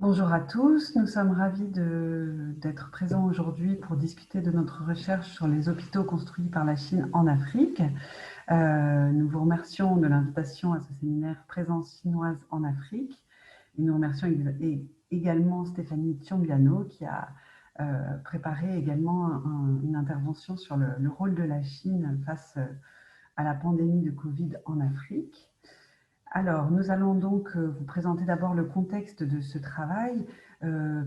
Bonjour à tous, nous sommes ravis d'être présents aujourd'hui pour discuter de notre recherche sur les hôpitaux construits par la Chine en Afrique. Nous vous remercions de l'invitation à ce séminaire Présence chinoise en Afrique. Et nous remercions également Stéphanie Tchombiano qui a préparé également une intervention sur le rôle de la Chine face à la pandémie de Covid en Afrique. Alors, nous allons donc vous présenter d'abord le contexte de ce travail.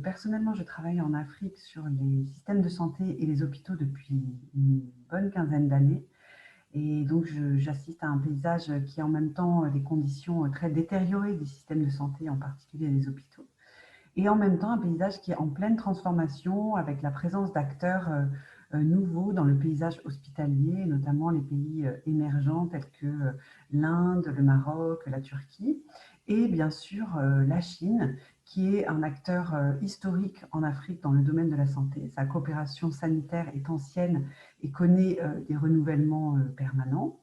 Personnellement, je travaille en Afrique sur les systèmes de santé et les hôpitaux depuis une bonne quinzaine d'années. Et donc, j'assiste à un paysage qui est en même temps des conditions très détériorées des systèmes de santé, en particulier des hôpitaux. Et en même temps, un paysage qui est en pleine transformation avec la présence d'acteurs nouveaux dans le paysage hospitalier, notamment les pays émergents tels que l'Inde, le Maroc, la Turquie, et bien sûr la Chine, qui est un acteur historique en Afrique dans le domaine de la santé. Sa coopération sanitaire est ancienne et connaît des renouvellements permanents.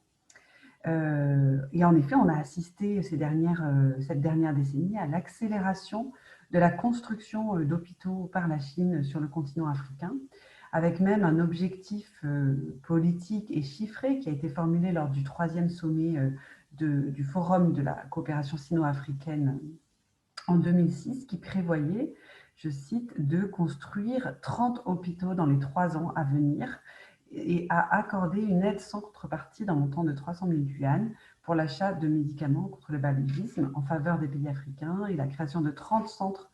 Et en effet, on a assisté cette dernière décennie à l'accélération de la construction d'hôpitaux par la Chine sur le continent africain, avec même un objectif politique et chiffré qui a été formulé lors du 3e sommet du Forum de la coopération sino-africaine en 2006, qui prévoyait, je cite, de construire 30 hôpitaux dans les 3 ans à venir et a accordé une aide sans contrepartie d'un montant de 300 000 yuan pour l'achat de médicaments contre le paludisme en faveur des pays africains et la création de 30 centres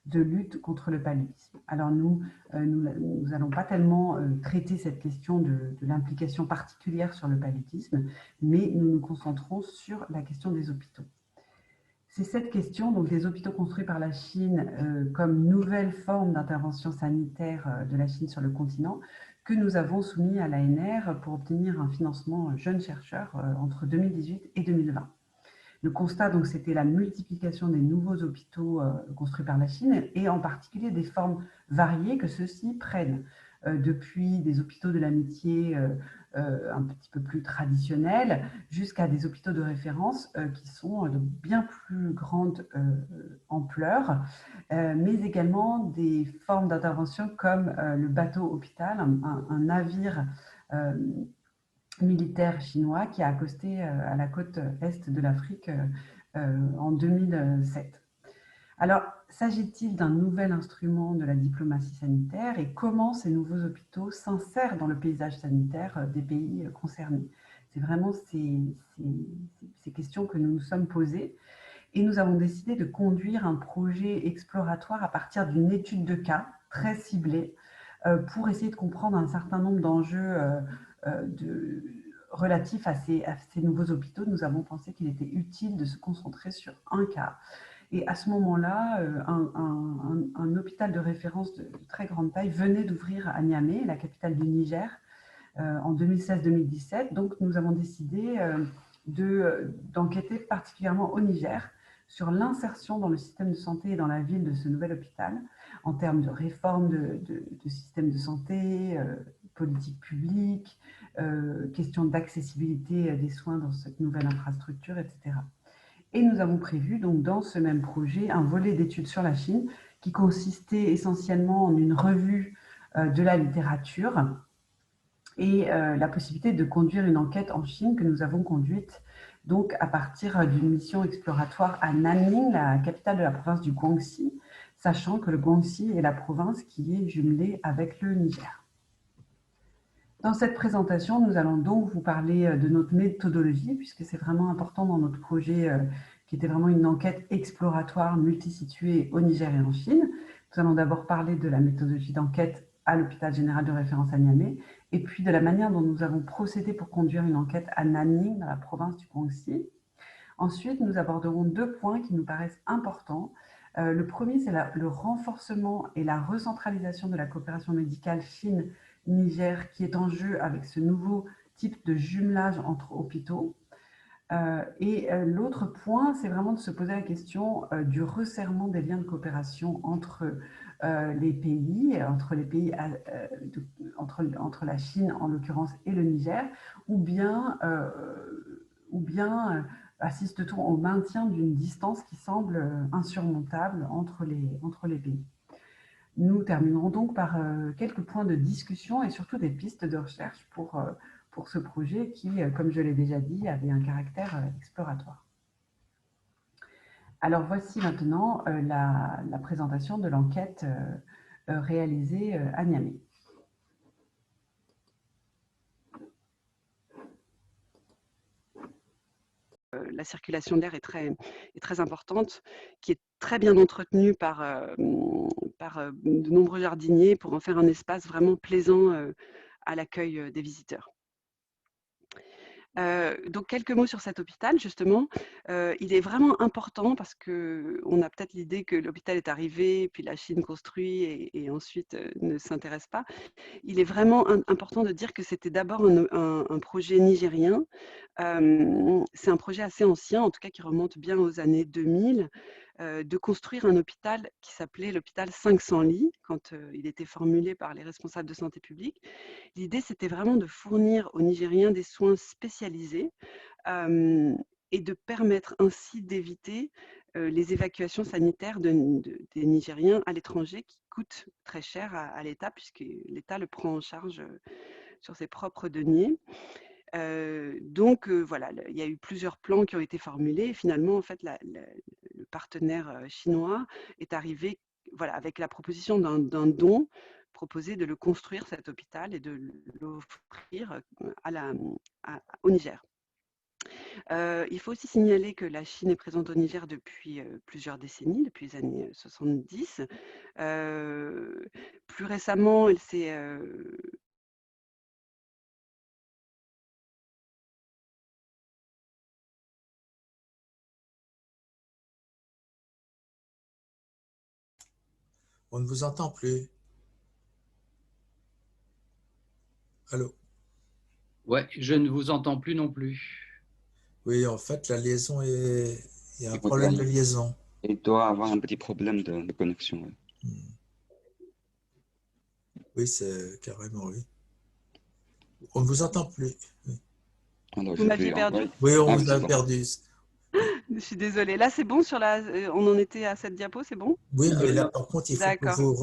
de lutte contre le paludisme. Alors nous n'allons pas tellement traiter cette question de l'implication particulière sur le paludisme, mais nous nous concentrons sur la question des hôpitaux. C'est cette question, donc des hôpitaux construits par la Chine comme nouvelle forme d'intervention sanitaire de la Chine sur le continent, que nous avons soumis à l'ANR pour obtenir un financement jeune chercheur entre 2018 et 2020. Le constat, donc, c'était la multiplication des nouveaux hôpitaux construits par la Chine et en particulier des formes variées que ceux-ci prennent, depuis des hôpitaux de l'amitié un petit peu plus traditionnels jusqu'à des hôpitaux de référence qui sont de bien plus grande ampleur, mais également des formes d'intervention comme le bateau hôpital, un navire militaire chinois qui a accosté à la côte est de l'Afrique en 2007. Alors, s'agit-il d'un nouvel instrument de la diplomatie sanitaire et comment ces nouveaux hôpitaux s'insèrent dans le paysage sanitaire des pays concernés? C'est vraiment ces questions que nous nous sommes posées et nous avons décidé de conduire un projet exploratoire à partir d'une étude de cas très ciblée pour essayer de comprendre un certain nombre d'enjeux relatifs à ces nouveaux hôpitaux. Nous avons pensé qu'il était utile de se concentrer sur un cas. Et à ce moment-là, un hôpital de référence de très grande taille venait d'ouvrir à Niamey, la capitale du Niger, en 2016-2017. Donc, nous avons décidé d'enquêter particulièrement au Niger sur l'insertion dans le système de santé et dans la ville de ce nouvel hôpital, en termes de réforme de système de santé, politique publique, question d'accessibilité des soins dans cette nouvelle infrastructure, etc. Et nous avons prévu donc dans ce même projet un volet d'études sur la Chine qui consistait essentiellement en une revue de la littérature et la possibilité de conduire une enquête en Chine que nous avons conduite donc à partir d'une mission exploratoire à Nanning, la capitale de la province du Guangxi, sachant que le Guangxi est la province qui est jumelée avec le Niger. Dans cette présentation, nous allons donc vous parler de notre méthodologie, puisque c'est vraiment important dans notre projet qui était vraiment une enquête exploratoire multisituée au Niger et en Chine. Nous allons d'abord parler de la méthodologie d'enquête à l'hôpital général de référence à Niamey, et puis de la manière dont nous avons procédé pour conduire une enquête à Nanning, dans la province du Guangxi. Ensuite, nous aborderons 2 points qui nous paraissent importants. Le premier, c'est le renforcement et la recentralisation de la coopération médicale Chine-Niger qui est en jeu avec ce nouveau type de jumelage entre hôpitaux. Et l'autre point, c'est vraiment de se poser la question du resserrement des liens de coopération entre les pays, entre la Chine en l'occurrence et le Niger, ou bien assiste-t-on au maintien d'une distance qui semble insurmontable entre les pays? Nous terminerons donc par quelques points de discussion et surtout des pistes de recherche pour ce projet qui, comme je l'ai déjà dit, avait un caractère exploratoire. Alors voici maintenant la présentation de l'enquête réalisée à Niamey. La circulation d'air est très importante, qui est très bien entretenue par de nombreux jardiniers pour en faire un espace vraiment plaisant à l'accueil des visiteurs. Donc quelques mots sur cet hôpital justement. Il est vraiment important parce qu'on a peut-être l'idée que l'hôpital est arrivé, puis la Chine construit et ensuite ne s'intéresse pas. Il est vraiment important de dire que c'était d'abord un projet nigérien. C'est un projet assez ancien, en tout cas qui remonte bien aux années 2000, de construire un hôpital qui s'appelait l'hôpital 500 lits, quand il était formulé par les responsables de santé publique. L'idée, c'était vraiment de fournir aux Nigériens des soins spécialisés et de permettre ainsi d'éviter les évacuations sanitaires des Nigériens à l'étranger qui coûtent très cher à l'État, puisque l'État le prend en charge sur ses propres deniers. Donc voilà, il y a eu plusieurs plans qui ont été formulés et finalement, en fait, le partenaire chinois est arrivé voilà, avec la proposition d'un don proposé de le construire, cet hôpital, et de l'offrir au Niger. Il faut aussi signaler que la Chine est présente au Niger depuis plusieurs décennies, depuis les années 70. Plus récemment, elle s'est On ne vous entend plus. Allô? Ouais, je ne vous entends plus non plus. Oui, en fait, la liaison est... Il y a un Écoute, problème de liaison. il doit avoir un petit problème de connexion. Ouais. Oui, c'est carrément, oui. On ne vous entend plus. Oui, Alors, Vous je m'aviez vais perdu? envoyer. oui, on Ah, vous c'est a bon. perdu. Je suis désolée. Là, c'est bon sur on en était à cette diapo, c'est bon? Oui, mais là, Non. par contre, il faut que D'accord. vous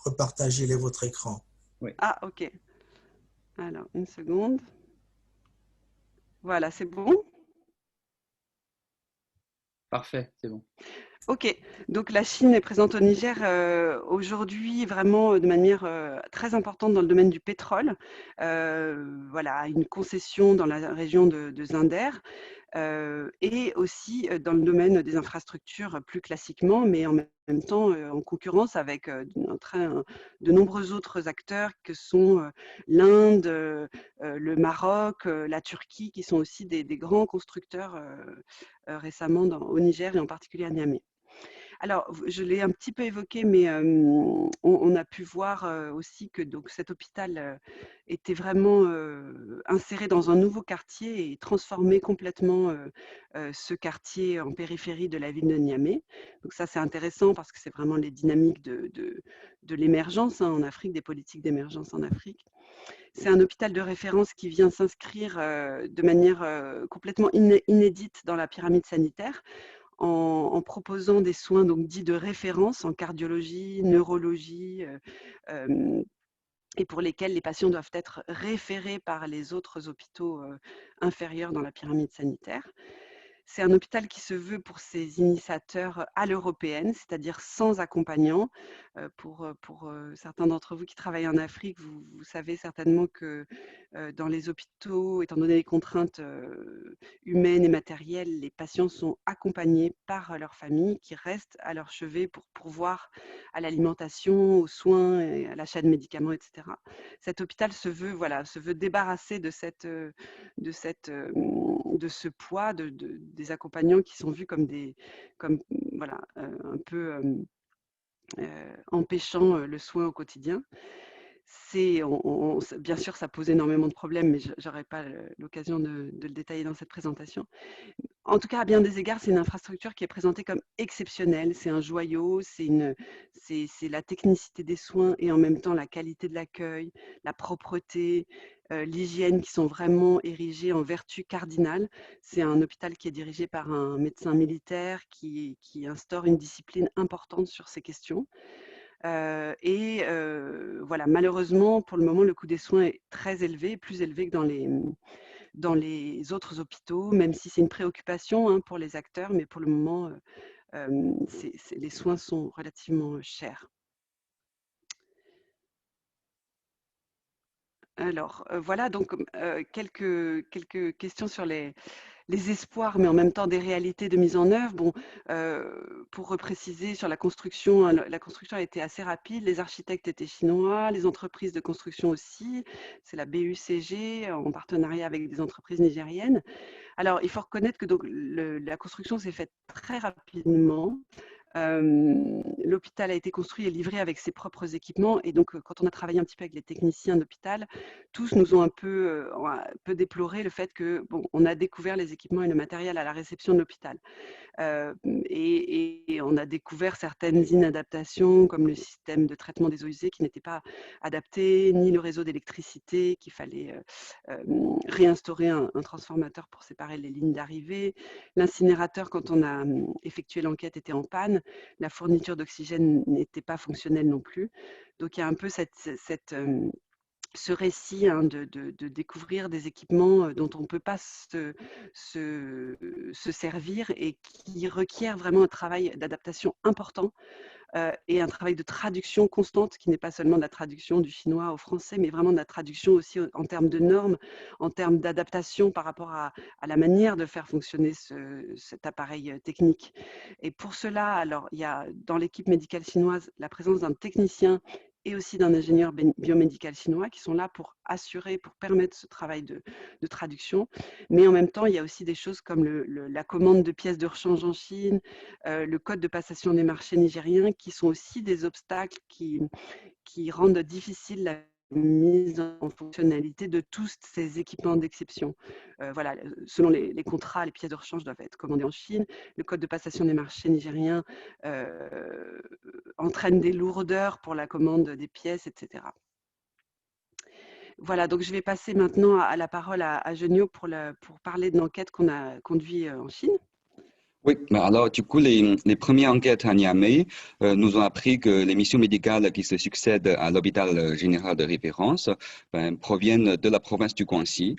repartagiez votre écran. Ouais. Ah, ok. Alors, une seconde. Voilà, c'est bon? Parfait, c'est bon. Ok, donc la Chine est présente au Niger aujourd'hui vraiment de manière très importante dans le domaine du pétrole. Voilà, une concession dans la région de Zinder et aussi dans le domaine des infrastructures plus classiquement, mais en même temps en concurrence avec de nombreux autres acteurs que sont l'Inde, le Maroc, la Turquie, qui sont aussi des grands constructeurs récemment au Niger et en particulier à Niamey. Alors, je l'ai un petit peu évoqué, mais on a pu voir aussi que donc, cet hôpital était vraiment inséré dans un nouveau quartier et transformait complètement ce quartier en périphérie de la ville de Niamey. Donc ça, c'est intéressant parce que c'est vraiment les dynamiques de l'émergence en Afrique, des politiques d'émergence en Afrique. C'est un hôpital de référence qui vient s'inscrire de manière complètement inédite dans la pyramide sanitaire, en proposant des soins donc dits de référence en cardiologie, neurologie, et pour lesquels les patients doivent être référés par les autres hôpitaux inférieurs dans la pyramide sanitaire. C'est un hôpital qui se veut pour ses initiateurs à l'européenne, c'est-à-dire sans accompagnant. Pour certains d'entre vous qui travaillent en Afrique, vous savez certainement que dans les hôpitaux, étant donné les contraintes humaines et matérielles, les patients sont accompagnés par leur famille qui restent à leur chevet pour pourvoir à l'alimentation, aux soins, et à l'achat de médicaments, etc. Cet hôpital se veut débarrasser de ce poids des accompagnants qui sont vus comme voilà, un peu empêchant le soin au quotidien. bien sûr, ça pose énormément de problèmes, mais je n'aurai pas l'occasion de le détailler dans cette présentation. En tout cas, à bien des égards, c'est une infrastructure qui est présentée comme exceptionnelle. C'est un joyau, c'est la technicité des soins et en même temps la qualité de l'accueil, la propreté, l'hygiène qui sont vraiment érigées en vertu cardinale. C'est un hôpital qui est dirigé par un médecin militaire qui instaure une discipline importante sur ces questions. Voilà, malheureusement, pour le moment, le coût des soins est très élevé, plus élevé que dans les autres hôpitaux, même si c'est une préoccupation hein, pour les acteurs, mais pour le moment, les soins sont relativement chers. Alors, voilà, donc quelques questions sur les espoirs, mais en même temps des réalités de mise en œuvre. Bon, pour repréciser sur la construction, hein, la construction a été assez rapide. Les architectes étaient chinois, les entreprises de construction aussi. C'est la BUCG en partenariat avec des entreprises nigériennes. Alors, il faut reconnaître que donc, la construction s'est faite très rapidement. L'hôpital a été construit et livré avec ses propres équipements et donc quand on a travaillé un petit peu avec les techniciens d'hôpital, tous nous ont un peu déploré le fait que bon, on a découvert les équipements et le matériel à la réception de l'hôpital. Et on a découvert certaines inadaptations comme le système de traitement des eaux usées qui n'était pas adapté, ni le réseau d'électricité qu'il fallait réinstaurer un transformateur pour séparer les lignes d'arrivée. L'incinérateur, quand on a effectué l'enquête, était en panne. La fourniture d'oxygène n'était pas fonctionnelle non plus. Donc il y a un peu ce récit hein, de découvrir des équipements dont on ne peut pas se servir et qui requièrent vraiment un travail d'adaptation important et un travail de traduction constante qui n'est pas seulement de la traduction du chinois au français, mais vraiment de la traduction aussi en termes de normes, en termes d'adaptation par rapport à la manière de faire fonctionner cet appareil technique. Et pour cela, alors, il y a dans l'équipe médicale chinoise la présence d'un technicien et aussi d'un ingénieur biomédical chinois qui sont là pour assurer, pour permettre ce travail de traduction. Mais en même temps, il y a aussi des choses comme la commande de pièces de rechange en Chine, le code de passation des marchés nigériens, qui sont aussi des obstacles qui rendent difficile la mise en fonctionnalité de tous ces équipements d'exception. Voilà, selon les contrats, les pièces de rechange doivent être commandées en Chine. Le code de passation des marchés nigériens entraîne des lourdeurs pour la commande des pièces, etc. Voilà, donc je vais passer maintenant à la parole à Genio pour parler de l'enquête qu'on a conduite en Chine. Oui, alors du coup, les premières enquêtes à Niamey nous ont appris que les missions médicales qui se succèdent à l'hôpital général de référence proviennent de la province du Guangxi.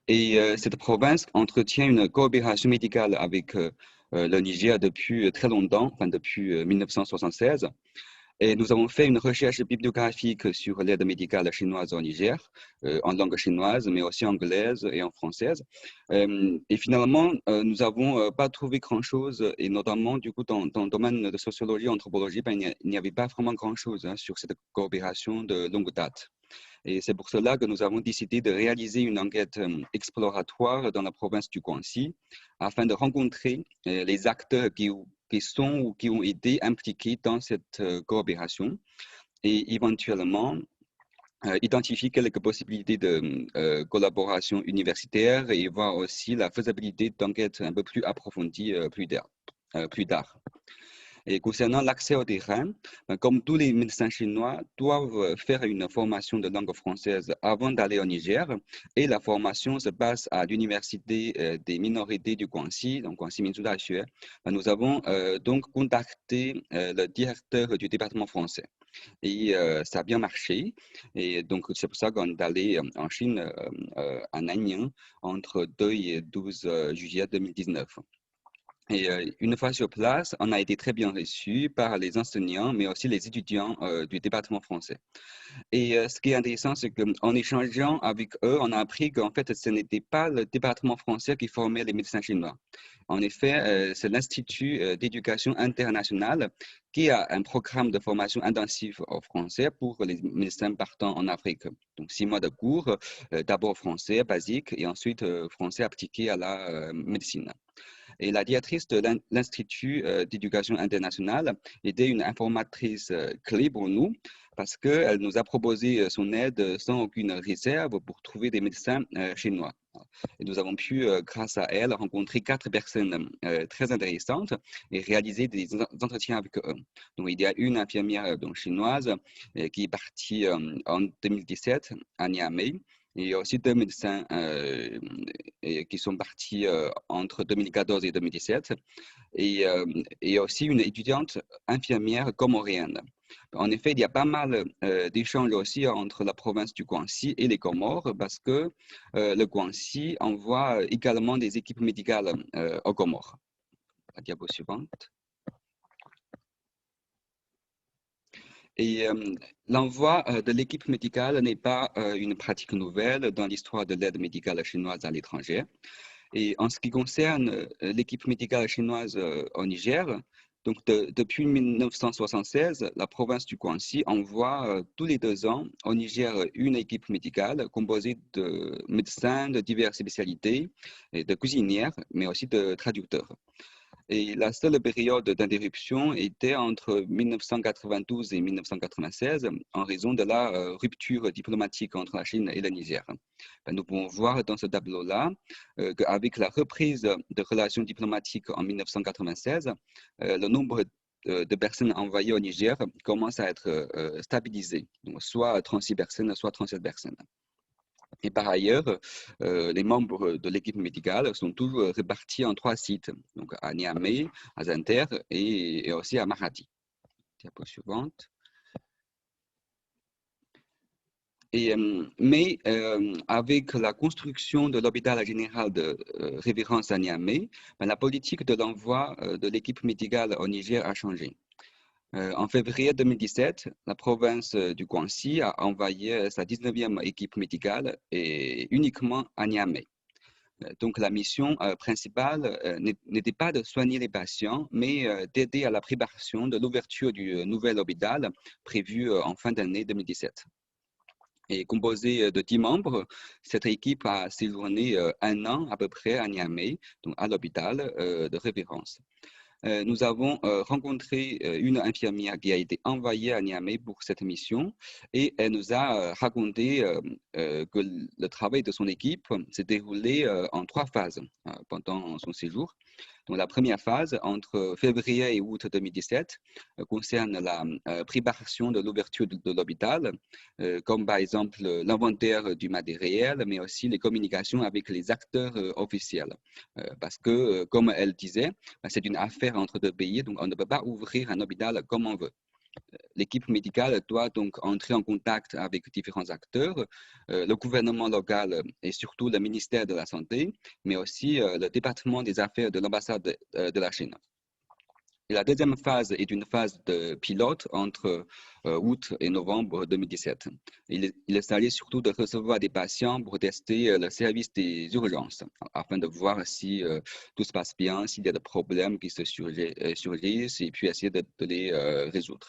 Et cette province entretient une coopération médicale avec le Niger depuis très longtemps, enfin depuis 1976. Et nous avons fait une recherche bibliographique sur l'aide médicale chinoise au Niger, en langue chinoise, mais aussi anglaise et en française. Et finalement, nous n'avons pas trouvé grand-chose, et notamment, du coup, dans le domaine de sociologie et anthropologie, il n'y avait pas vraiment grand-chose hein, sur cette coopération de longue date. Et c'est pour cela que nous avons décidé de réaliser une enquête exploratoire dans la province du Guangxi afin de rencontrer les acteurs qui sont ou qui ont été impliqués dans cette coopération et éventuellement identifier quelques possibilités de collaboration universitaire et voir aussi la faisabilité d'enquêtes un peu plus approfondies plus tard. Et concernant l'accès au terrain, comme tous les médecins chinois doivent faire une formation de langue française avant d'aller au Niger, et la formation se passe à l'université des minorités du Guangxi, donc Guangxi Minzu Daxue. Nous avons donc contacté le directeur du département français. Et ça a bien marché. Et donc, c'est pour ça qu'on est allé en Chine, à Nanyang, entre 2 et 12 juillet 2019. Et une fois sur place, on a été très bien reçus par les enseignants, mais aussi les étudiants du département français. Et ce qui est intéressant, c'est qu'en échangeant avec eux, on a appris qu'en fait, ce n'était pas le département français qui formait les médecins chinois. En effet, c'est l'Institut d'éducation internationale qui a un programme de formation intensive au français pour les médecins partant en Afrique. Donc, 6 mois de cours, d'abord français basique et ensuite français appliqué à la médecine. Et la directrice de l'Institut d'éducation internationale était une informatrice clé pour nous parce qu'elle nous a proposé son aide sans aucune réserve pour trouver des médecins chinois. Et nous avons pu, grâce à elle, rencontrer 4 personnes très intéressantes et réaliser des entretiens avec eux. Donc, il y a une infirmière chinoise qui est partie en 2017 à Niamey. Et il y a aussi 2 médecins qui sont partis entre 2014 et 2017. Et il y a aussi une étudiante infirmière comorienne. En effet, il y a pas mal d'échanges aussi entre la province du Guangxi et les Comores parce que le Guangxi envoie également des équipes médicales aux Comores. La diapo suivante. Et l'envoi de l'équipe médicale n'est pas une pratique nouvelle dans l'histoire de l'aide médicale chinoise à l'étranger. Et en ce qui concerne l'équipe médicale chinoise au Niger, donc depuis 1976, la province du Guangxi envoie tous les 2 ans au Niger une équipe médicale composée de médecins de diverses spécialités, et de cuisinières, mais aussi de traducteurs. Et la seule période d'interruption était entre 1992 et 1996 en raison de la rupture diplomatique entre la Chine et le Niger. Nous pouvons voir dans ce tableau-là qu'avec la reprise de relations diplomatiques en 1996, le nombre de personnes envoyées au Niger commence à être stabilisé, donc soit 36 personnes, soit 37 personnes. Et par ailleurs, les membres de l'équipe médicale sont toujours répartis en 3 sites, donc à Niamey, à Zender et aussi à Maradi. Diapo suivante. Mais avec la construction de l'hôpital général de référence à Niamey, la politique de l'envoi de l'équipe médicale au Niger a changé. En février 2017, la province du Guangxi a envoyé sa 19e équipe médicale et uniquement à Niamey. Donc, la mission principale n'était pas de soigner les patients, mais d'aider à la préparation de l'ouverture du nouvel hôpital prévu en fin d'année 2017. Et composée de 10 membres, cette équipe a séjourné 1 an à peu près à Niamey, donc à l'hôpital de référence. Nous avons rencontré une infirmière qui a été envoyée à Niamey pour cette mission et elle nous a raconté que le travail de son équipe s'est déroulé en 3 phases pendant son séjour. Donc, la première phase, entre février et août 2017, concerne la préparation de l'ouverture de l'hôpital, comme par exemple l'inventaire du matériel, mais aussi les communications avec les acteurs officiels. Parce que, comme elle disait, c'est une affaire entre 2 pays, donc on ne peut pas ouvrir un hôpital comme on veut. L'équipe médicale doit donc entrer en contact avec différents acteurs, le gouvernement local et surtout le ministère de la Santé, mais aussi le département des affaires de l'ambassade de la Chine. Et la deuxième phase est une phase de pilote entre août et novembre 2017. Il s'agit surtout de recevoir des patients pour tester le service des urgences afin de voir si tout se passe bien, s'il y a des problèmes qui se surgissent et puis essayer de les résoudre.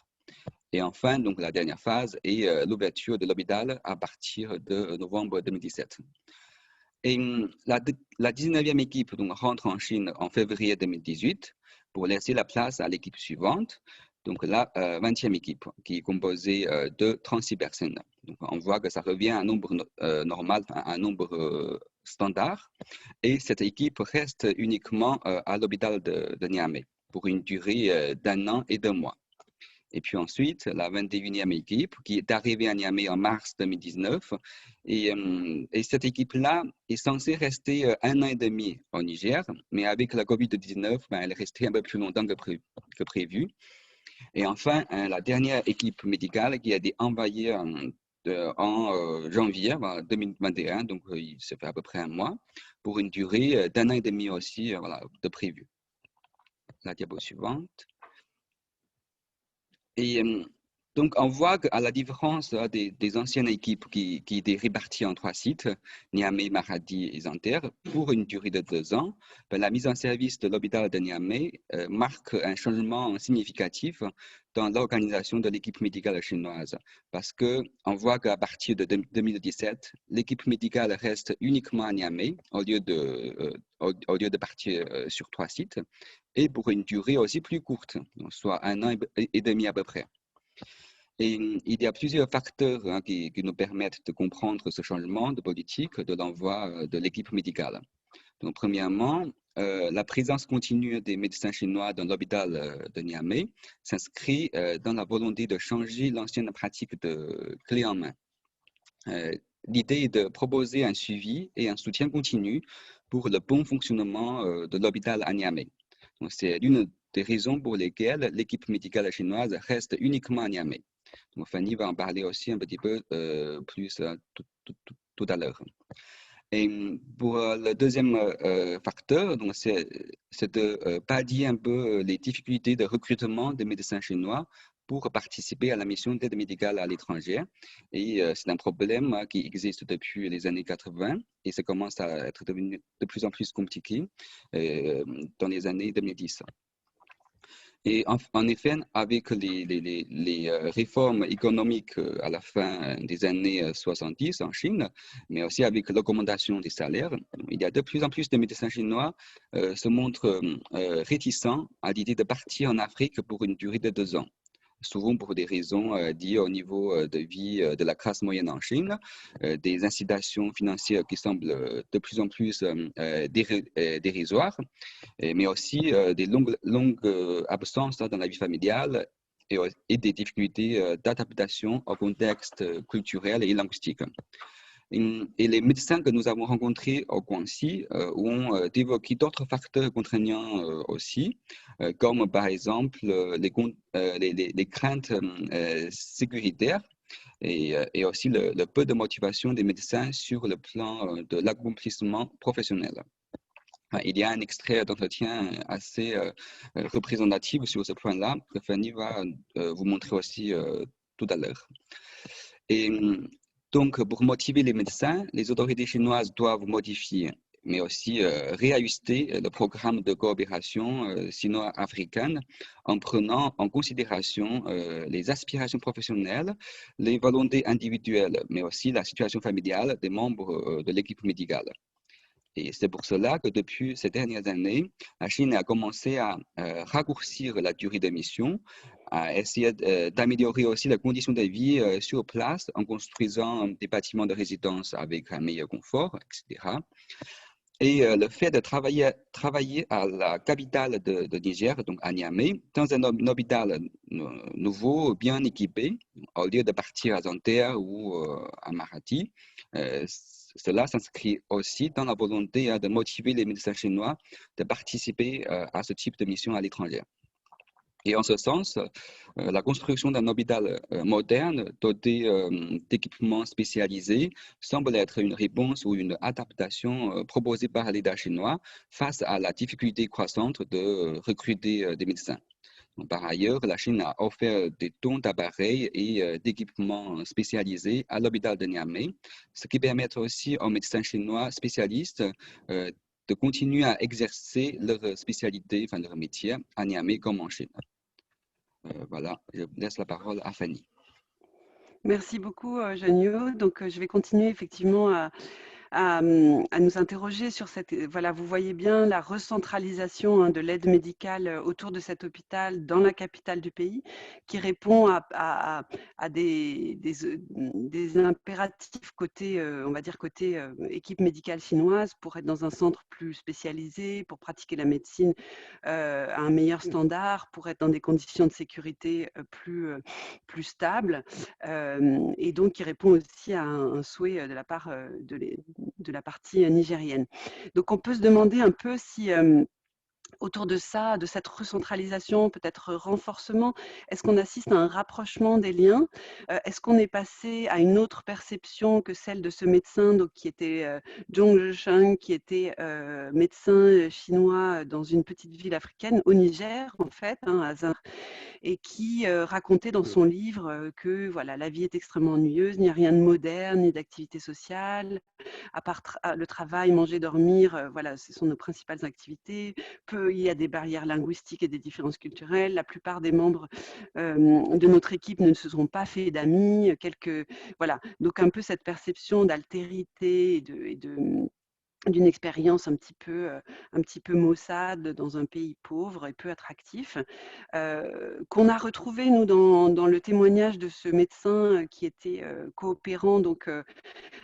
Et enfin, donc, la dernière phase est l'ouverture de l'hôpital à partir de novembre 2017. Et la 19e équipe donc, rentre en Chine en février 2018 pour laisser la place à l'équipe suivante, donc la 20e équipe qui est composée de 36 personnes. Donc, on voit que ça revient à un nombre normal, à un nombre standard. Et cette équipe reste uniquement à l'hôpital de Niamey pour une durée d'1 an et 2 mois. Et puis ensuite, la 21e équipe qui est arrivée à Niamey en mars 2019. Et cette équipe-là est censée rester 1 an et demi au Niger, mais avec la COVID-19, elle est restée un peu plus longtemps que prévu. Et enfin, la dernière équipe médicale qui a été envoyée en janvier 2021, donc ça fait à peu près 1 mois, pour une durée d'1 an et demi aussi de prévu. La diapo suivante. Et donc, on voit qu'à la différence des anciennes équipes qui étaient réparties en 3 sites, Niamey, Maradi et Zender, pour une durée de 2 ans, la mise en service de l'hôpital de Niamey marque un changement significatif dans l'organisation de l'équipe médicale chinoise. Parce qu'on voit qu'à partir de 2017, l'équipe médicale reste uniquement à Niamey au lieu de partir sur 3 sites, et pour une durée aussi plus courte, soit 1 an et demi à peu près. Et il y a plusieurs facteurs qui nous permettent de comprendre ce changement de politique de l'envoi de l'équipe médicale. Donc, premièrement, la présence continue des médecins chinois dans l'hôpital de Niamey s'inscrit dans la volonté de changer l'ancienne pratique de clé en main. L'idée est de proposer un suivi et un soutien continu pour le bon fonctionnement de l'hôpital à Niamey. C'est l'une des raisons pour lesquelles l'équipe médicale chinoise reste uniquement à Niamey. Donc, Fanny va en parler aussi un petit peu plus tout à l'heure. Et pour le deuxième facteur, c'est de pallier un peu les difficultés de recrutement des médecins chinois pour participer à la mission d'aide médicale à l'étranger. Et c'est un problème qui existe depuis les années 80 et ça commence à être devenu de plus en plus compliqué dans les années 2010. Et en effet, avec les réformes économiques à la fin des années 70 en Chine, mais aussi avec l'augmentation des salaires, il y a de plus en plus de médecins chinois se montrent réticents à l'idée de partir en Afrique pour une durée de 2 ans. Souvent pour des raisons liées au niveau de vie de la classe moyenne en Chine, des incitations financières qui semblent de plus en plus dérisoires, mais aussi des longues absences dans la vie familiale et des difficultés d'adaptation au contexte culturel et linguistique. Et les médecins que nous avons rencontrés au Guangxi ont évoqué d'autres facteurs contraignants aussi, comme par exemple les craintes sécuritaires et aussi le peu de motivation des médecins sur le plan de l'accomplissement professionnel. Il y a un extrait d'entretien assez représentatif sur ce point-là que Fanny va vous montrer aussi tout à l'heure. Et donc, pour motiver les médecins, les autorités chinoises doivent modifier, mais aussi réajuster le programme de coopération sino-africaine en prenant en considération les aspirations professionnelles, les volontés individuelles, mais aussi la situation familiale des membres de l'équipe médicale. Et c'est pour cela que depuis ces dernières années, la Chine a commencé à raccourcir la durée de mission, à essayer d'améliorer aussi les conditions de vie sur place en construisant des bâtiments de résidence avec un meilleur confort, etc. Et le fait de travailler à la capitale de Niger, donc à Niamey, dans un hôpital nouveau, bien équipé, au lieu de partir à Zander ou à Maradi, cela s'inscrit aussi dans la volonté de motiver les médecins chinois de participer à ce type de mission à l'étranger. Et en ce sens, la construction d'un hôpital moderne doté d'équipements spécialisés semble être une réponse ou une adaptation proposée par l'État chinois face à la difficulté croissante de recruter des médecins. Par ailleurs, la Chine a offert des dons d'appareils et d'équipements spécialisés à l'hôpital de Niamey, ce qui permet aussi aux médecins chinois spécialistes de continuer à exercer leur spécialité, enfin leur métier à Niamey comme en Chine. Voilà, je laisse la parole à Fanny. Merci beaucoup, Janio. Donc, je vais continuer effectivement à nous interroger sur cette, voilà, vous voyez bien la recentralisation de l'aide médicale autour de cet hôpital dans la capitale du pays, qui répond à des impératifs côté, on va dire côté équipe médicale chinoise pour être dans un centre plus spécialisé, pour pratiquer la médecine à un meilleur standard, pour être dans des conditions de sécurité plus stables, et donc qui répond aussi à un souhait de la part de la partie nigérienne. Donc on peut se demander un peu si autour de ça, de cette recentralisation, peut-être renforcement, est-ce qu'on assiste à un rapprochement des liens? Est-ce qu'on est passé à une autre perception que celle de ce médecin donc, qui était Zhong Zhisheng, qui était médecin chinois dans une petite ville africaine au Niger, en fait, à Zar, et qui racontait dans son livre que voilà, la vie est extrêmement ennuyeuse, il n'y a rien de moderne, ni d'activité sociale, à part le travail, manger, dormir, voilà, ce sont nos principales activités. Il y a des barrières linguistiques et des différences culturelles. La plupart des membres de notre équipe ne se sont pas fait d'amis. Voilà, donc un peu cette perception d'altérité et de d'une expérience un petit peu maussade dans un pays pauvre et peu attractif, qu'on a retrouvé, nous, dans le témoignage de ce médecin qui était coopérant donc,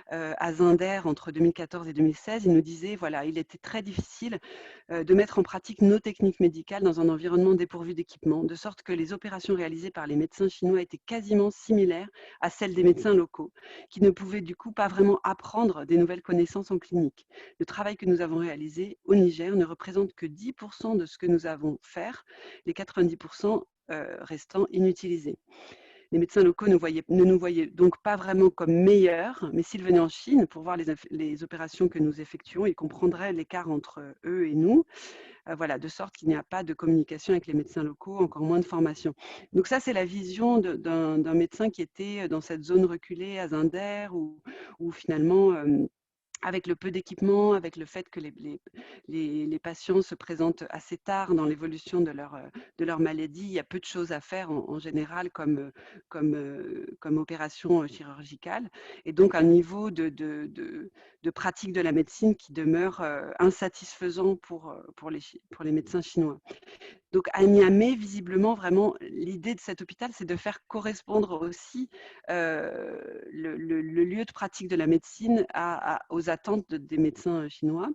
à Zinder entre 2014 et 2016. Il nous disait, voilà, il était très difficile de mettre en pratique nos techniques médicales dans un environnement dépourvu d'équipement, de sorte que les opérations réalisées par les médecins chinois étaient quasiment similaires à celles des médecins locaux, qui ne pouvaient du coup pas vraiment apprendre des nouvelles connaissances en clinique. Le travail que nous avons réalisé au Niger ne représente que 10% de ce que nous avons fait, les 90% restants inutilisés. Les médecins locaux ne nous voyaient donc pas vraiment comme meilleurs, mais s'ils venaient en Chine pour voir les opérations que nous effectuons, ils comprendraient l'écart entre eux et nous, voilà, de sorte qu'il n'y a pas de communication avec les médecins locaux, encore moins de formation. Donc ça, c'est la vision d'un médecin qui était dans cette zone reculée à Zinder, où finalement, avec le peu d'équipement, avec le fait que les patients se présentent assez tard dans l'évolution de leur maladie, il y a peu de choses à faire en général comme opération chirurgicale, et donc un niveau de pratique de la médecine qui demeure insatisfaisant pour les médecins chinois. Donc à Niamey, visiblement, vraiment, l'idée de cet hôpital, c'est de faire correspondre aussi le lieu de pratique de la médecine aux attentes des médecins chinois.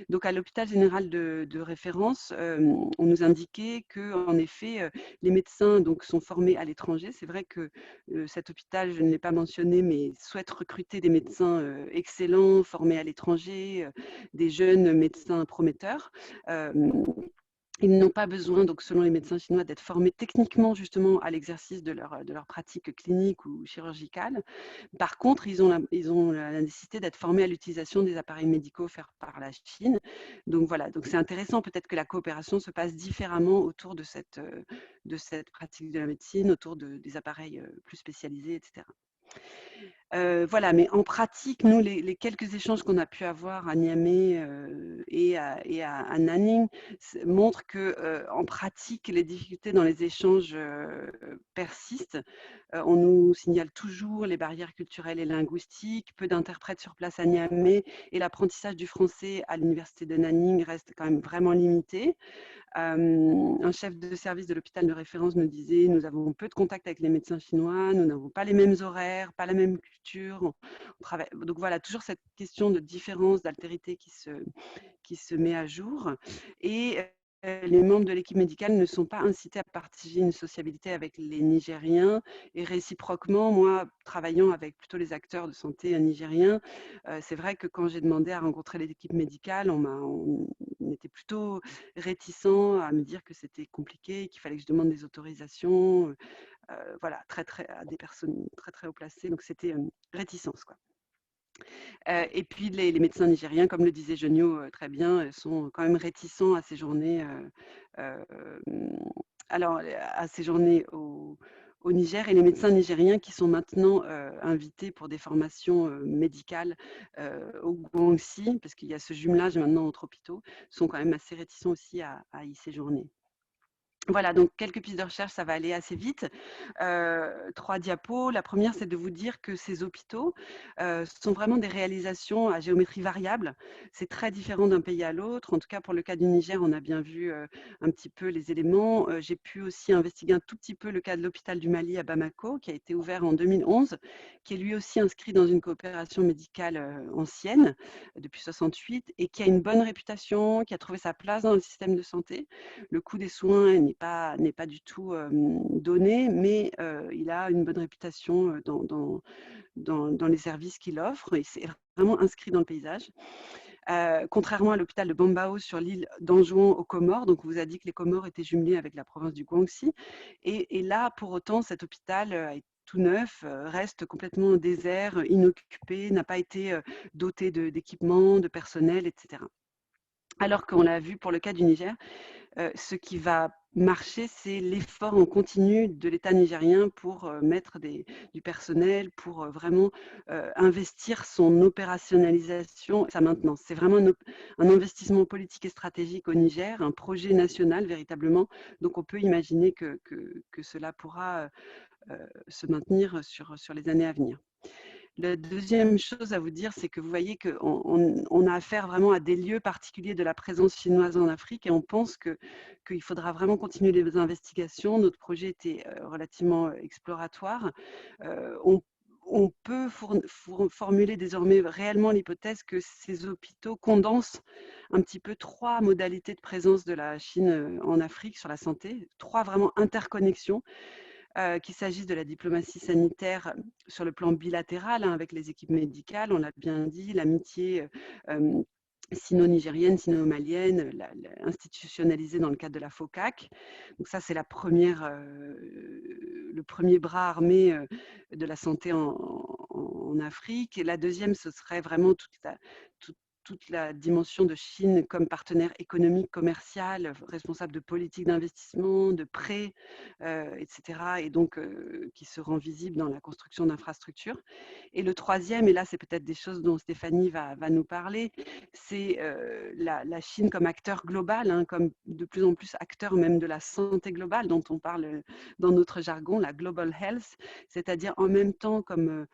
Donc à l'hôpital général de référence, on nous indiquait qu'en effet, les médecins donc, sont formés à l'étranger. C'est vrai que cet hôpital, je ne l'ai pas mentionné, mais souhaite recruter des médecins excellents, formés à l'étranger, des jeunes médecins prometteurs. Ils n'ont pas besoin, donc, selon les médecins chinois, d'être formés techniquement justement à l'exercice de leur pratique clinique ou chirurgicale. Par contre, ils ont la nécessité d'être formés à l'utilisation des appareils médicaux offerts par la Chine. Donc voilà, donc c'est intéressant peut-être que la coopération se passe différemment autour de cette pratique de la médecine, autour des appareils plus spécialisés, etc. Voilà, mais en pratique, nous, les quelques échanges qu'on a pu avoir à Niamey et à Nanning montrent qu'en pratique, les difficultés dans les échanges persistent. On nous signale toujours les barrières culturelles et linguistiques, peu d'interprètes sur place à Niamey, et l'apprentissage du français à l'université de Nanning reste quand même vraiment limité. Un chef de service de l'hôpital de référence nous disait: nous avons peu de contact avec les médecins chinois, nous n'avons pas les mêmes horaires, pas la même culture. On travaille... Donc voilà, toujours cette question de différence, d'altérité qui se met à jour. Et les membres de l'équipe médicale ne sont pas incités à partager une sociabilité avec les Nigériens, et réciproquement, moi, travaillant avec plutôt les acteurs de santé nigériens, c'est vrai que quand j'ai demandé à rencontrer l'équipe médicale, on était plutôt réticents à me dire que c'était compliqué, qu'il fallait que je demande des autorisations, voilà, à des personnes très très haut placées, donc c'était réticence, quoi. Et puis les médecins nigériens, comme le disait Genio très bien, sont quand même réticents à séjourner, à séjourner au Niger, et les médecins nigériens qui sont maintenant invités pour des formations médicales au Guangxi, parce qu'il y a ce jumelage maintenant entre hôpitaux, sont quand même assez réticents aussi à y séjourner. Voilà, donc quelques pistes de recherche, ça va aller assez vite. 3 diapos. La première, c'est de vous dire que ces hôpitaux sont vraiment des réalisations à géométrie variable. C'est très différent d'un pays à l'autre. En tout cas, pour le cas du Niger, on a bien vu un petit peu les éléments. J'ai pu aussi investiguer un tout petit peu le cas de l'hôpital du Mali à Bamako, qui a été ouvert en 2011, qui est lui aussi inscrit dans une coopération médicale ancienne, depuis 68, et qui a une bonne réputation, qui a trouvé sa place dans le système de santé. Le coût des soins n'est pas du tout donné, mais il a une bonne réputation dans les services qu'il offre, et c'est vraiment inscrit dans le paysage. Contrairement à l'hôpital de Bambao sur l'île d'Anjouan aux Comores, donc on vous a dit que les Comores étaient jumelées avec la province du Guangxi, et là, pour autant, cet hôpital est tout neuf, reste complètement désert, inoccupé, n'a pas été doté d'équipements, de personnel, etc. Alors qu'on l'a vu pour le cas du Niger, ce qui va marcher, c'est l'effort en continu de l'État nigérien pour mettre du personnel, pour vraiment investir son opérationnalisation, sa maintenance. C'est vraiment un investissement politique et stratégique au Niger, un projet national véritablement. Donc on peut imaginer que cela pourra se maintenir sur les années à venir. La deuxième chose à vous dire, c'est que vous voyez qu'on a affaire vraiment à des lieux particuliers de la présence chinoise en Afrique et on pense qu'il faudra vraiment continuer les investigations. Notre projet était relativement exploratoire. On peut formuler désormais réellement l'hypothèse que ces hôpitaux condensent un petit peu 3 modalités de présence de la Chine en Afrique sur la santé, 3 vraiment interconnexions. Qu'il s'agisse de la diplomatie sanitaire sur le plan bilatéral avec les équipes médicales, on l'a bien dit, l'amitié sino-nigérienne, sino-malienne, institutionnalisée dans le cadre de la FOCAC. Donc ça, c'est le premier bras armé de la santé en Afrique. Et la deuxième, ce serait vraiment toute la dimension de Chine comme partenaire économique, commercial, responsable de politique d'investissement, de prêts, etc. Et donc qui se rend visible dans la construction d'infrastructures. Et le troisième, et là c'est peut-être des choses dont Stéphanie va nous parler, c'est la Chine comme acteur global, comme de plus en plus acteur même de la santé globale dont on parle dans notre jargon, la Global Health, c'est-à-dire en même temps comme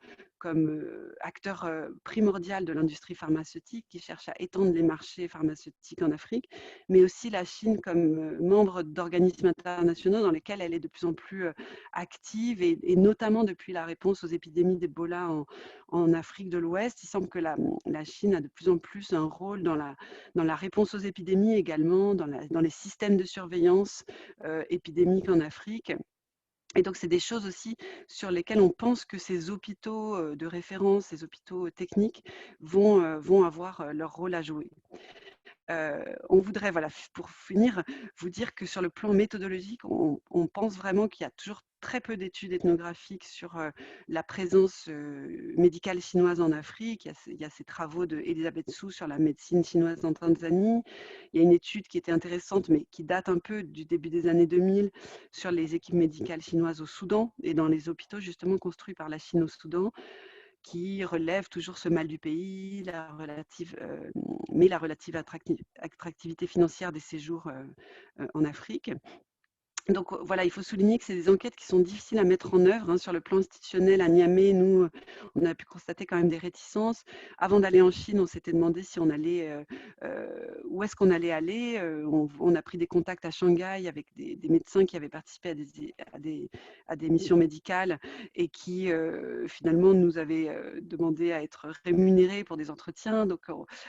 acteur primordial de l'industrie pharmaceutique qui cherche à étendre les marchés pharmaceutiques en Afrique, mais aussi la Chine comme membre d'organismes internationaux dans lesquels elle est de plus en plus active et notamment depuis la réponse aux épidémies d'Ebola en Afrique de l'Ouest. Il semble que la Chine a de plus en plus un rôle dans la réponse aux épidémies également, dans les systèmes de surveillance épidémique en Afrique. Et donc, c'est des choses aussi sur lesquelles on pense que ces hôpitaux de référence, ces hôpitaux techniques vont avoir leur rôle à jouer. On voudrait, voilà, pour finir, vous dire que sur le plan méthodologique, on pense vraiment qu'il y a toujours très peu d'études ethnographiques sur la présence médicale chinoise en Afrique. Il y a ces travaux d'Elisabeth Su sur la médecine chinoise en Tanzanie. Il y a une étude qui était intéressante, mais qui date un peu du début des années 2000 sur les équipes médicales chinoises au Soudan et dans les hôpitaux justement construits par la Chine au Soudan, qui relève toujours ce mal du pays, la relative attractivité financière des séjours en Afrique. Donc voilà, il faut souligner que c'est des enquêtes qui sont difficiles à mettre en œuvre. Sur le plan institutionnel, à Niamey, nous, on a pu constater quand même des réticences. Avant d'aller en Chine, on s'était demandé si on allait, où est-ce qu'on allait aller. On a pris des contacts à Shanghai avec des médecins qui avaient participé à des missions médicales et qui finalement nous avaient demandé à être rémunérés pour des entretiens. Donc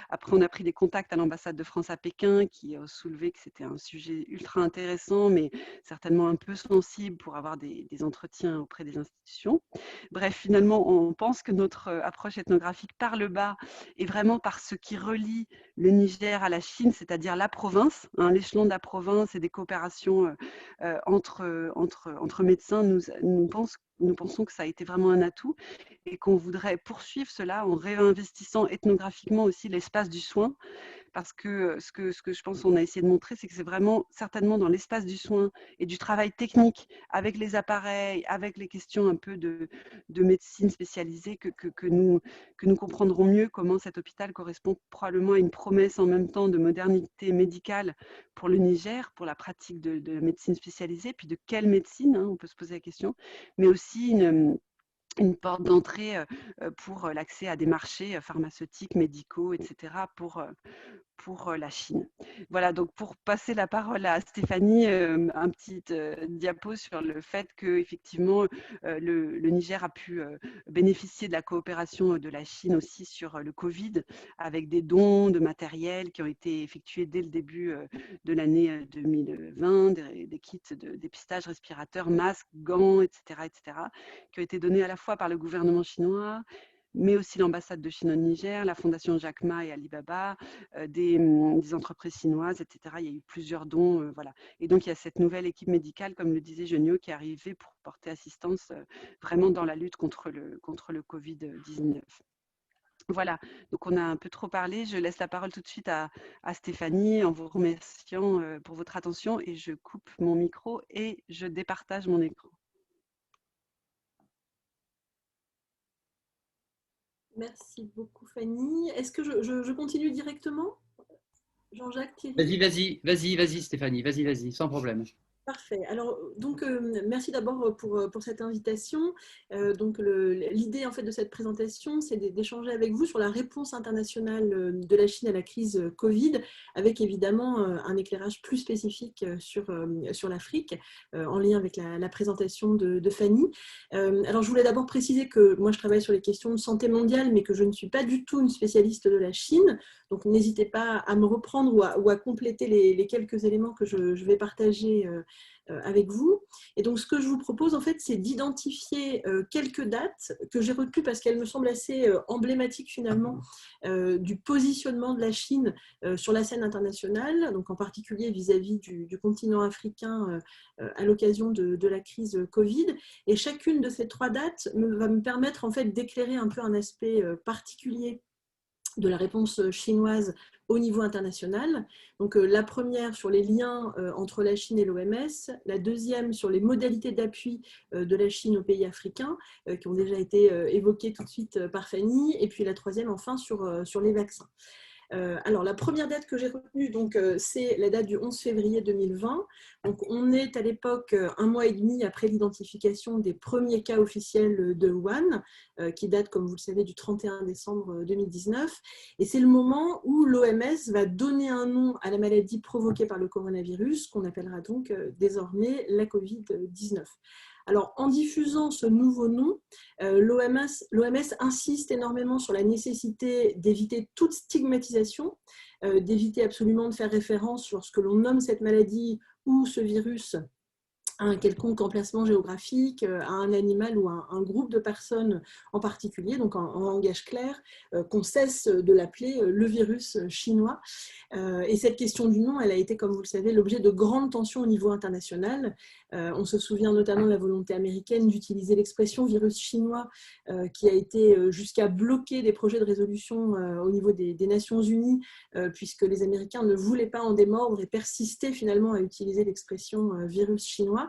après, on a pris des contacts à l'ambassade de France à Pékin qui ont soulevé que c'était un sujet ultra intéressant, mais certainement un peu sensible pour avoir des entretiens auprès des institutions. Bref, finalement, on pense que notre approche ethnographique par le bas est vraiment par ce qui relie le Niger à la Chine, c'est-à-dire la province, l'échelon de la province et des coopérations entre médecins. Nous pensons que ça a été vraiment un atout et qu'on voudrait poursuivre cela en réinvestissant ethnographiquement aussi l'espace du soin, parce que ce que je pense qu'on a essayé de montrer, c'est que c'est vraiment certainement dans l'espace du soin et du travail technique avec les appareils, avec les questions un peu de médecine spécialisée que nous comprendrons mieux comment cet hôpital correspond probablement à une promesse en même temps de modernité médicale pour le Niger, pour la pratique de la médecine spécialisée, puis de quelle médecine, on peut se poser la question, mais aussi une porte d'entrée pour l'accès à des marchés pharmaceutiques, médicaux, etc. pour la Chine. Voilà, donc pour passer la parole à Stéphanie, un petit diapo sur le fait qu'effectivement le Niger a pu bénéficier de la coopération de la Chine aussi sur le Covid, avec des dons de matériel qui ont été effectués dès le début de l'année 2020, des kits de dépistage, respirateurs, masques, gants, etc., qui ont été donnés à la fois par le gouvernement chinois, mais aussi l'ambassade de Chine au Niger, la fondation Jack Ma et Alibaba, des entreprises chinoises, etc. Il y a eu plusieurs dons. Voilà. Et donc, il y a cette nouvelle équipe médicale, comme le disait Genio, qui est arrivée pour porter assistance vraiment dans la lutte contre le Covid-19. Voilà, donc on a un peu trop parlé. Je laisse la parole tout de suite à Stéphanie en vous remerciant pour votre attention et je coupe mon micro et je départage mon écran. Merci beaucoup, Fanny. Est-ce que je continue directement? Jean-Jacques, Thierry? Vas-y, Stéphanie, vas-y, sans problème. Parfait. Alors, donc, merci d'abord pour cette invitation. Donc, l'idée en fait de cette présentation, c'est d'échanger avec vous sur la réponse internationale de la Chine à la crise Covid, avec évidemment un éclairage plus spécifique sur l'Afrique, en lien avec la présentation de Fanny. Alors, je voulais d'abord préciser que moi, je travaille sur les questions de santé mondiale, mais que je ne suis pas du tout une spécialiste de la Chine. Donc, n'hésitez pas à me reprendre ou à compléter les quelques éléments que je vais partager avec vous. Et donc, ce que je vous propose, en fait, c'est d'identifier quelques dates que j'ai retenues parce qu'elles me semblent assez emblématiques, finalement, du positionnement de la Chine sur la scène internationale, donc en particulier vis-à-vis du continent africain à l'occasion de la crise Covid. Et chacune de ces 3 dates va me permettre, en fait, d'éclairer un peu un aspect particulier de la réponse chinoise au niveau international. Donc, la première sur les liens entre la Chine et l'OMS, la deuxième sur les modalités d'appui de la Chine aux pays africains, qui ont déjà été évoquées tout de suite par Fanny, et puis la troisième enfin sur les vaccins. Alors, la première date que j'ai retenue, c'est la date du 11 février 2020. Donc, on est à l'époque 1 mois et demi après l'identification des premiers cas officiels de Wuhan, qui date, comme vous le savez, du 31 décembre 2019. Et c'est le moment où l'OMS va donner un nom à la maladie provoquée par le coronavirus, qu'on appellera donc désormais la Covid-19. Alors, en diffusant ce nouveau nom, l'OMS insiste énormément sur la nécessité d'éviter toute stigmatisation, d'éviter absolument de faire référence lorsque l'on nomme cette maladie ou ce virus à un quelconque emplacement géographique, à un animal ou à un groupe de personnes en particulier, donc en langage clair, qu'on cesse de l'appeler le virus chinois. Et cette question du nom, elle a été, comme vous le savez, l'objet de grandes tensions au niveau international. On se souvient notamment de la volonté américaine d'utiliser l'expression virus chinois, qui a été jusqu'à bloquer des projets de résolution au niveau des Nations Unies, puisque les Américains ne voulaient pas en démordre et persistaient finalement à utiliser l'expression virus chinois.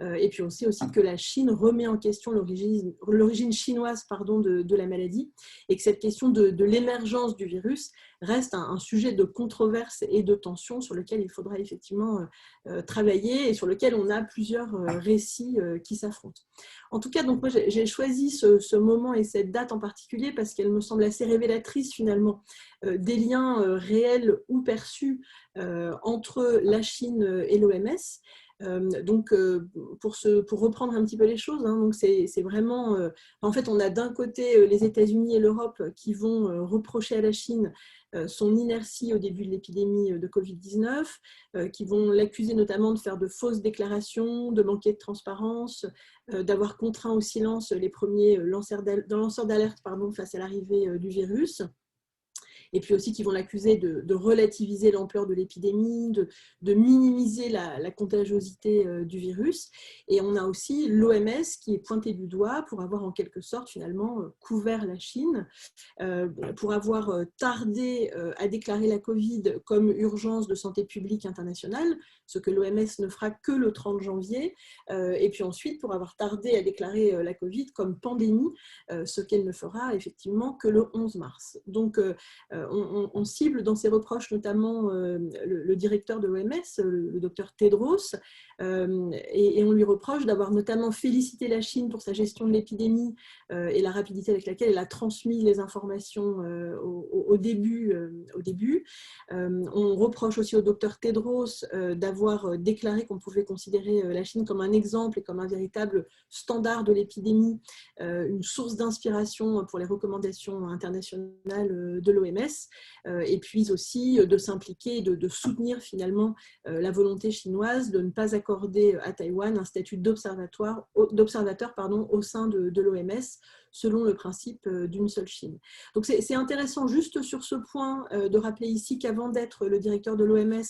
Et puis on sait aussi que la Chine remet en question l'origine chinoise de la maladie, et que cette question de l'émergence du virus reste un sujet de controverse et de tension sur lequel il faudra effectivement travailler et sur lequel on a plusieurs récits qui s'affrontent. En tout cas, donc moi j'ai choisi ce moment et cette date en particulier parce qu'elle me semble assez révélatrice finalement des liens réels ou perçus entre la Chine et l'OMS. Donc, pour reprendre un petit peu les choses, donc c'est vraiment, en fait, on a d'un côté les États-Unis et l'Europe qui vont reprocher à la Chine son inertie au début de l'épidémie de Covid-19, qui vont l'accuser notamment de faire de fausses déclarations, de manquer de transparence, d'avoir contraint au silence les premiers lanceurs d'alerte face à l'arrivée du virus. Et puis aussi qui vont l'accuser de relativiser l'ampleur de l'épidémie, de minimiser la contagiosité du virus. Et on a aussi l'OMS qui est pointée du doigt pour avoir en quelque sorte finalement couvert la Chine, pour avoir tardé à déclarer la Covid comme urgence de santé publique internationale, ce que l'OMS ne fera que le 30 janvier, et puis ensuite pour avoir tardé à déclarer la Covid comme pandémie, ce qu'elle ne fera effectivement que le 11 mars. Donc, on cible dans ses reproches notamment le directeur de l'OMS, le docteur Tedros, et on lui reproche d'avoir notamment félicité la Chine pour sa gestion de l'épidémie et la rapidité avec laquelle elle a transmis les informations au début. On reproche aussi au docteur Tedros d'avoir déclaré qu'on pouvait considérer la Chine comme un exemple et comme un véritable standard de l'épidémie, une source d'inspiration pour les recommandations internationales de l'OMS. Et puis aussi de s'impliquer, de soutenir finalement la volonté chinoise de ne pas accorder à Taïwan un statut d'observateur au sein de l'OMS, selon le principe d'une seule Chine. Donc c'est intéressant juste sur ce point de rappeler ici qu'avant d'être le directeur de l'OMS,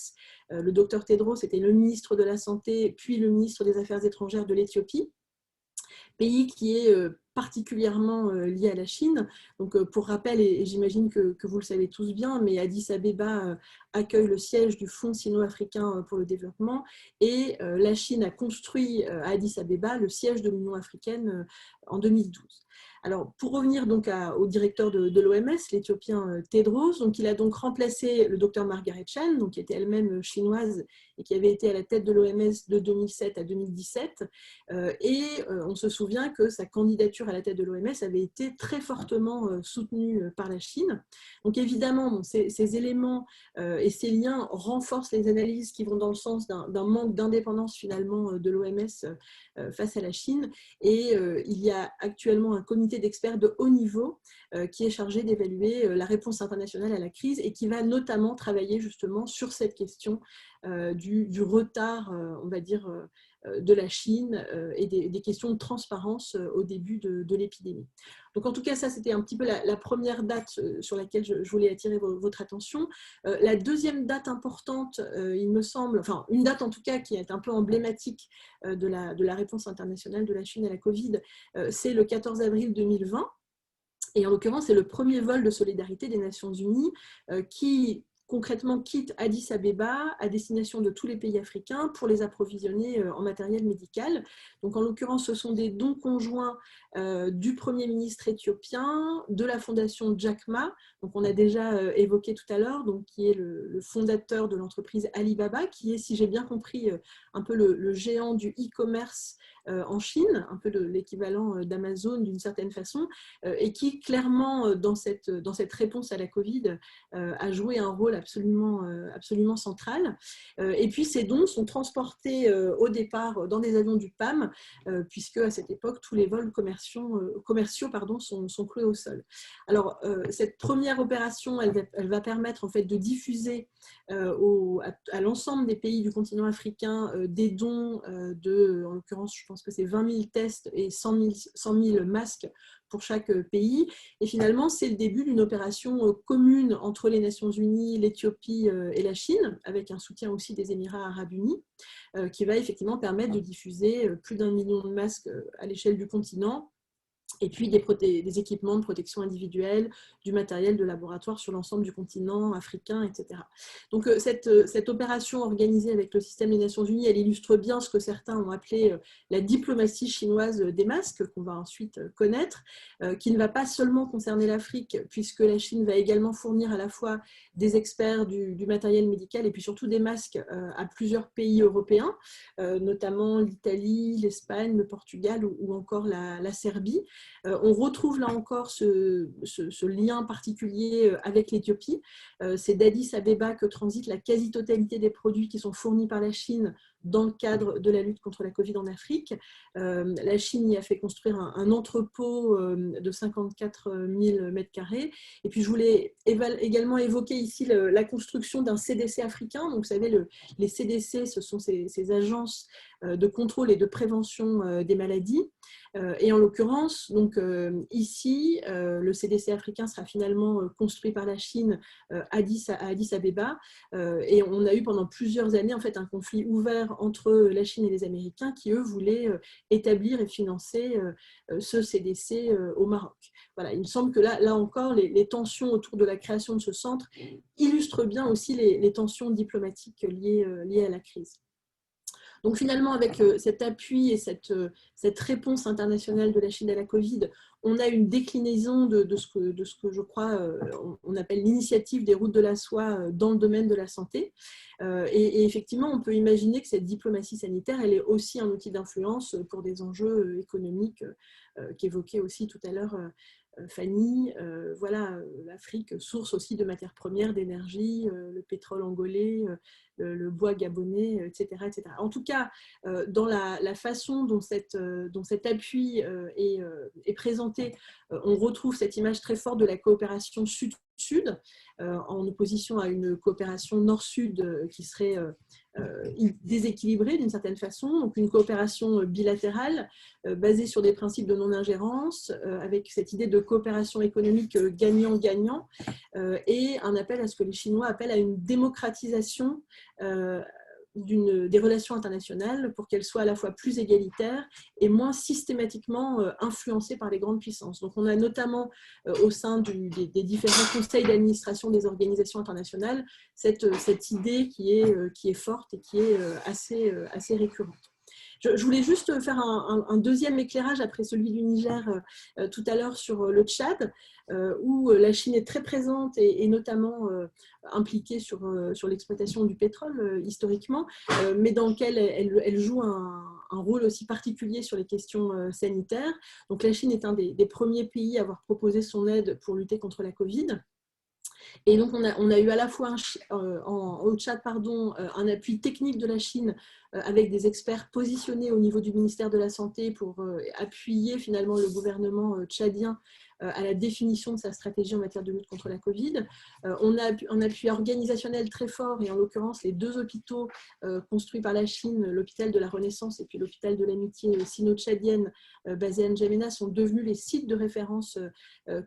le docteur Tedros était le ministre de la Santé, puis le ministre des Affaires étrangères de l'Éthiopie, pays qui est particulièrement lié à la Chine. Donc, pour rappel, et j'imagine que vous le savez tous bien, mais Addis Abeba accueille le siège du Fonds sino-africain pour le développement, et la Chine a construit à Addis Abeba le siège de l'Union africaine en 2012. Alors, pour revenir donc au directeur de l'OMS, l'Éthiopien Tedros, donc il a donc remplacé le docteur Margaret Chan, donc qui était elle-même chinoise et qui avait été à la tête de l'OMS de 2007 à 2017. On se souvient que sa candidature à la tête de l'OMS avait été très fortement soutenue par la Chine. Donc évidemment, bon, ces éléments et ces liens renforcent les analyses qui vont dans le sens d'un manque d'indépendance finalement de l'OMS face à la Chine. Et il y a actuellement un comité d'experts de haut niveau qui est chargé d'évaluer la réponse internationale à la crise et qui va notamment travailler justement sur cette question du retard, on va dire, de la Chine et des questions de transparence au début de l'épidémie. Donc en tout cas, ça c'était un petit peu la première date sur laquelle je voulais attirer votre attention. La deuxième date importante, il me semble, enfin une date en tout cas qui est un peu emblématique de la réponse internationale de la Chine à la Covid, c'est le 14 avril 2020. Et en l'occurrence, c'est le premier vol de solidarité des Nations Unies qui concrètement quitte Addis Abeba à destination de tous les pays africains pour les approvisionner en matériel médical. Donc en l'occurrence, ce sont des dons conjoints du Premier ministre éthiopien, de la fondation Jack Ma, donc on a déjà évoqué tout à l'heure, donc qui est le fondateur de l'entreprise Alibaba, qui est, si j'ai bien compris, un peu le géant du e-commerce en Chine, un peu l'équivalent d'Amazon d'une certaine façon, et qui clairement, dans cette réponse à la Covid, a joué un rôle absolument central. Et puis ces dons sont transportés au départ dans des avions du PAM, puisque à cette époque, tous les vols commerciaux sont cloués au sol. Alors, cette première opération, elle va permettre en fait de diffuser à l'ensemble des pays du continent africain des dons en l'occurrence, je pense que c'est 20 000 tests et 100 000 masques pour chaque pays. Et finalement, c'est le début d'une opération commune entre les Nations Unies, l'Éthiopie et la Chine, avec un soutien aussi des Émirats arabes unis, qui va effectivement permettre de diffuser plus d'1 million de masques à l'échelle du continent, et puis des équipements de protection individuelle, du matériel de laboratoire sur l'ensemble du continent africain, etc. Donc cette opération organisée avec le système des Nations Unies, elle illustre bien ce que certains ont appelé la diplomatie chinoise des masques, qu'on va ensuite connaître, qui ne va pas seulement concerner l'Afrique, puisque la Chine va également fournir à la fois des experts du matériel médical et puis surtout des masques à plusieurs pays européens, notamment l'Italie, l'Espagne, le Portugal ou encore la Serbie. On retrouve là encore ce lien particulier avec l'Éthiopie. C'est d'Addis Abeba que transite la quasi-totalité des produits qui sont fournis par la Chine dans le cadre de la lutte contre la Covid en Afrique. La Chine y a fait construire un entrepôt de 54 000 m². Et puis je voulais également évoquer ici la construction d'un CDC africain. Donc vous savez, les CDC, ce sont ces agences de contrôle et de prévention des maladies. Et en l'occurrence, donc ici, le CDC africain sera finalement construit par la Chine à Addis Abeba. Et on a eu pendant plusieurs années en fait un conflit ouvert entre la Chine et les Américains qui, eux, voulaient établir et financer ce CDC au Maroc. Voilà, il me semble que là encore, les tensions autour de la création de ce centre illustrent bien aussi les tensions diplomatiques liées à la crise. Donc finalement, avec cet appui et cette réponse internationale de la Chine à la Covid, on a une déclinaison de ce que je crois on appelle l'initiative des routes de la soie dans le domaine de la santé. Et effectivement, on peut imaginer que cette diplomatie sanitaire, elle est aussi un outil d'influence pour des enjeux économiques qu'évoquait aussi tout à l'heure Fanny. Voilà, l'Afrique, source aussi de matières premières, d'énergie, le pétrole angolais, le bois gabonais, etc., etc. En tout cas, dans la façon dont cet appui est présenté, on retrouve cette image très forte de la coopération sud-sud, en opposition à une coopération nord-sud qui serait déséquilibrée d'une certaine façon, donc une coopération bilatérale basée sur des principes de non-ingérence, avec cette idée de coopération économique gagnant-gagnant, et un appel à ce que les Chinois appellent à une démocratisation des relations internationales pour qu'elles soient à la fois plus égalitaires et moins systématiquement influencées par les grandes puissances. Donc on a notamment au sein des différents conseils d'administration des organisations internationales cette idée qui est forte et qui est assez récurrente. Je voulais juste faire un deuxième éclairage après celui du Niger tout à l'heure sur le Tchad, où la Chine est très présente et notamment impliquée sur l'exploitation du pétrole historiquement, mais dans lequel elle joue un rôle aussi particulier sur les questions sanitaires. Donc la Chine est un des premiers pays à avoir proposé son aide pour lutter contre la Covid. Et donc, on a eu à la fois au Tchad un appui technique de la Chine avec des experts positionnés au niveau du ministère de la Santé pour appuyer finalement le gouvernement tchadien à la définition de sa stratégie en matière de lutte contre la Covid. On a un appui organisationnel très fort, et en l'occurrence, les 2 hôpitaux construits par la Chine, l'hôpital de la Renaissance et puis l'hôpital de l'amitié sino-tchadienne basé à N'Djamena, sont devenus les sites de référence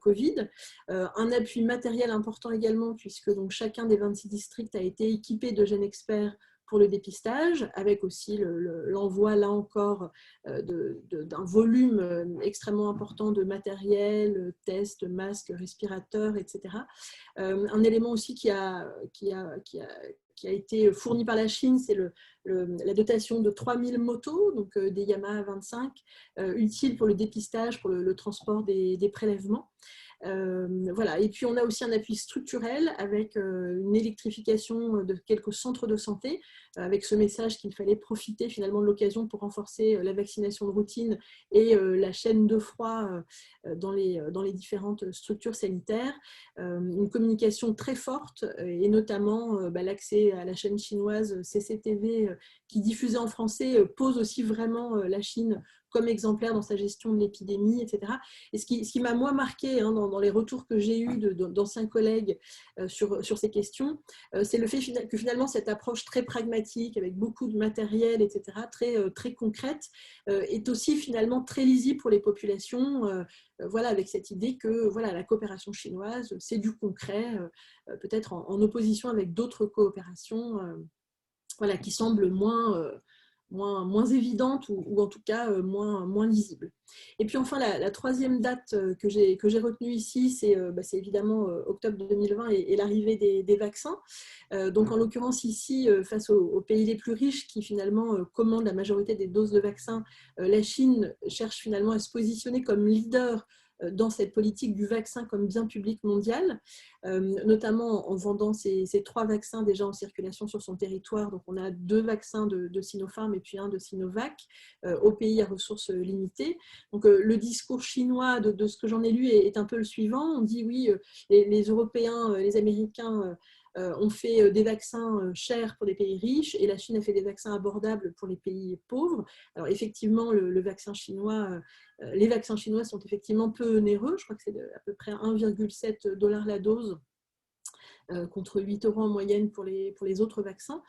Covid. Un appui matériel important également, puisque donc chacun des 26 districts a été équipé de GenExpert pour le dépistage, avec aussi l'envoi, là encore, d'un volume extrêmement important de matériel, tests, masques, respirateurs, etc. Un élément aussi qui a été fourni par la Chine, c'est la dotation de 3000 motos, donc des Yamaha 25, utiles pour le dépistage, pour le transport des prélèvements. Voilà. Et puis on a aussi un appui structurel avec une électrification de quelques centres de santé, avec ce message qu'il fallait profiter finalement de l'occasion pour renforcer la vaccination de routine et la chaîne de froid dans les différentes structures sanitaires. Une communication très forte et notamment l'accès à la chaîne chinoise CCTV qui diffusait en français pose aussi vraiment la Chine comme exemplaire dans sa gestion de l'épidémie, etc. Et ce qui m'a, moi, marqué dans les retours que j'ai eus d'anciens collègues sur ces questions, c'est le fait que finalement, cette approche très pragmatique, avec beaucoup de matériel, etc., très concrète, est aussi finalement très lisible pour les populations, voilà, avec cette idée que voilà, la coopération chinoise, c'est du concret, peut-être en opposition avec d'autres coopérations voilà, qui semblent moins évidente ou en tout cas moins lisible. Et puis enfin, la troisième date que j'ai retenue ici, c'est évidemment octobre 2020 et l'arrivée des vaccins. Donc en l'occurrence ici, face aux pays les plus riches qui finalement commandent la majorité des doses de vaccins, la Chine cherche finalement à se positionner comme leader dans cette politique du vaccin comme bien public mondial, notamment en vendant ces 3 vaccins déjà en circulation sur son territoire. Donc on a 2 vaccins de Sinopharm et puis 1 de Sinovac aux pays à ressources limitées. Donc le discours chinois, de ce que j'en ai lu, est un peu le suivant. On dit oui, les Européens, les Américains ont fait des vaccins chers pour les pays riches et la Chine a fait des vaccins abordables pour les pays pauvres. Alors effectivement, les vaccins chinois sont effectivement peu onéreux. Je crois que c'est à peu près 1,7 $ la dose, contre 8 € en moyenne pour les autres vaccins.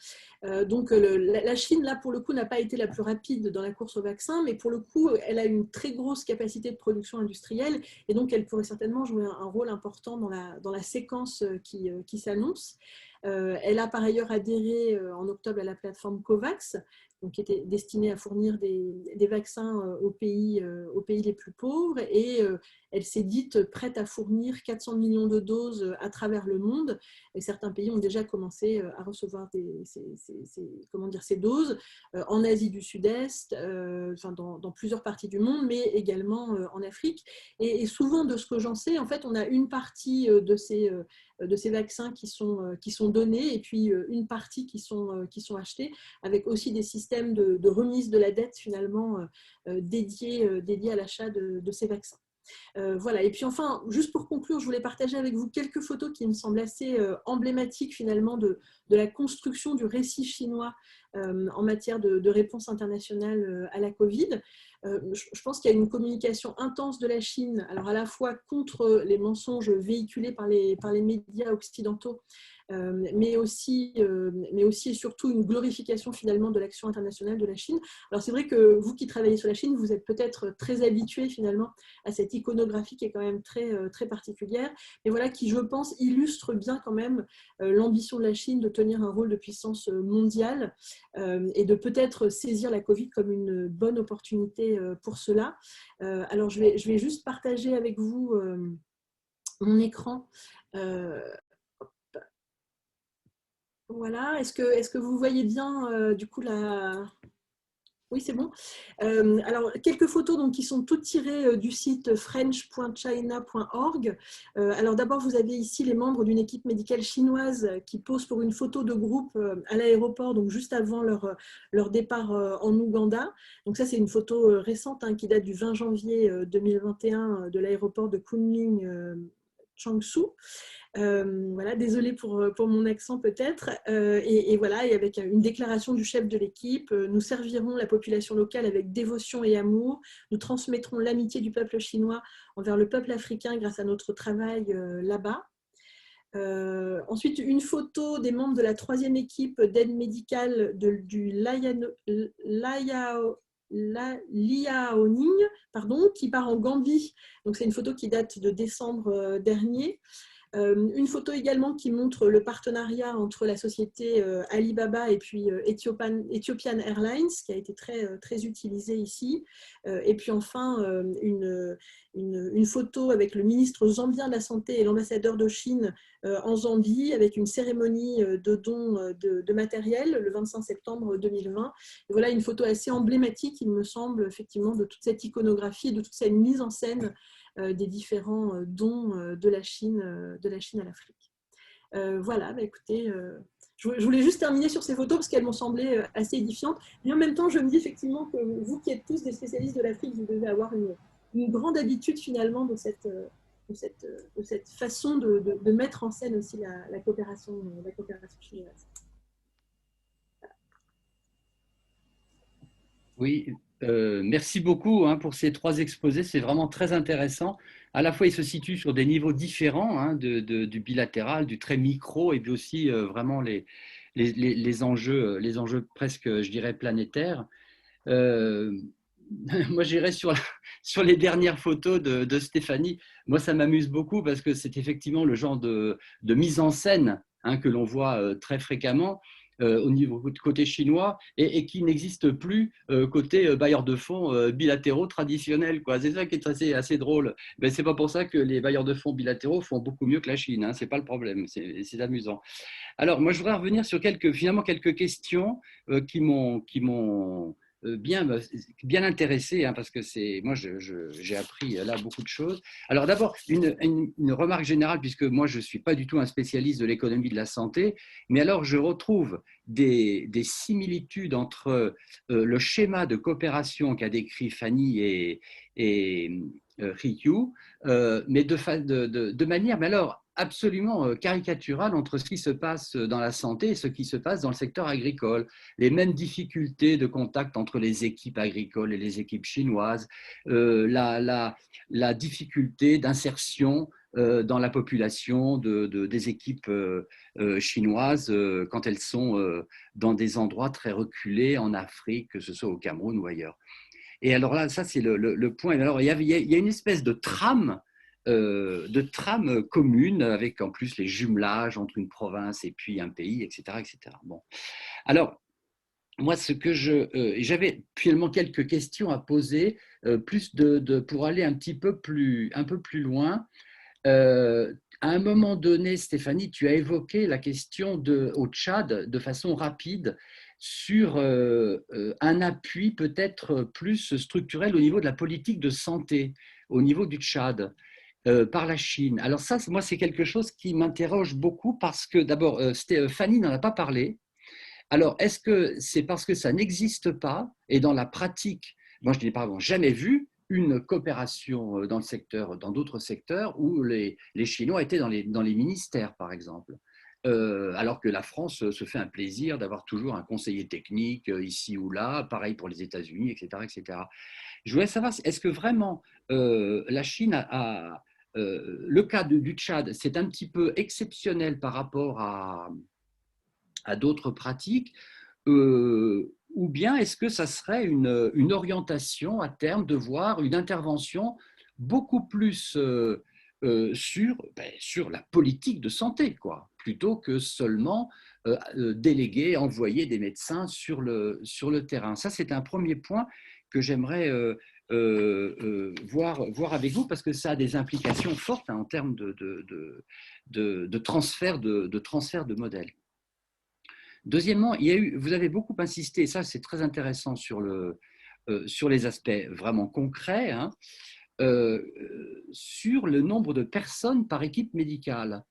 Donc la Chine, là, pour le coup, n'a pas été la plus rapide dans la course aux vaccins, mais pour le coup, elle a une très grosse capacité de production industrielle et donc elle pourrait certainement jouer un rôle important dans la séquence qui s'annonce. Elle a par ailleurs adhéré en octobre à la plateforme COVAX, donc qui était destinée à fournir des vaccins aux pays les plus pauvres, et elle s'est dite prête à fournir 400 millions de doses à travers le monde. Et certains pays ont déjà commencé à recevoir ces doses en Asie du Sud-Est, dans plusieurs parties du monde, mais également en Afrique. Et souvent, de ce que j'en sais, en fait, on a une partie de ces vaccins qui sont donnés et puis une partie qui sont achetés, avec aussi des systèmes de remise de la dette finalement dédiés à l'achat de ces vaccins. Voilà. Et puis enfin, juste pour conclure, je voulais partager avec vous quelques photos qui me semblent assez emblématiques finalement de la construction du récit chinois en matière de réponse internationale à la Covid. Je pense qu'il y a une communication intense de la Chine, alors à la fois contre les mensonges véhiculés par les médias occidentaux, mais aussi et surtout une glorification finalement de l'action internationale de la Chine. Alors c'est vrai que vous qui travaillez sur la Chine, vous êtes peut-être très habitués finalement à cette iconographie qui est quand même très particulière, mais voilà, qui je pense illustre bien quand même l'ambition de la Chine de tenir un rôle de puissance mondiale et de peut-être saisir la Covid comme une bonne opportunité pour cela. Alors je vais juste partager avec vous mon écran. Voilà, est-ce que vous voyez bien du coup Oui, c'est bon. Alors, quelques photos donc, qui sont toutes tirées du site french.china.org. Alors, d'abord, vous avez ici les membres d'une équipe médicale chinoise qui posent pour une photo de groupe à l'aéroport, donc juste avant leur départ en Ouganda. Donc, ça, c'est une photo récente hein, qui date du 20 janvier 2021 de l'aéroport de Kunming, Changshu. Voilà, désolée pour mon accent peut-être. Et voilà, et avec une déclaration du chef de l'équipe, nous servirons la population locale avec dévotion et amour. Nous transmettrons l'amitié du peuple chinois envers le peuple africain grâce à notre travail là-bas. Ensuite, une photo des membres de la 3e équipe d'aide médicale du Liaoning, qui part en Gambie. Donc, c'est une photo qui date de décembre dernier. Une photo également qui montre le partenariat entre la société Alibaba et puis Ethiopian Airlines, qui a été très utilisée ici. Et puis enfin, une photo avec le ministre zambien de la Santé et l'ambassadeur de Chine en Zambie, avec une cérémonie de don de matériel le 25 septembre 2020. Et voilà une photo assez emblématique, il me semble, effectivement, de toute cette iconographie, de toute cette mise en scène des différents dons de la Chine à l'Afrique. Voilà, bah écoutez, je voulais juste terminer sur ces photos parce qu'elles m'ont semblé assez édifiantes. Mais en même temps, je me dis effectivement que vous qui êtes tous des spécialistes de l'Afrique, vous devez avoir une grande habitude finalement de cette façon de mettre en scène aussi la coopération chinoise. Oui, merci beaucoup hein, pour ces 3 exposés, c'est vraiment très intéressant. À la fois, ils se situent sur des niveaux différents, hein, du bilatéral, du très micro, et puis aussi vraiment les enjeux presque, je dirais, planétaires. Moi, j'irais sur les dernières photos de Stéphanie. Moi, ça m'amuse beaucoup parce que c'est effectivement le genre de mise en scène hein, que l'on voit très fréquemment au niveau côté chinois et qui n'existe plus côté bailleurs de fonds bilatéraux traditionnels. C'est ça qui est assez drôle. Mais ce n'est pas pour ça que les bailleurs de fonds bilatéraux font beaucoup mieux que la Chine. Hein, ce n'est pas le problème. C'est amusant. Alors, moi, je voudrais revenir sur quelques questions qui m'ont bien intéressé, hein, parce que moi, j'ai appris là beaucoup de choses. Alors d'abord, une remarque générale, puisque moi, je ne suis pas du tout un spécialiste de l'économie de la santé, mais alors je retrouve des similitudes entre le schéma de coopération qu'a décrit Fanny et Ryu, mais de manière, mais alors, absolument caricaturale entre ce qui se passe dans la santé et ce qui se passe dans le secteur agricole. Les mêmes difficultés de contact entre les équipes agricoles et les équipes chinoises, la difficulté d'insertion dans la population des équipes chinoises quand elles sont dans des endroits très reculés en Afrique, que ce soit au Cameroun ou ailleurs. Et alors là, ça c'est le point. Alors, il y a une espèce de trame commune, avec en plus les jumelages entre une province et puis un pays, etc. etc. Bon. Alors, moi, j'avais finalement quelques questions à poser, plus pour aller un peu plus loin. À un moment donné, Stéphanie, tu as évoqué la question au Tchad de façon rapide sur un appui peut-être plus structurel au niveau de la politique de santé, au niveau du Tchad. Par la Chine. Alors ça, moi, c'est quelque chose qui m'interroge beaucoup parce que d'abord, Fanny n'en a pas parlé. Alors, est-ce que c'est parce que ça n'existe pas et dans la pratique, moi je n'ai jamais vu une coopération dans d'autres secteurs où les Chinois étaient dans les ministères, par exemple. Alors que la France se fait un plaisir d'avoir toujours un conseiller technique ici ou là, pareil pour les États-Unis, etc., etc. Je voulais savoir, est-ce que vraiment la Chine le cas du Tchad, c'est un petit peu exceptionnel par rapport à d'autres pratiques, ou bien est-ce que ça serait une orientation à terme de voir une intervention beaucoup plus sur la politique de santé, plutôt que seulement déléguer, envoyer des médecins sur le terrain. Ça, c'est un premier point que j'aimerais voir avec vous, parce que ça a des implications fortes en termes de transfert de modèle. Deuxièmement, vous avez beaucoup insisté, et ça c'est très intéressant, sur les aspects vraiment concrets, hein, sur le nombre de personnes par équipe médicale.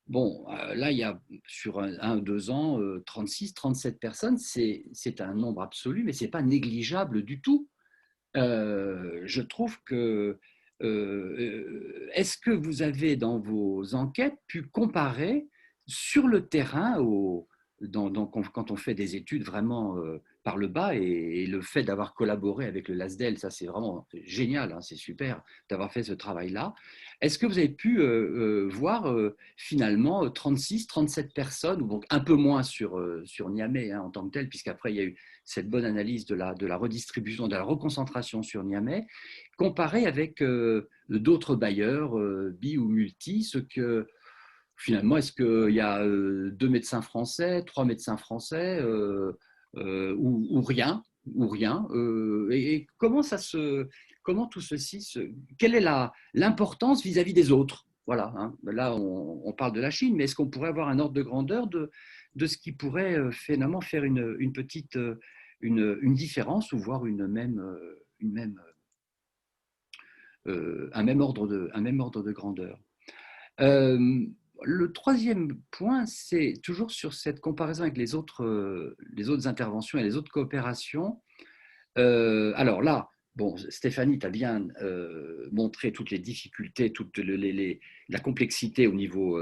Bon, là, il y a sur 1 ou 2 ans, 36, 37 personnes, c'est un nombre absolu, mais ce n'est pas négligeable du tout. Je trouve que, est-ce que vous avez dans vos enquêtes pu comparer sur le terrain, quand on fait des études vraiment par le bas, et le fait d'avoir collaboré avec le LASDEL, ça c'est vraiment génial, hein, c'est super d'avoir fait ce travail-là. Est-ce que vous avez pu voir finalement 36, 37 personnes, ou donc un peu moins sur Niamey, hein, en tant que tel, puisqu'après il y a eu cette bonne analyse de la redistribution, de la reconcentration sur Niamey, comparé avec d'autres bailleurs, bi ou multi, ce que finalement, est-ce qu'il y a 2 médecins français, 3 médecins français, ou rien, et comment tout ceci quelle est l'importance vis-à-vis des autres? Voilà, hein. Là, on parle de la Chine, mais est-ce qu'on pourrait avoir un ordre de grandeur de ce qui pourrait finalement faire une petite une différence, ou voire un même ordre de grandeur? Le troisième point, c'est toujours sur cette comparaison avec les autres interventions et les autres coopérations. Alors là, bon, Stéphanie t'a bien montré toutes les difficultés, toute la complexité au niveau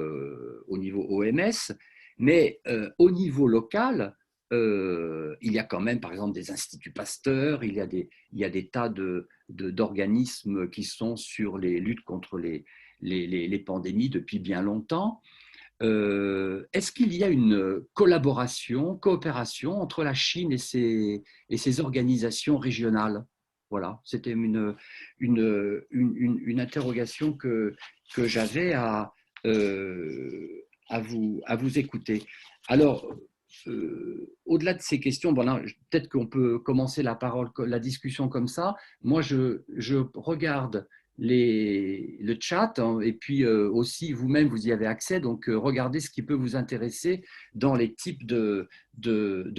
OMS, mais au niveau local, il y a quand même, par exemple, des instituts Pasteur, il y a des tas d'organismes qui sont sur les luttes contre les pandémies depuis bien longtemps. Est-ce qu'il y a une coopération entre la Chine et ses organisations régionales? Voilà, c'était une interrogation que j'avais à vous écouter. Alors, au-delà de ces questions, bon, peut-être qu'on peut commencer la discussion comme ça. Moi, je regarde le chat, hein, et puis aussi vous-même, vous y avez accès, donc regardez ce qui peut vous intéresser dans les types de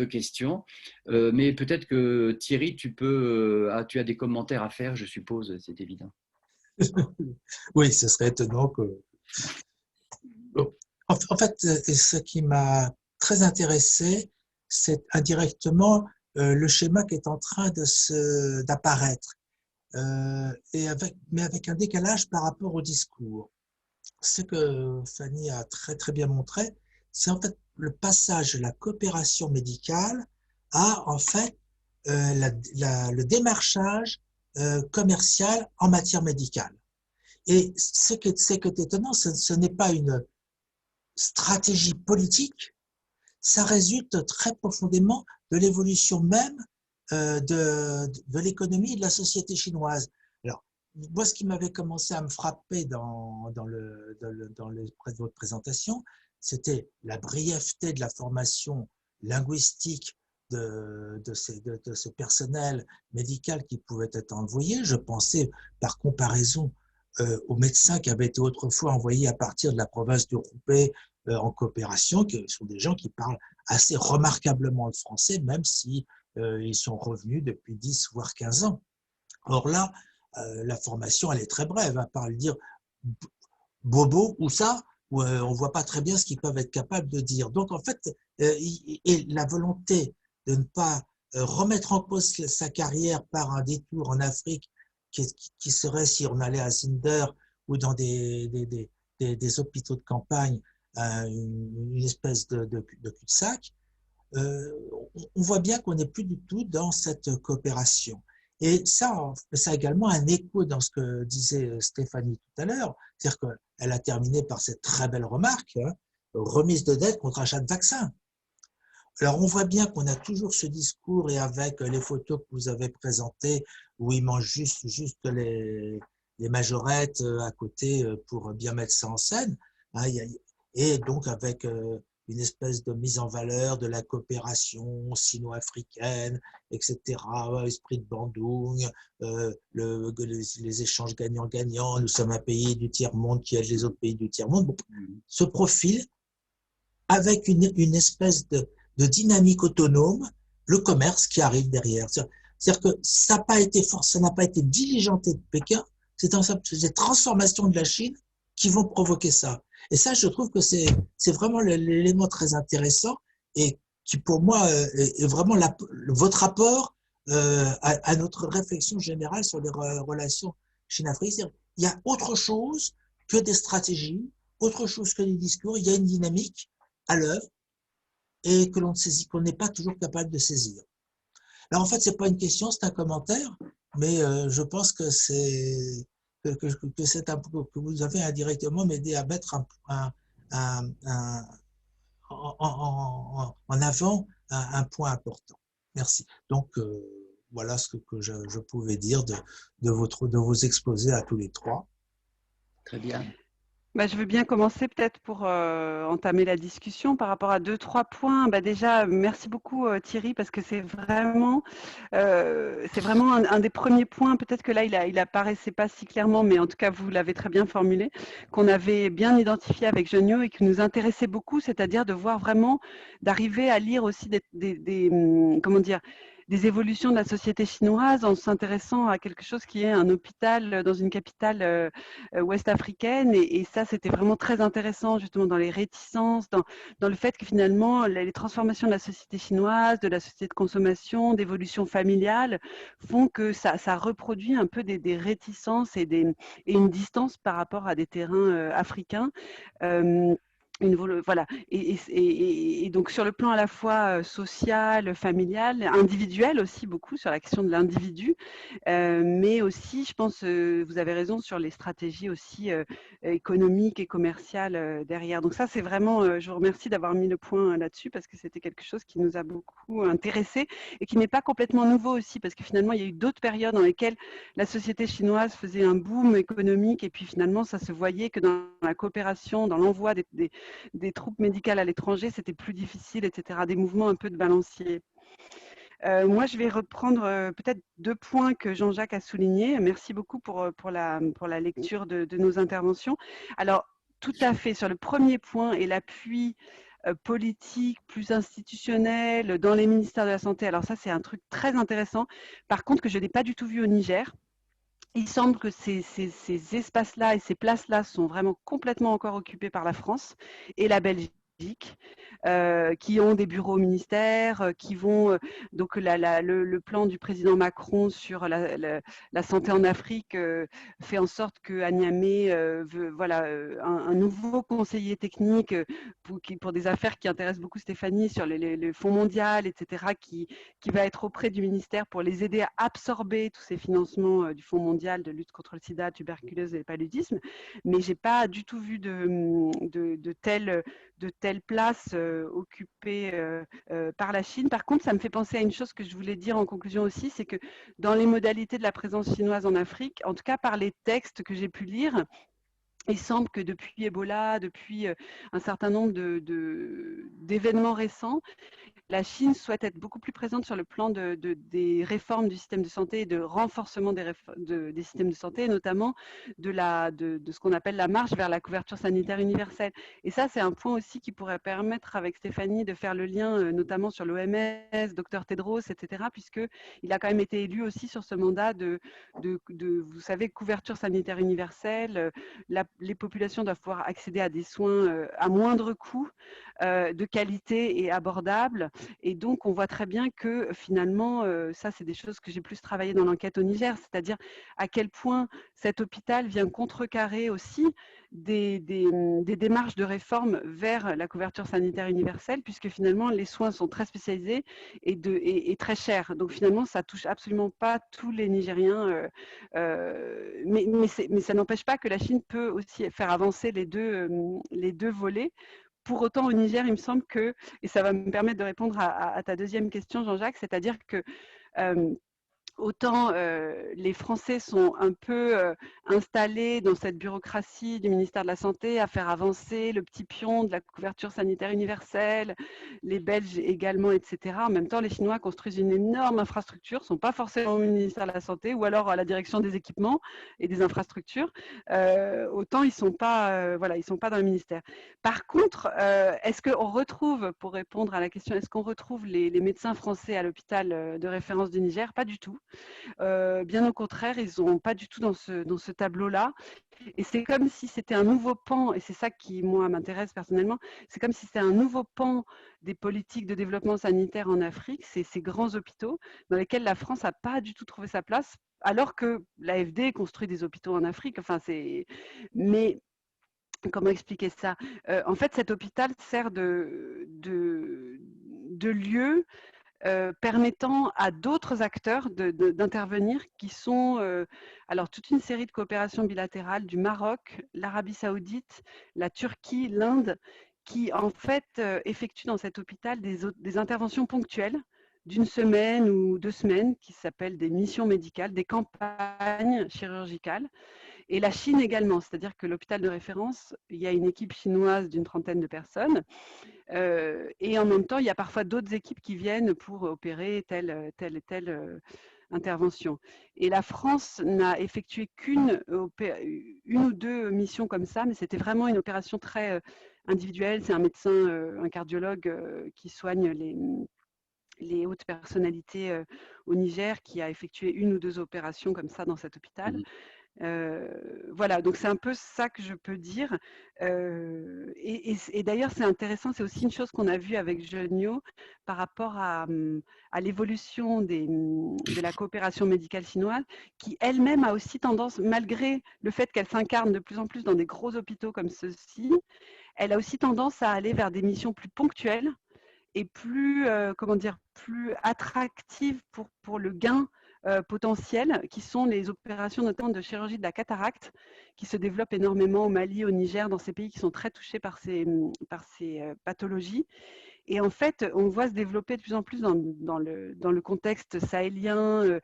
questions. Mais peut-être que Thierry, tu as des commentaires à faire, je suppose, c'est évident. Oui, ce serait étonnant que… En fait, ce qui m'a très intéressé, c'est indirectement le schéma qui est en train d'apparaître. Mais avec un décalage par rapport au discours. Ce que Fanny a très très bien montré, c'est en fait le passage de la coopération médicale à en fait le démarchage commercial en matière médicale. Et ce qui est étonnant, ce n'est pas une stratégie politique, ça résulte très profondément de l'évolution même de l'économie et de la société chinoise. Alors, moi, ce qui m'avait commencé à me frapper dans votre présentation, c'était la brièveté de la formation linguistique de ce personnel médical qui pouvait être envoyé. Je pensais, par comparaison, aux médecins qui avaient été autrefois envoyés à partir de la province du Roubaix en coopération, qui sont des gens qui parlent assez remarquablement le français, même si ils sont revenus depuis 10 voire 15 ans. Or là, la formation, elle est très brève, à part le dire bobo ou ça, où on ne voit pas très bien ce qu'ils peuvent être capables de dire. Donc en fait, et la volonté de ne pas remettre en cause sa carrière par un détour en Afrique, qui serait si on allait à Zinder ou dans des hôpitaux de campagne, une espèce de cul-de-sac, on voit bien qu'on n'est plus du tout dans cette coopération. Et ça a également un écho dans ce que disait Stéphanie tout à l'heure, c'est-à-dire qu'elle a terminé par cette très belle remarque, hein, remise de dette contre achat de vaccins. Alors on voit bien qu'on a toujours ce discours, et avec les photos que vous avez présentées, où ils mangent juste les majorettes à côté pour bien mettre ça en scène, hein, et donc avec une espèce de mise en valeur de la coopération sino-africaine, etc., esprit de Bandung, les échanges gagnant-gagnant, nous sommes un pays du tiers-monde qui aide les autres pays du tiers-monde, bon, ce profil avec une espèce de de dynamique autonome, le commerce qui arrive derrière. C'est-à-dire que ça n'a pas été diligenté de Pékin, c'est des transformations de la Chine qui vont provoquer ça. Et ça, je trouve que c'est vraiment l'élément très intéressant et qui, pour moi, est vraiment votre apport à notre réflexion générale sur les relations Chine-Afrique. Il y a autre chose que des stratégies, autre chose que des discours, il y a une dynamique à l'œuvre et que l'on saisit, qu'on n'est pas toujours capable de saisir. Alors en fait, c'est pas une question, c'est un commentaire, mais je pense que c'est que vous avez indirectement m'aidé à mettre en avant un point important. Merci. Donc voilà ce que je pouvais dire de vos exposés à tous les trois. Très bien. Bah, je veux bien commencer peut-être pour entamer la discussion par rapport à 2-3 points. Bah, déjà, merci beaucoup Thierry, parce que c'est vraiment un des premiers points, peut-être que là, il apparaissait pas si clairement, mais en tout cas, vous l'avez très bien formulé, qu'on avait bien identifié avec Jonio et qui nous intéressait beaucoup, c'est-à-dire de voir vraiment, d'arriver à lire aussi comment dire, des évolutions de la société chinoise en s'intéressant à quelque chose qui est un hôpital dans une capitale ouest-africaine. Et ça, c'était vraiment très intéressant, justement, dans les réticences, dans le fait que finalement, les transformations de la société chinoise, de la société de consommation, d'évolution familiale, font que ça reproduit un peu des réticences et une distance par rapport à des terrains africains. Voilà. Et donc sur le plan à la fois social, familial, individuel aussi beaucoup sur la question de l'individu, mais aussi, je pense, vous avez raison sur les stratégies aussi économiques et commerciales derrière. Donc ça, c'est vraiment, je vous remercie d'avoir mis le point là-dessus parce que c'était quelque chose qui nous a beaucoup intéressés et qui n'est pas complètement nouveau aussi parce que finalement, il y a eu d'autres périodes dans lesquelles la société chinoise faisait un boom économique et puis finalement, ça se voyait que dans la coopération, dans l'envoi des troupes médicales à l'étranger, c'était plus difficile, etc. Des mouvements un peu de balancier. Moi, je vais reprendre peut-être 2 points que Jean-Jacques a soulignés. Merci beaucoup pour la lecture de nos interventions. Alors, tout à fait, sur le premier point et l'appui politique, plus institutionnel, dans les ministères de la Santé. Alors ça, c'est un truc très intéressant. Par contre, que je n'ai pas du tout vu au Niger. Il semble que ces espaces-là et ces places-là sont vraiment complètement encore occupés par la France et la Belgique. Qui ont des bureaux au ministère, qui vont donc le plan du président Macron sur la santé en Afrique fait en sorte qu'à Niamey veut un nouveau conseiller technique pour des affaires qui intéressent beaucoup Stéphanie sur le fonds mondial, etc., qui va être auprès du ministère pour les aider à absorber tous ces financements du fonds mondial de lutte contre le sida, la tuberculose et le paludisme. Mais je n'ai pas du tout vu de telles places occupées par la Chine. Par contre, ça me fait penser à une chose que je voulais dire en conclusion aussi, c'est que dans les modalités de la présence chinoise en Afrique, en tout cas par les textes que j'ai pu lire, il semble que depuis Ebola, depuis un certain nombre d'événements récents, la Chine souhaite être beaucoup plus présente sur le plan des réformes du système de santé et de renforcement des systèmes de santé, et notamment de ce qu'on appelle la marche vers la couverture sanitaire universelle. Et ça, c'est un point aussi qui pourrait permettre avec Stéphanie de faire le lien, notamment sur l'OMS, Dr Tedros, etc., puisqu'il a quand même été élu aussi sur ce mandat vous savez, couverture sanitaire universelle. Les populations doivent pouvoir accéder à des soins à moindre coût, de qualité et abordables. Et donc, on voit très bien que finalement, ça, c'est des choses que j'ai plus travaillé dans l'enquête au Niger, c'est-à-dire à quel point cet hôpital vient contrecarrer aussi des démarches de réforme vers la couverture sanitaire universelle, puisque finalement, les soins sont très spécialisés et très chers. Donc, finalement, ça touche absolument pas tous les Nigériens. Mais ça n'empêche pas que la Chine peut aussi faire avancer les deux volets. Pour autant, au Niger, il me semble que, et ça va me permettre de répondre à ta deuxième question, Jean-Jacques, c'est-à-dire que autant les Français sont un peu installés dans cette bureaucratie du ministère de la Santé à faire avancer le petit pion de la couverture sanitaire universelle, les Belges également, etc. En même temps, les Chinois construisent une énorme infrastructure, ne sont pas forcément au ministère de la Santé ou alors à la direction des équipements et des infrastructures. Autant ils ne sont pas, voilà, ils sont pas dans le ministère. Par contre, est-ce qu'on retrouve, pour répondre à la question, est-ce qu'on retrouve les médecins français à l'hôpital de référence du Niger? Pas du tout. Bien au contraire, ils sont pas du tout dans ce tableau-là. Et c'est comme si c'était un nouveau pan, et c'est ça qui, moi, m'intéresse personnellement, c'est comme si c'était un nouveau pan des politiques de développement sanitaire en Afrique, ces grands hôpitaux dans lesquels la France n'a pas du tout trouvé sa place, alors que l'AFD construit des hôpitaux en Afrique. Enfin, mais comment expliquer ça? En fait, cet hôpital sert de lieu permettant à d'autres acteurs d'intervenir qui sont alors toute une série de coopérations bilatérales du Maroc, l'Arabie Saoudite, la Turquie, l'Inde, qui en fait effectuent dans cet hôpital des interventions ponctuelles d'une semaine ou 2 semaines qui s'appellent des missions médicales, des campagnes chirurgicales. Et la Chine également, c'est-à-dire que l'hôpital de référence, il y a une équipe chinoise d'une 30aine de personnes et en même temps, il y a parfois d'autres équipes qui viennent pour opérer telle et telle intervention. Et la France n'a effectué une ou deux missions comme ça, mais c'était vraiment une opération très individuelle. C'est un médecin, un cardiologue qui soigne les hautes personnalités au Niger qui a effectué 1 ou 2 opérations comme ça dans cet hôpital. Voilà, donc c'est un peu ça que je peux dire. Et d'ailleurs, c'est intéressant, c'est aussi une chose qu'on a vue avec Genio par rapport à l'évolution de la coopération médicale chinoise, qui elle-même a aussi tendance, malgré le fait qu'elle s'incarne de plus en plus dans des gros hôpitaux comme ceux-ci, elle a aussi tendance à aller vers des missions plus ponctuelles et plus, comment dire, plus attractives pour le gain potentiels, qui sont les opérations notamment de chirurgie de la cataracte, qui se développent énormément au Mali, au Niger, dans ces pays qui sont très touchés par ces pathologies. Et en fait, on voit se développer de plus en plus dans le contexte sahélien,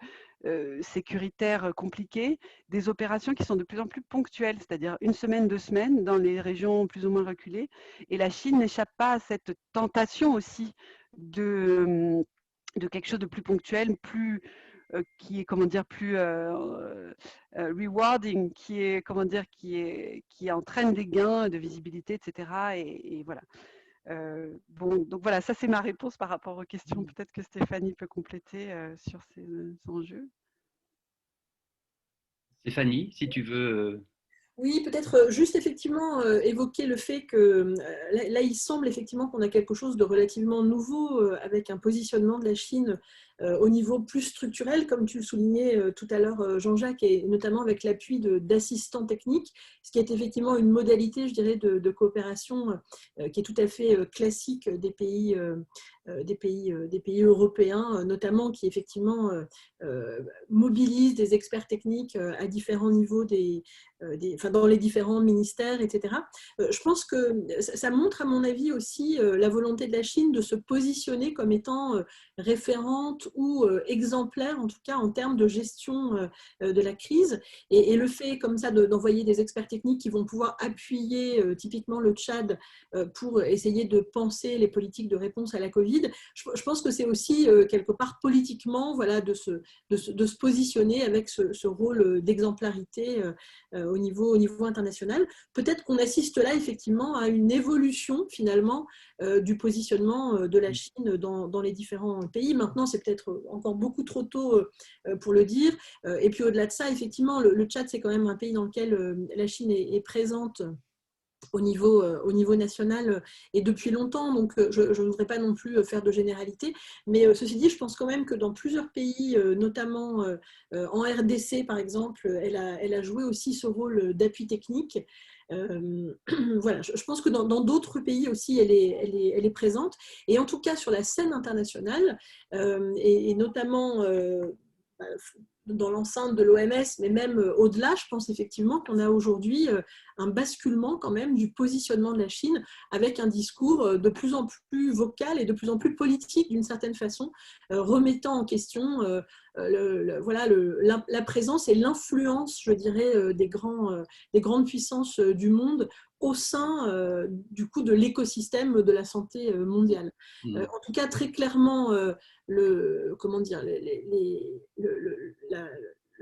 sécuritaire compliqué, des opérations qui sont de plus en plus ponctuelles, c'est-à-dire 1 semaine, 2 semaines, dans les régions plus ou moins reculées. Et la Chine n'échappe pas à cette tentation aussi de quelque chose de plus ponctuel, plus qui est comment dire plus rewarding, qui est comment dire qui entraîne des gains de visibilité, etc. Et voilà. Bon, donc voilà, ça c'est ma réponse par rapport aux questions. Peut-être que Stéphanie peut compléter sur ces enjeux. Stéphanie, si tu veux. Oui, peut-être juste effectivement évoquer le fait que là, il semble effectivement qu'on a quelque chose de relativement nouveau avec un positionnement de la Chine au niveau plus structurel, comme tu le soulignais tout à l'heure, Jean-Jacques, et notamment avec l'appui d'assistants techniques, ce qui est effectivement une modalité, je dirais, de coopération qui est tout à fait classique des pays européens, notamment qui effectivement mobilisent des experts techniques à différents niveaux dans les différents ministères, etc. Je pense que ça montre, à mon avis, aussi la volonté de la Chine de se positionner comme étant référente ou exemplaire, en tout cas en termes de gestion de la crise. Et le fait comme ça d'envoyer des experts techniques qui vont pouvoir appuyer typiquement le Tchad pour essayer de penser les politiques de réponse à la Covid, je pense que c'est aussi quelque part politiquement, voilà, de se positionner avec ce rôle d'exemplarité au niveau international. Peut-être qu'on assiste là effectivement à une évolution finalement du positionnement de la Chine dans les différents pays. Maintenant, c'est peut-être encore beaucoup trop tôt pour le dire. Et puis au-delà de ça, effectivement, le Tchad, c'est quand même un pays dans lequel la Chine est présente au niveau national et depuis longtemps, donc je ne voudrais pas non plus faire de généralité, mais ceci dit, je pense quand même que dans plusieurs pays, notamment en RDC par exemple, elle a joué aussi ce rôle d'appui technique. Voilà, je pense que dans d'autres pays aussi, elle est présente, et en tout cas sur la scène internationale, et notamment dans l'enceinte de l'OMS, mais même au-delà, je pense effectivement qu'on a aujourd'hui un basculement quand même du positionnement de la Chine avec un discours de plus en plus vocal et de plus en plus politique d'une certaine façon, remettant en question la présence et l'influence, je dirais, des grandes puissances du monde au sein du coup de l'écosystème de la santé mondiale. En tout cas, très clairement, le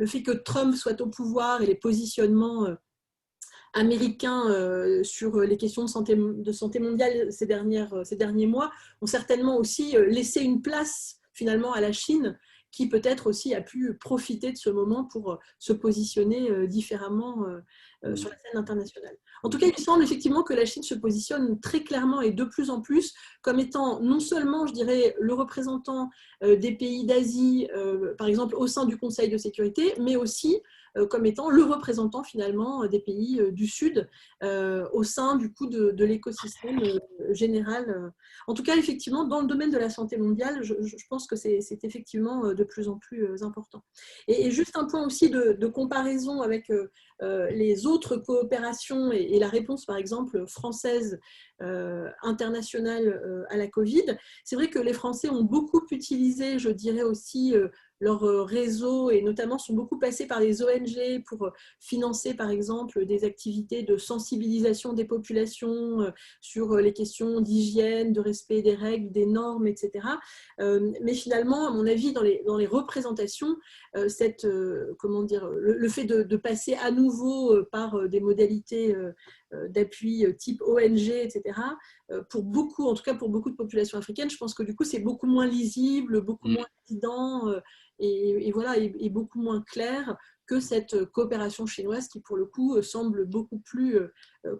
fait que Trump soit au pouvoir et les positionnements américains sur les questions de santé mondiale ces derniers mois ont certainement aussi laissé une place finalement à la Chine qui peut-être aussi a pu profiter de ce moment pour se positionner différemment sur la scène internationale. En tout cas, il semble effectivement que la Chine se positionne très clairement et de plus en plus comme étant non seulement, je dirais, le représentant des pays d'Asie, par exemple, au sein du Conseil de sécurité, mais aussi comme étant le représentant finalement des pays du Sud au sein du coup de l'écosystème général. En tout cas, effectivement, dans le domaine de la santé mondiale, je pense que c'est effectivement de plus en plus important. Et juste un point aussi de comparaison avec les autres coopérations et la réponse, par exemple, française internationale à la Covid. C'est vrai que les Français ont beaucoup utilisé, je dirais aussi, leur réseau et notamment sont beaucoup passés par les ONG pour financer par exemple des activités de sensibilisation des populations sur les questions d'hygiène, de respect des règles, des normes, etc. Mais finalement, à mon avis, dans les représentations, le fait de passer à nouveau par des modalités d'appui type ONG, etc., pour beaucoup, en tout cas pour beaucoup de populations africaines, je pense que du coup c'est beaucoup moins lisible, beaucoup moins évident et voilà, et beaucoup moins clair que cette coopération chinoise qui pour le coup semble beaucoup plus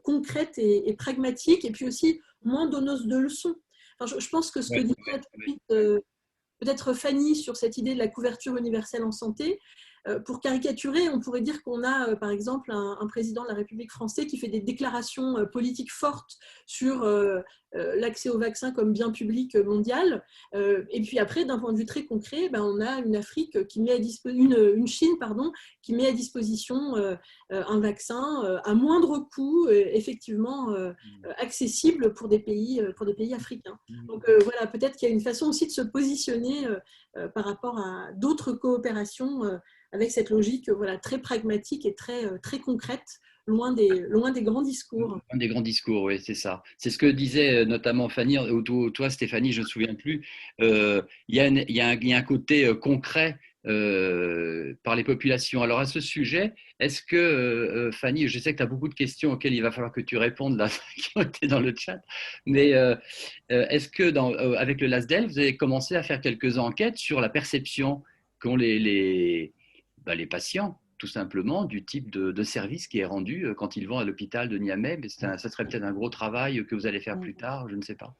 concrète et pragmatique et puis aussi moins donneuse de leçons. Enfin, je pense que ce que disait peut-être Fanny sur cette idée de la couverture universelle en santé, pour caricaturer, on pourrait dire qu'on a, par exemple, un président de la République française qui fait des déclarations politiques fortes sur l'accès au vaccin comme bien public mondial. Et puis après, d'un point de vue très concret, on a une Afrique qui met une Chine, pardon, qui met à disposition un vaccin à moindre coût, effectivement accessible pour des pays africains. Donc voilà, peut-être qu'il y a une façon aussi de se positionner par rapport à d'autres coopérations avec cette logique voilà, très pragmatique et très concrète, loin des grands discours. Un des grands discours, oui, c'est ça. C'est ce que disait notamment Fanny, ou toi Stéphanie, je ne me souviens plus. Il y a un côté concret par les populations. Alors à ce sujet, est-ce que, Fanny, je sais que tu as beaucoup de questions auxquelles il va falloir que tu répondes là, qui ont été dans le chat, mais est-ce que avec le LASDEL, vous avez commencé à faire quelques enquêtes sur la perception qu'ont les patients tout simplement du type de service qui est rendu quand ils vont à l'hôpital de Niamey. Mais ça serait peut-être un gros travail que vous allez faire plus tard, je ne sais pas.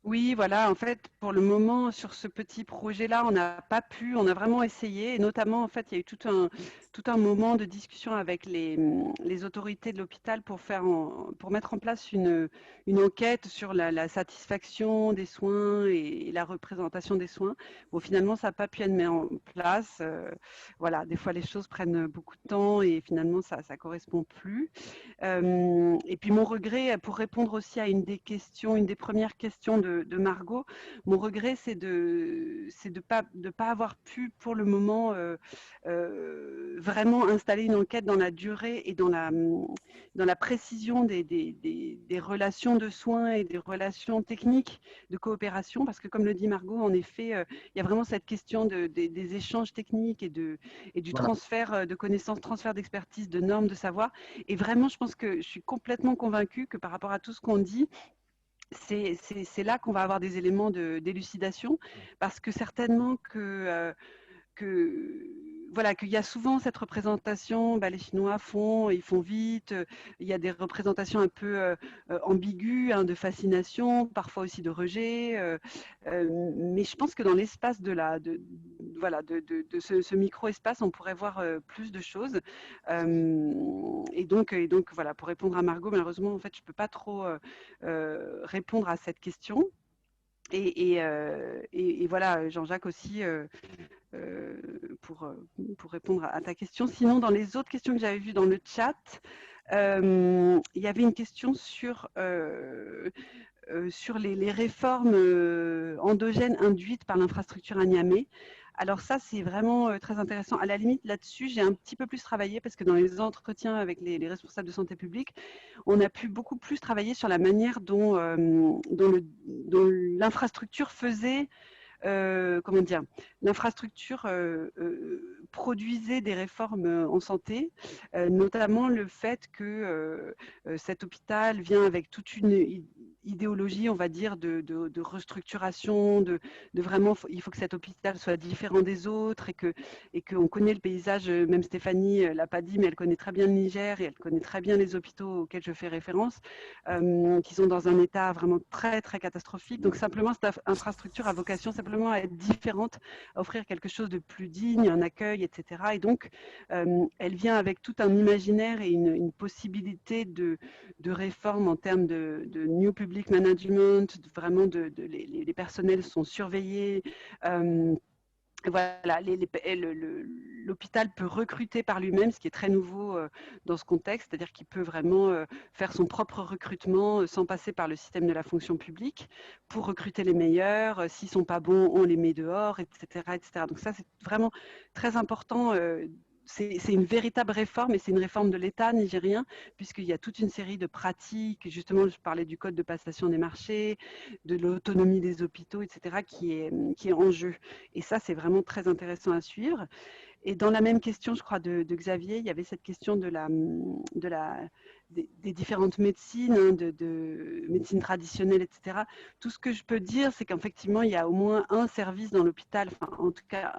Oui, voilà, en fait, pour le moment, sur ce petit projet-là, on n'a pas pu, on a vraiment essayé, et notamment, en fait, il y a eu tout un moment de discussion avec les autorités de l'hôpital pour mettre en place une enquête sur la satisfaction des soins et la représentation des soins. Bon, finalement, ça n'a pas pu être mis en place. Voilà, des fois, les choses prennent beaucoup de temps et finalement, ça ne correspond plus. Et puis, mon regret, pour répondre aussi à une des premières questions de Margot, mon regret, c'est de pas avoir pu, pour le moment, vraiment installer une enquête dans la durée et dans la précision des relations de soins et des relations techniques de coopération, parce que comme le dit Margot, en effet, il y a vraiment cette question des échanges techniques et du transfert de connaissances, transfert d'expertise, de normes, de savoir. Et vraiment, je pense que je suis complètement convaincue que par rapport à tout ce qu'on dit, c'est là qu'on va avoir des éléments d'élucidation, parce que certainement voilà, qu'il y a souvent cette représentation, les Chinois ils font vite, il y a des représentations un peu ambiguës, hein, de fascination, parfois aussi de rejet, mais je pense que dans l'espace de ce micro-espace, on pourrait voir plus de choses. Et donc, voilà, pour répondre à Margot, malheureusement, en fait, je ne peux pas trop répondre à cette question. Et voilà, Jean-Jacques aussi, pour répondre à ta question. Sinon, dans les autres questions que j'avais vues dans le chat, il y avait une question sur les réformes endogènes induites par l'infrastructure à Niamey. Alors ça, c'est vraiment très intéressant. À la limite, là-dessus, j'ai un petit peu plus travaillé parce que dans les entretiens avec les responsables de santé publique, on a pu beaucoup plus travailler sur la manière dont l'infrastructure faisait comment dire, l'infrastructure produisait des réformes en santé, notamment le fait que cet hôpital vient avec toute une idéologie, on va dire, de restructuration, de vraiment, il faut que cet hôpital soit différent des autres et qu'on connaît le paysage, même Stéphanie ne l'a pas dit, mais elle connaît très bien le Niger et elle connaît très bien les hôpitaux auxquels je fais référence, qui sont dans un état vraiment très, très catastrophique. Donc simplement, cette infrastructure a vocation simplement à être différente, à offrir quelque chose de plus digne, un accueil, etc. Et donc, elle vient avec tout un imaginaire et une possibilité de réforme en termes de new public management, vraiment les personnels sont surveillés. Voilà, l'hôpital peut recruter par lui-même, ce qui est très nouveau dans ce contexte, c'est-à-dire qu'il peut vraiment faire son propre recrutement sans passer par le système de la fonction publique pour recruter les meilleurs. S'ils ne sont pas bons, on les met dehors, etc. etc. Donc ça, c'est vraiment très important. C'est une véritable réforme et c'est une réforme de l'État nigérien puisqu'il y a toute une série de pratiques. Justement, je parlais du code de passation des marchés, de l'autonomie des hôpitaux, etc., qui est en jeu. Et ça, c'est vraiment très intéressant à suivre. Et dans la même question, je crois, de Xavier, il y avait cette question des différentes médecines, hein, de médecine traditionnelle, etc. Tout ce que je peux dire, c'est qu'effectivement, il y a au moins un service dans l'hôpital, enfin, en tout cas,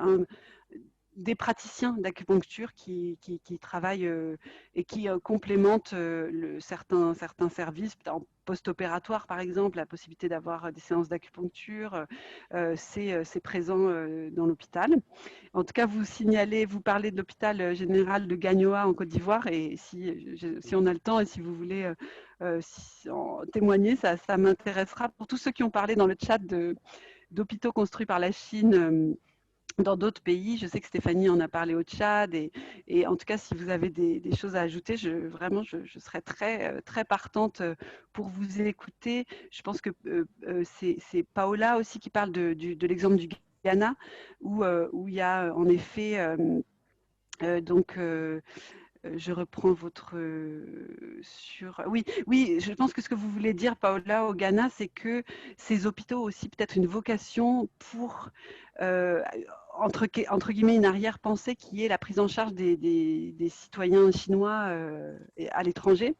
des praticiens d'acupuncture qui travaillent et qui complémentent certains services en post-opératoire, par exemple, la possibilité d'avoir des séances d'acupuncture, c'est présent dans l'hôpital. En tout cas, vous parlez de l'hôpital général de Gagnoa en Côte d'Ivoire, et si on a le temps et si vous voulez en témoigner, ça m'intéressera. Pour tous ceux qui ont parlé dans le chat d'hôpitaux construits par la Chine, dans d'autres pays, je sais que Stéphanie en a parlé au Tchad et en tout cas, si vous avez des choses à ajouter, je serais très, très partante pour vous écouter. Je pense que c'est Paola aussi qui parle de l'exemple du Ghana où il y a en effet je reprends votre Oui, je pense que ce que vous voulez dire, Paola, au Ghana, c'est que ces hôpitaux ont aussi peut-être une vocation pour entre guillemets une arrière-pensée qui est la prise en charge des citoyens chinois à l'étranger.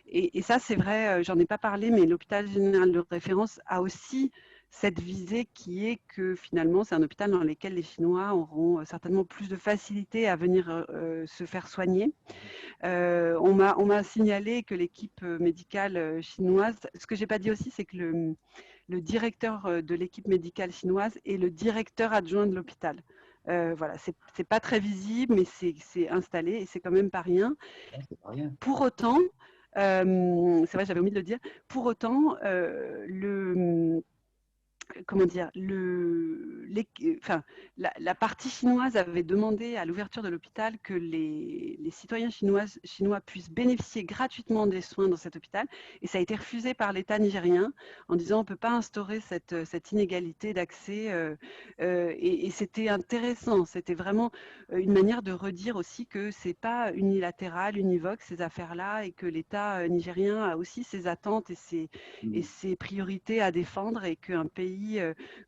Et ça, c'est vrai, j'en ai pas parlé, mais l'hôpital général de référence a aussi cette visée qui est que finalement, c'est un hôpital dans lequel les Chinois auront certainement plus de facilité à venir se faire soigner. On m'a signalé que l'équipe médicale chinoise, ce que je n'ai pas dit aussi, c'est que le directeur de l'équipe médicale chinoise est le directeur adjoint de l'hôpital. Voilà, c'est pas très visible, mais c'est installé et c'est quand même pas rien. Pour autant, c'est vrai, j'avais omis de le dire. Pour autant, comment dire, la partie chinoise avait demandé à l'ouverture de l'hôpital que les citoyens chinois puissent bénéficier gratuitement des soins dans cet hôpital. Et ça a été refusé par l'État nigérien en disant on ne peut pas instaurer cette inégalité d'accès. Et c'était intéressant. C'était vraiment une manière de redire aussi que ce n'est pas unilatéral, univoque ces affaires-là et que l'État nigérien a aussi ses attentes et ses priorités à défendre et qu'un pays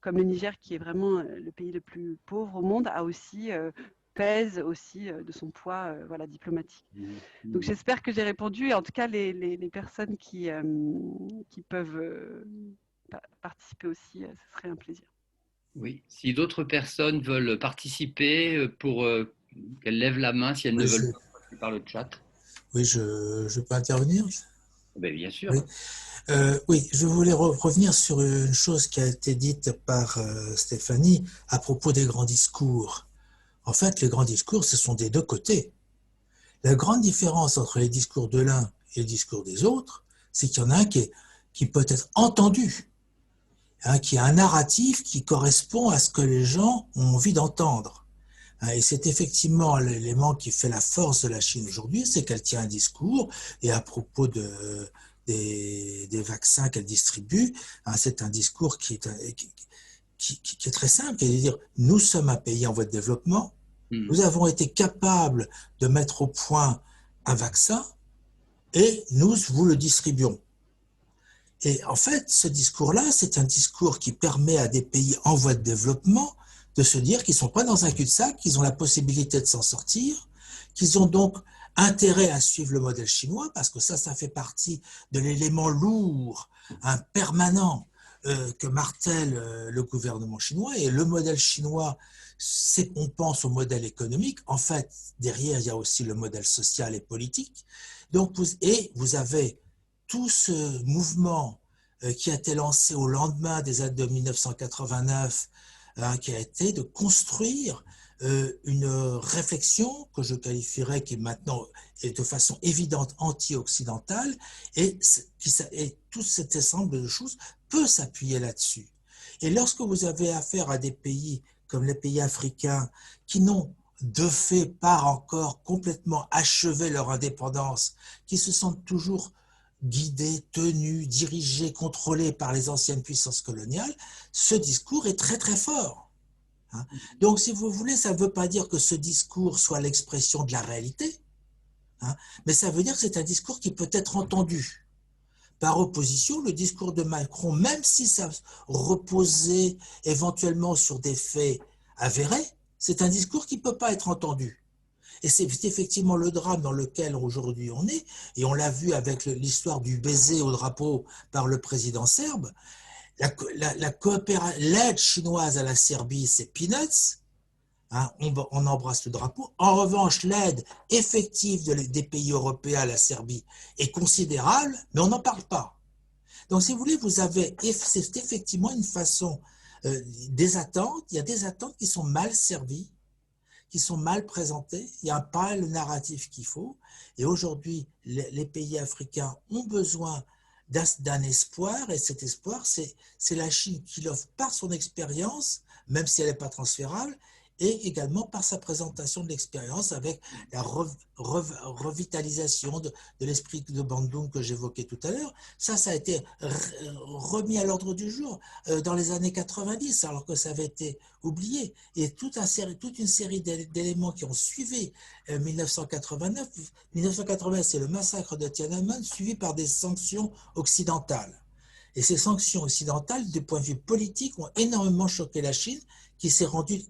comme le Niger, qui est vraiment le pays le plus pauvre au monde, a aussi pèse aussi de son poids diplomatique. Donc j'espère que j'ai répondu. Et en tout cas, les personnes qui peuvent participer aussi, ce serait un plaisir. Oui, si d'autres personnes veulent participer, pour qu'elles lèvent la main si elles ne veulent pas passer par le chat. Oui, je peux intervenir? Ben, bien sûr. Oui. Oui, je voulais revenir sur une chose qui a été dite par Stéphanie à propos des grands discours. En fait, les grands discours, ce sont des deux côtés. La grande différence entre les discours de l'un et le discours des autres, c'est qu'il y en a un qui peut être entendu qui est un narratif qui correspond à ce que les gens ont envie d'entendre. Et c'est effectivement l'élément qui fait la force de la Chine aujourd'hui, c'est qu'elle tient un discours, et à propos des vaccins qu'elle distribue, c'est un discours qui est très simple, qui est de dire, nous sommes un pays en voie de développement, nous avons été capables de mettre au point un vaccin, et nous vous le distribuons. Et en fait, ce discours-là, c'est un discours qui permet à des pays en voie de développement de se dire qu'ils ne sont pas dans un cul-de-sac, qu'ils ont la possibilité de s'en sortir, qu'ils ont donc intérêt à suivre le modèle chinois, parce que ça fait partie de l'élément lourd, permanent, que martèle le gouvernement chinois. Et le modèle chinois, c'est qu'on pense au modèle économique. En fait, derrière, il y a aussi le modèle social et politique. Donc, vous avez tout ce mouvement qui a été lancé au lendemain des années de 1989, qui a été de construire une réflexion que je qualifierais, qui maintenant est de façon évidente anti-occidentale, et tout cet ensemble de choses peut s'appuyer là-dessus. Et lorsque vous avez affaire à des pays comme les pays africains qui n'ont de fait pas encore complètement achevé leur indépendance, qui se sentent toujours guidés, tenus, dirigés, contrôlés par les anciennes puissances coloniales, ce discours est très très fort. Donc, si vous voulez, ça ne veut pas dire que ce discours soit l'expression de la réalité, mais ça veut dire que c'est un discours qui peut être entendu. Par opposition, le discours de Macron, même si ça reposait éventuellement sur des faits avérés, c'est un discours qui ne peut pas être entendu. Et c'est effectivement le drame dans lequel aujourd'hui on est, et on l'a vu avec l'histoire du baiser au drapeau par le président serbe. L'aide chinoise à la Serbie, c'est peanuts, on embrasse le drapeau. En revanche, l'aide effective des pays européens à la Serbie est considérable, mais on n'en parle pas. Donc, si vous voulez, c'est effectivement une façon, des attentes, il y a des attentes qui sont mal servies, qui sont mal présentées, il n'y a pas le narratif qu'il faut, et aujourd'hui, les pays africains ont besoin d'un espoir, et cet espoir, c'est la Chine qui l'offre par son expérience, même si elle n'est pas transférable, et également par sa présentation de l'expérience avec la revitalisation de l'esprit de Bandung que j'évoquais tout à l'heure. Ça a été remis à l'ordre du jour dans les années 90, alors que ça avait été oublié. Et toute une série d'éléments qui ont suivi 1989. 1989, c'est le massacre de Tiananmen, suivi par des sanctions occidentales. Et ces sanctions occidentales, du point de vue politique, ont énormément choqué la Chine, qui s'est rendu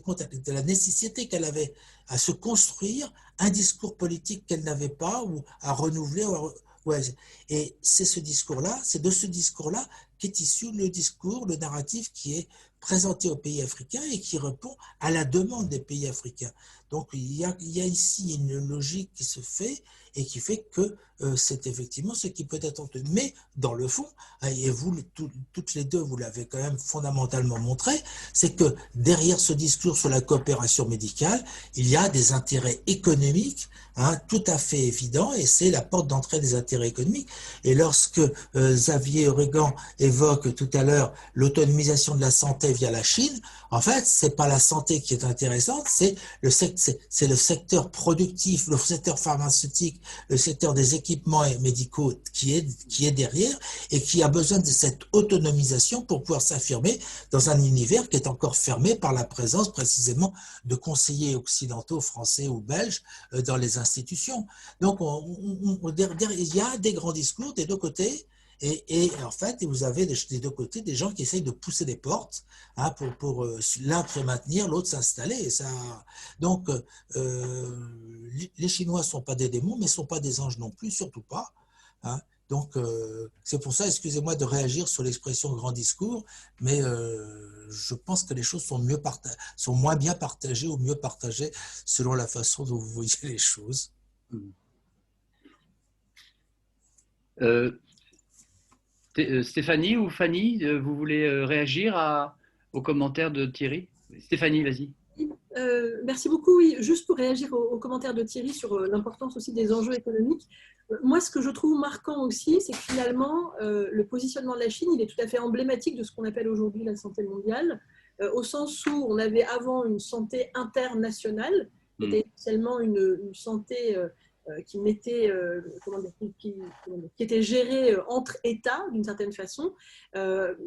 compte de la nécessité qu'elle avait à se construire un discours politique qu'elle n'avait pas, ou à renouveler. Et c'est de ce discours-là qu'est issu le narratif qui est présenté aux pays africains et qui répond à la demande des pays africains. Donc il y a ici une logique qui se fait et qui fait que c'est effectivement ce qui peut être entendu. Mais dans le fond, et vous toutes les deux, vous l'avez quand même fondamentalement montré, c'est que derrière ce discours sur la coopération médicale, il y a des intérêts économiques tout à fait évidents, et c'est la porte d'entrée des intérêts économiques. Et lorsque Xavier Oregan évoque tout à l'heure l'autonomisation de la santé via la Chine, en fait, c'est pas la santé qui est intéressante, c'est le secteur productif, le secteur pharmaceutique, le secteur des équipements médicaux qui est derrière, et qui a besoin de cette autonomisation pour pouvoir s'affirmer dans un univers qui est encore fermé par la présence précisément de conseillers occidentaux, français ou belges dans les institutions. Donc, il y a des grands discours des deux côtés. Et en fait, vous avez des deux côtés des gens qui essayent de pousser des portes pour l'un se maintenir, l'autre s'installer. Et ça, donc, les Chinois ne sont pas des démons, mais ne sont pas des anges non plus, surtout pas. Donc, c'est pour ça, excusez-moi de réagir sur l'expression grand discours, mais je pense que les choses sont moins bien partagées ou mieux partagées selon la façon dont vous voyez les choses. Stéphanie ou Fanny, vous voulez réagir aux commentaires de Thierry? Stéphanie, vas-y. Merci beaucoup. Oui, juste pour réagir aux commentaires de Thierry sur l'importance aussi des enjeux économiques. Moi, ce que je trouve marquant aussi, c'est que finalement, le positionnement de la Chine, il est tout à fait emblématique de ce qu'on appelle aujourd'hui la santé mondiale, au sens où on avait avant une santé internationale, qui était essentiellement une santé qui mettait, qui était gérée entre États d'une certaine façon,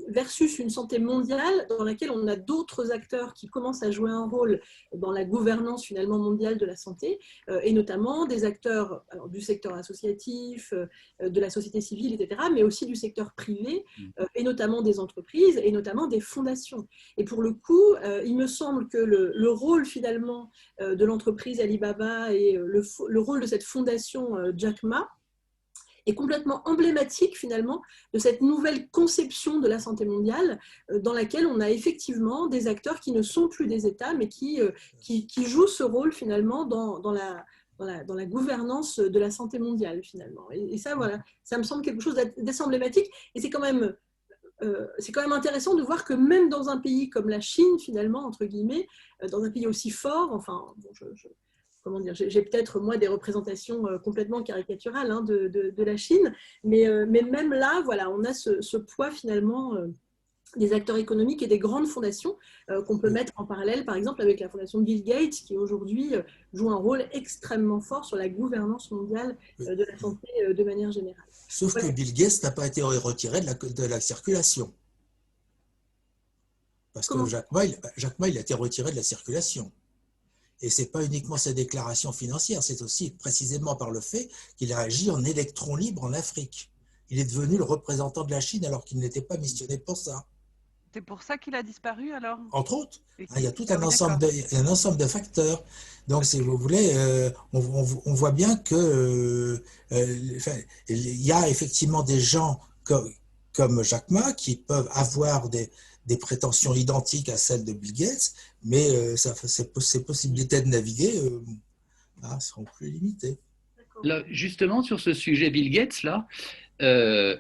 versus une santé mondiale dans laquelle on a d'autres acteurs qui commencent à jouer un rôle dans la gouvernance finalement mondiale de la santé, et notamment des acteurs du secteur associatif, de la société civile, etc., mais aussi du secteur privé, et notamment des entreprises, et notamment des fondations. Et pour le coup, il me semble que le rôle finalement de l'entreprise Alibaba et le rôle de cette fondation Jack Ma est complètement emblématique finalement de cette nouvelle conception de la santé mondiale dans laquelle on a effectivement des acteurs qui ne sont plus des États mais qui jouent ce rôle finalement dans la gouvernance de la santé mondiale finalement. Et ça, voilà, ça me semble quelque chose d'assez emblématique et c'est quand même intéressant de voir que même dans un pays comme la Chine, finalement, entre guillemets, dans un pays aussi fort, enfin, bon, comment dire, j'ai peut-être, moi, des représentations complètement caricaturales hein, de la Chine, mais même là, voilà, on a ce poids, finalement, des acteurs économiques et des grandes fondations qu'on peut mettre en parallèle, par exemple, avec la fondation Bill Gates, qui aujourd'hui joue un rôle extrêmement fort sur la gouvernance mondiale de la santé de manière générale. Sauf que Bill Gates n'a pas été retiré de la circulation. Parce que Jack Ma, il a été retiré de la circulation. Et ce n'est pas uniquement sa déclaration financière, c'est aussi précisément par le fait qu'il a agi en électron libre en Afrique. Il est devenu le représentant de la Chine alors qu'il n'était pas missionné pour ça. C'est pour ça qu'il a disparu alors? Entre autres, il y a tout un ensemble de facteurs. Donc, si vous voulez, on voit bien que il y a effectivement des gens comme Jack Ma qui peuvent avoir des prétentions identiques à celles de Bill Gates, mais ses possibilités de naviguer seront plus limitées. Là, justement, sur ce sujet Bill Gates, là,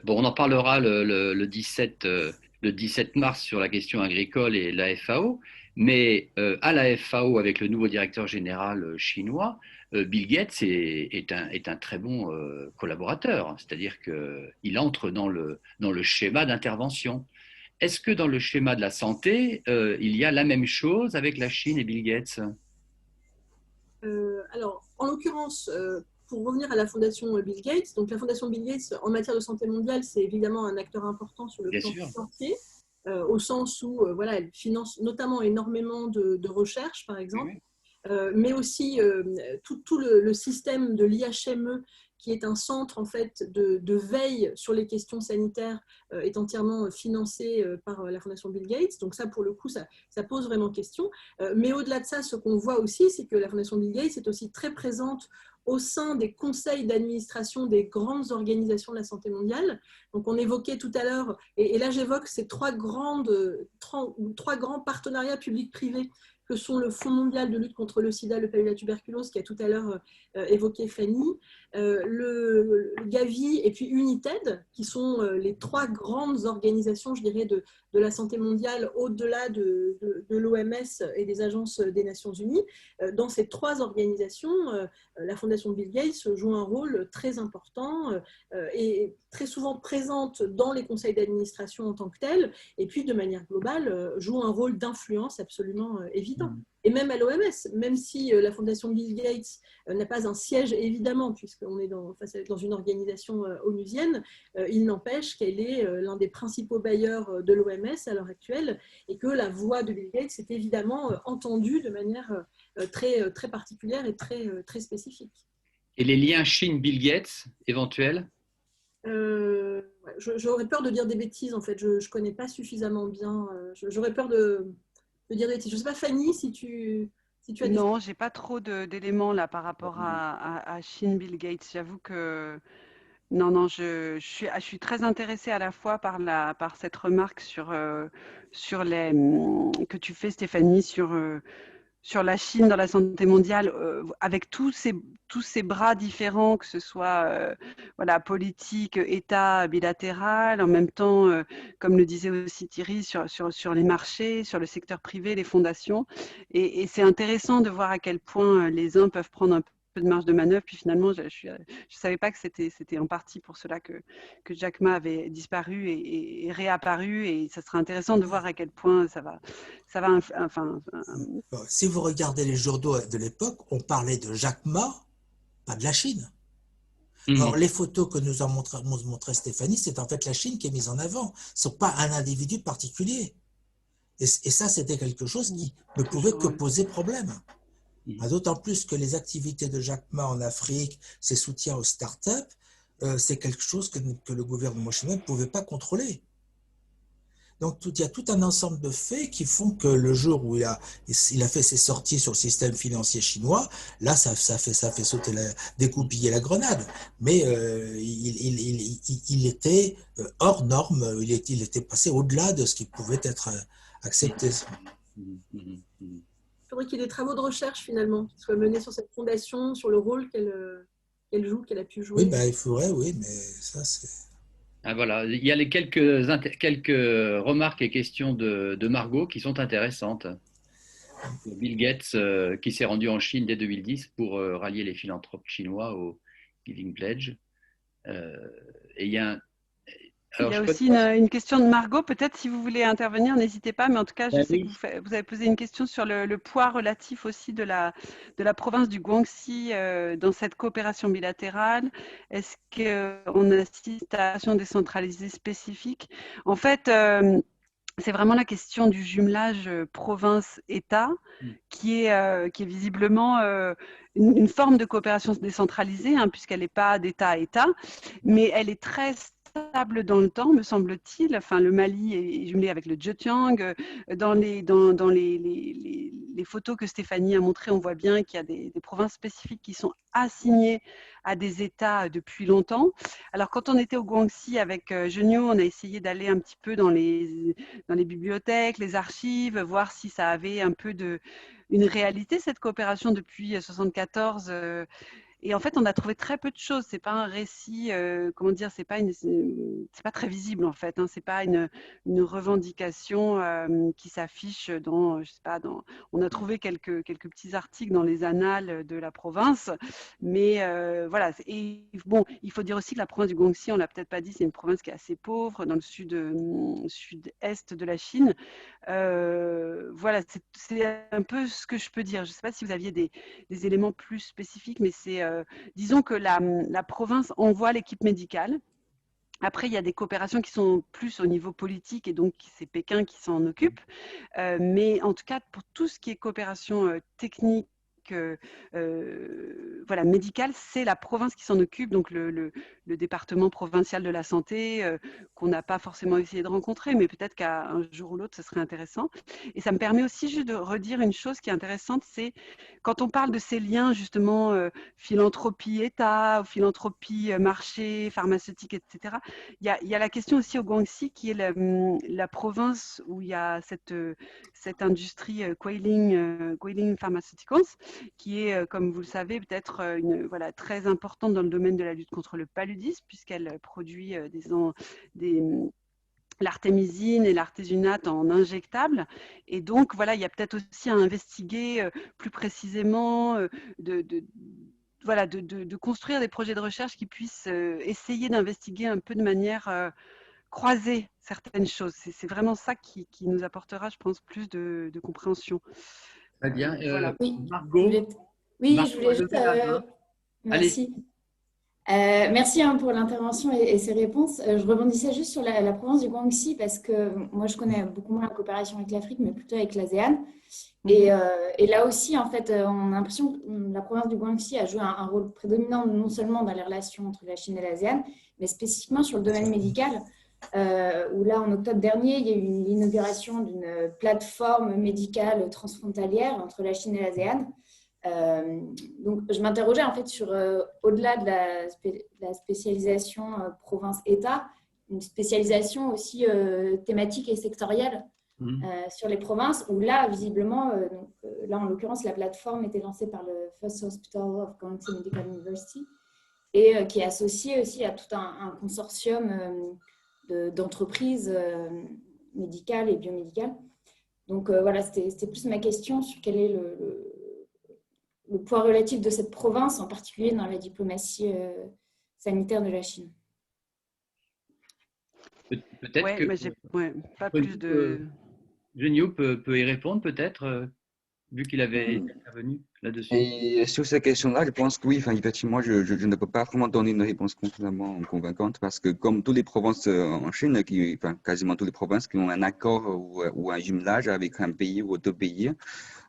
bon, on en parlera le 17 mars sur la question agricole et la FAO, mais à la FAO, avec le nouveau directeur général chinois, Bill Gates est un très bon collaborateur, c'est-à-dire qu'il entre dans le schéma d'intervention. Est-ce que dans le schéma de la santé, il y a la même chose avec la Chine et Bill Gates? Alors, en l'occurrence, pour revenir à la fondation Bill Gates, donc la fondation Bill Gates en matière de santé mondiale, c'est évidemment un acteur important sur le plan financier, au sens où voilà, elle finance notamment énormément de recherche, par exemple, mais aussi tout le système de l'IHME, qui est un centre en fait de veille sur les questions sanitaires, est entièrement financé par la fondation Bill Gates. Donc ça, pour le coup, ça pose vraiment question. Mais au-delà de ça, ce qu'on voit aussi, c'est que la fondation Bill Gates est aussi très présente au sein des conseils d'administration des grandes organisations de la santé mondiale. Donc on évoquait tout à l'heure, et là j'évoque ces trois grands partenariats publics-privés que sont le Fonds mondial de lutte contre le sida, le palud et la tuberculose, qui a tout à l'heure évoqué Fanny, le Gavi et puis United, qui sont les trois grandes organisations, je dirais, de la santé mondiale au-delà de l'OMS et des agences des Nations Unies. Dans ces trois organisations, la fondation Bill Gates joue un rôle très important et très souvent présente dans les conseils d'administration en tant que telle, et puis de manière globale joue un rôle d'influence absolument évident. Et même à l'OMS, même si la fondation Bill Gates n'a pas un siège évidemment, puisqu'on est dans une organisation onusienne, il n'empêche qu'elle est l'un des principaux bailleurs de l'OMS à l'heure actuelle, et que la voix de Bill Gates est évidemment entendue de manière très, très particulière et très spécifique. Et les liens Chine-Bill Gates éventuels? J'aurais peur de dire des bêtises, en fait. Je ne connais pas suffisamment bien. J'aurais peur de dire des bêtises. Je ne sais pas, Fanny, si tu as des... Non, je n'ai pas trop d'éléments là par rapport à Chine, Bill Gates. J'avoue que non, je suis très intéressée à la fois par cette remarque que tu fais, Stéphanie, sur la Chine dans la santé mondiale, avec tous ces bras différents, que ce soit politique, État, bilatéral, en même temps, comme le disait aussi Thierry, sur les marchés, sur le secteur privé, les fondations. Et c'est intéressant de voir à quel point les uns peuvent prendre un peu de marge de manœuvre. Puis finalement, je savais pas que c'était en partie pour cela que Jack Ma avait disparu et réapparu. Et ça sera intéressant de voir à quel point ça va Si vous regardez les journaux de l'époque, on parlait de Jack Ma, pas de la Chine. Alors, les photos que nous a montré Stéphanie, c'est en fait la Chine qui est mise en avant. Ce n'est pas un individu particulier. Et ça, c'était quelque chose qui ne pouvait que poser problème. D'autant plus que les activités de Jack Ma en Afrique, ses soutiens aux startups, c'est quelque chose que le gouvernement chinois ne pouvait pas contrôler. Donc, il y a tout un ensemble de faits qui font que le jour où il a fait ses sorties sur le système financier chinois, là, ça fait sauter découpiller la grenade. Mais il était hors norme, il était passé au-delà de ce qui pouvait être accepté. Il faudrait qu'il y ait des travaux de recherche, finalement, qui soient menés sur cette fondation, sur le rôle qu'elle joue, qu'elle a pu jouer. Oui, il faudrait, oui, mais ça, c'est... Ah, voilà, il y a quelques remarques et questions de Margot qui sont intéressantes. Bill Gates qui s'est rendu en Chine dès 2010 pour rallier les philanthropes chinois au Giving Pledge. Et il y a aussi une question de Margot. Peut-être si vous voulez intervenir, n'hésitez pas. Mais en tout cas, je sais que vous avez posé une question sur le poids relatif aussi de la province du Guangxi dans cette coopération bilatérale. Est-ce qu'on assiste à une action décentralisée spécifique? En fait, c'est vraiment la question du jumelage province-État qui est visiblement une forme de coopération décentralisée, puisqu'elle n'est pas d'État à État, mais elle est très stable dans le temps, me semble-t-il. Enfin, le Mali est jumelé avec le Zhejiang. Dans les photos que Stéphanie a montrées, on voit bien qu'il y a des provinces spécifiques qui sont assignées à des États depuis longtemps. Alors, quand on était au Guangxi avec Genio, on a essayé d'aller un petit peu dans les bibliothèques, les archives, voir si ça avait un peu une réalité, cette coopération depuis 1974. Et en fait, on a trouvé très peu de choses. C'est pas un récit, comment dire, c'est pas très visible en fait. C'est pas une revendication qui s'affiche dans, je sais pas, on a trouvé quelques petits articles dans les annales de la province, mais voilà. Et bon, il faut dire aussi que la province du Guangxi, on l'a peut-être pas dit, c'est une province qui est assez pauvre dans le sud-est de la Chine. Voilà, c'est un peu ce que je peux dire. Je ne sais pas si vous aviez des éléments plus spécifiques, mais disons que la province envoie l'équipe médicale. Après, il y a des coopérations qui sont plus au niveau politique et donc c'est Pékin qui s'en occupe. Mais en tout cas, pour tout ce qui est coopération technique, médicale, c'est la province qui s'en occupe, donc le département provincial de la santé qu'on n'a pas forcément essayé de rencontrer, mais peut-être qu'un jour ou l'autre, ce serait intéressant. Et ça me permet aussi juste de redire une chose qui est intéressante, c'est quand on parle de ces liens justement philanthropie-État, philanthropie marché, pharmaceutique, etc. Il y a la question aussi au Guangxi qui est la province où il y a cette industrie Guilin Pharmaceuticals, qui est, comme vous le savez, peut-être très importante dans le domaine de la lutte contre le paludisme, puisqu'elle produit l'artémisine et l'artésunate en injectable. Et donc, voilà, il y a peut-être aussi à investiguer plus précisément de construire des projets de recherche qui puissent essayer d'investiguer un peu de manière croiser certaines choses. C'est vraiment ça qui nous apportera, je pense, plus de compréhension. Très bien. Voilà. Margot, je voulais juste... merci. Merci pour l'intervention et ces réponses. Je rebondissais juste sur la province du Guangxi parce que moi, je connais beaucoup moins la coopération avec l'Afrique, mais plutôt avec l'ASEAN. Et là aussi, en fait, on a l'impression que la province du Guangxi a joué un rôle prédominant non seulement dans les relations entre la Chine et l'ASEAN, mais spécifiquement sur le domaine médical, où là, en octobre dernier, il y a eu l'inauguration d'une plateforme médicale transfrontalière entre la Chine et l'ASEAN. Donc, je m'interrogeais en fait sur, au-delà de la spécialisation province-État, une spécialisation aussi thématique et sectorielle sur les provinces, où là, visiblement, là en l'occurrence, la plateforme était lancée par le First Hospital of Guangxi Medical University et qui est associée aussi à tout un consortium d'entreprises médicales et biomédicales. Donc voilà, c'était plus ma question sur quel est le poids relatif de cette province, en particulier dans la diplomatie sanitaire de la Chine. Peut-être que pas plus de... Genio peut y répondre, peut-être, vu qu'il avait été intervenu là-dessus. Et sur cette question-là, je pense que oui, effectivement, je ne peux pas vraiment donner une réponse complètement convaincante parce que comme toutes les provinces en Chine, quasiment toutes les provinces qui ont un accord ou un jumelage avec un pays ou deux pays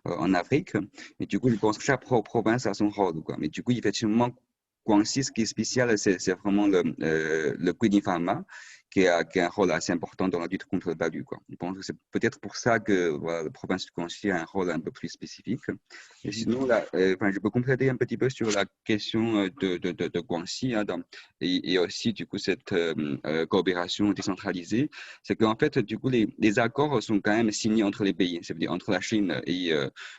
en Afrique, et du coup, je pense que chaque province a son rôle, quoi. Mais du coup, effectivement, Guangxi, ce qui est spécial, c'est vraiment le Guilin Pharma qui a un rôle assez important dans la lutte contre le palud, quoi. Je pense que c'est peut-être pour ça que voilà, la province du Guangxi a un rôle un peu plus spécifique. Et sinon, là, je peux compléter un petit peu sur la question de Guangxi et aussi, du coup, cette coopération décentralisée. C'est qu'en fait, du coup, les accords sont quand même signés entre les pays, c'est-à-dire entre la Chine et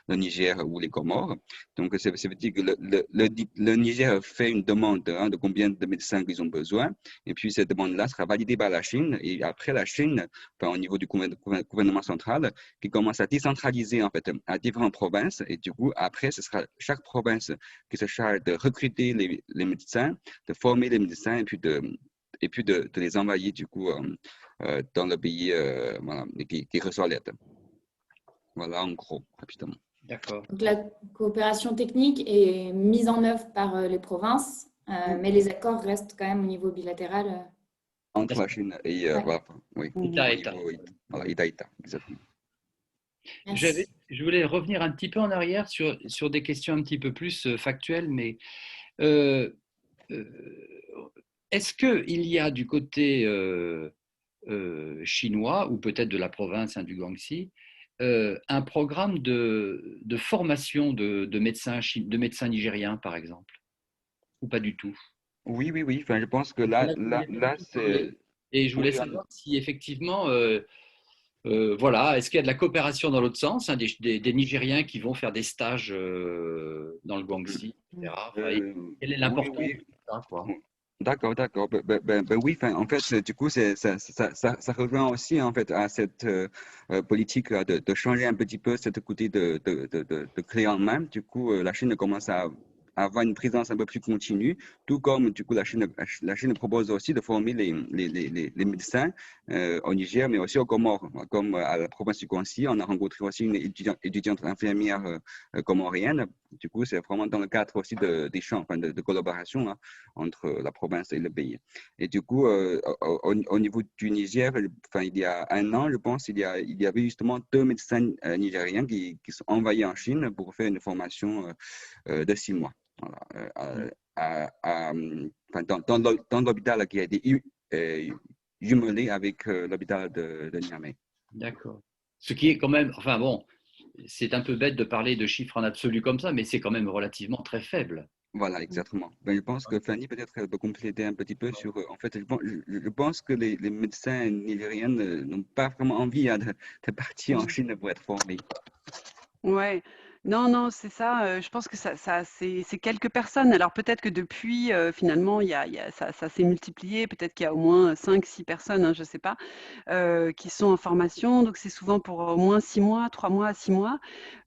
le Niger ou les Comores. Donc, ça veut dire que le Niger fait une demande de combien de médecins ils ont besoin. Et puis, cette demande-là sera validée par la Chine. Et après, la Chine, au niveau du gouvernement central, qui commence à décentraliser en fait à différentes provinces. Et du coup, après, ce sera chaque province qui se charge de recruter les médecins, de former les médecins et puis de les envoyer du coup dans le pays voilà, qui reçoit l'aide. Voilà, en gros, rapidement. D'accord. Donc la coopération technique est mise en œuvre par les provinces, mais les accords restent quand même au niveau bilatéral. Entre la Chine et voilà, oui. État. Voilà, État, exactement. Je voulais revenir un petit peu en arrière sur des questions un petit peu plus factuelles, mais est-ce qu'il y a du côté chinois, ou peut-être de la province du Guangxi, un programme de formation de médecins nigériens, par exemple, ou pas du tout? Oui. Enfin, je pense que là c'est... Et je voulais savoir si effectivement, voilà, est-ce qu'il y a de la coopération dans l'autre sens, des Nigériens qui vont faire des stages dans le Guangxi, etc. Quelle est l'importance de ça, quoi? D'accord. Oui, en fait, du coup, ça rejoint aussi en fait à cette politique de changer un petit peu cette côté de clé en main. Du coup, la Chine commence à avoir une présence un peu plus continue, tout comme du coup la Chine propose aussi de former les médecins au Niger, mais aussi aux Comores. Comme à la province du Guangxi, on a rencontré aussi une étudiante infirmière comorienne. Du coup, c'est vraiment dans le cadre aussi d'échanges, de collaboration entre la province et le pays. Et du coup, au niveau du Niger, il y a un an, je pense, il y avait justement 2 médecins nigériens qui sont envoyés en Chine pour faire une formation de 6 mois. Voilà, dans l'hôpital qui a été jumelé avec l'hôpital de Niamey. D'accord. Ce qui est quand même, enfin bon, c'est un peu bête de parler de chiffres en absolu comme ça, mais c'est quand même relativement très faible. Voilà, exactement. Je pense que Fanny, peut-être, elle peut compléter un petit peu sur. En fait, je pense que les médecins nigériens n'ont pas vraiment envie de partir en Chine pour être formés. Ouais. Non, c'est ça. Je pense que c'est quelques personnes. Alors peut-être que depuis, finalement, ça s'est multiplié. Peut-être qu'il y a au moins 5-6 personnes, hein, je ne sais pas, qui sont en formation. Donc c'est souvent pour au moins 6 mois, 3 mois à 6 mois.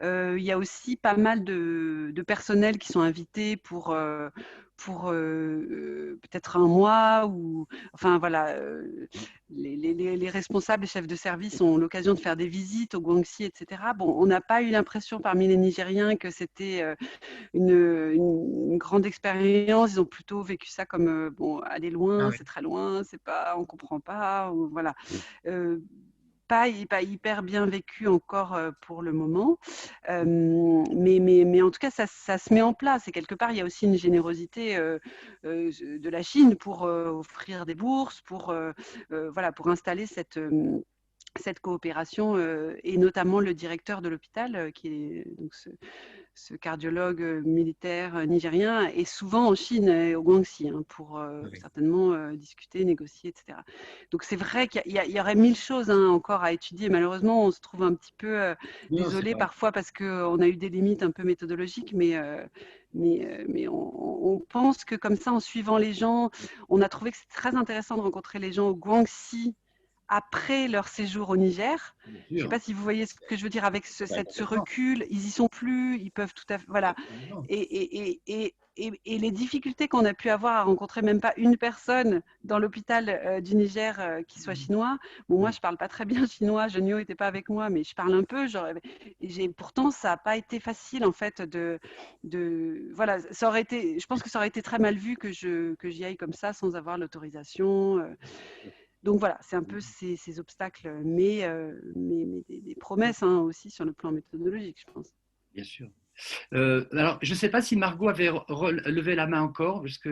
Il y a aussi pas mal de personnels qui sont invités pour peut-être un mois ou enfin voilà, les responsables, les chefs de service ont l'occasion de faire des visites au Guangxi, etc. Bon, on n'a pas eu l'impression parmi les Nigériens que c'était une grande expérience. Ils ont plutôt vécu ça comme bon, aller loin, c'est très loin, c'est pas, on comprend pas, ou, voilà. Pas hyper bien vécu encore pour le moment, mais en tout cas, ça se met en place. Et quelque part, il y a aussi une générosité de la Chine pour offrir des bourses, pour installer cette coopération, et notamment le directeur de l'hôpital, qui est donc ce cardiologue militaire nigérien, est souvent en Chine et au Guangxi pour certainement discuter, négocier, etc. Donc c'est vrai qu'il y aurait 1000 choses encore à étudier. Malheureusement, on se trouve un petit peu désolé parfois parce qu'on a eu des limites un peu méthodologiques, mais on pense que comme ça, en suivant les gens, on a trouvé que c'est très intéressant de rencontrer les gens au Guangxi après leur séjour au Niger. Je ne sais pas si vous voyez ce que je veux dire avec ce recul. Ils y sont plus, ils peuvent tout à fait… Voilà. Et les difficultés qu'on a pu avoir à rencontrer même pas une personne dans l'hôpital du Niger qui soit chinois. Bon, moi, je ne parle pas très bien chinois, Genio n'était pas avec moi, mais je parle un peu. Pourtant, ça n'a pas été facile, en fait, voilà, ça aurait été, je pense que ça aurait été très mal vu que j'y aille comme ça sans avoir l'autorisation. Donc voilà, c'est un peu ces obstacles, mais des promesses aussi sur le plan méthodologique, je pense. Bien sûr. Alors, je ne sais pas si Margot avait levé la main encore, parce que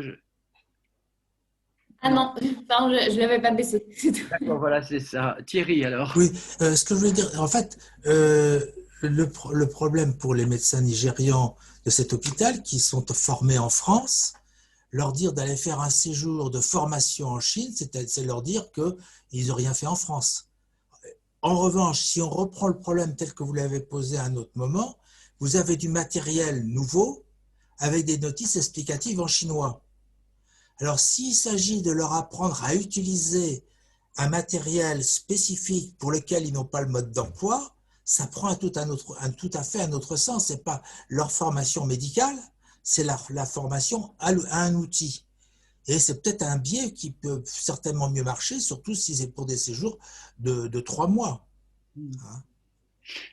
Ah non, pardon, je ne l'avais pas baissé. D'accord, voilà, c'est ça. Thierry, alors. Oui, ce que je voulais dire, en fait, le problème pour les médecins nigérians de cet hôpital qui sont formés en France, leur dire d'aller faire un séjour de formation en Chine, c'est leur dire qu'ils n'ont rien fait en France. En revanche, si on reprend le problème tel que vous l'avez posé à un autre moment, vous avez du matériel nouveau avec des notices explicatives en chinois. Alors, s'il s'agit de leur apprendre à utiliser un matériel spécifique pour lequel ils n'ont pas le mode d'emploi, ça prend tout à fait un autre sens. Ce n'est pas leur formation médicale, c'est la formation à un outil. Et c'est peut-être un biais qui peut certainement mieux marcher, surtout si c'est pour des séjours de 3 mois. Hein.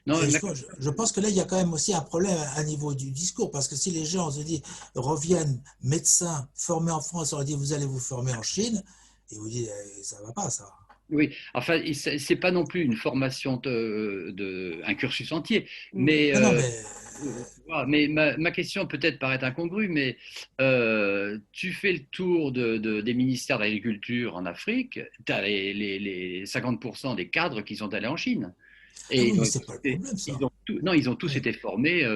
Non, je pense que là, il y a quand même aussi un problème à niveau du discours, parce que si les gens se disent, reviennent médecins formés en France, on leur dit vous allez vous former en Chine, et vous dites ça ne va pas ça. Oui, enfin, c'est pas non plus une formation un cursus entier, mais, mais ma question peut-être paraît incongrue, mais tu fais le tour des ministères de l'Agriculture en Afrique, tu as les 50% des cadres qui sont allés en Chine. Et oui, c'est pas le problème, ça. Ils ont tous été formés,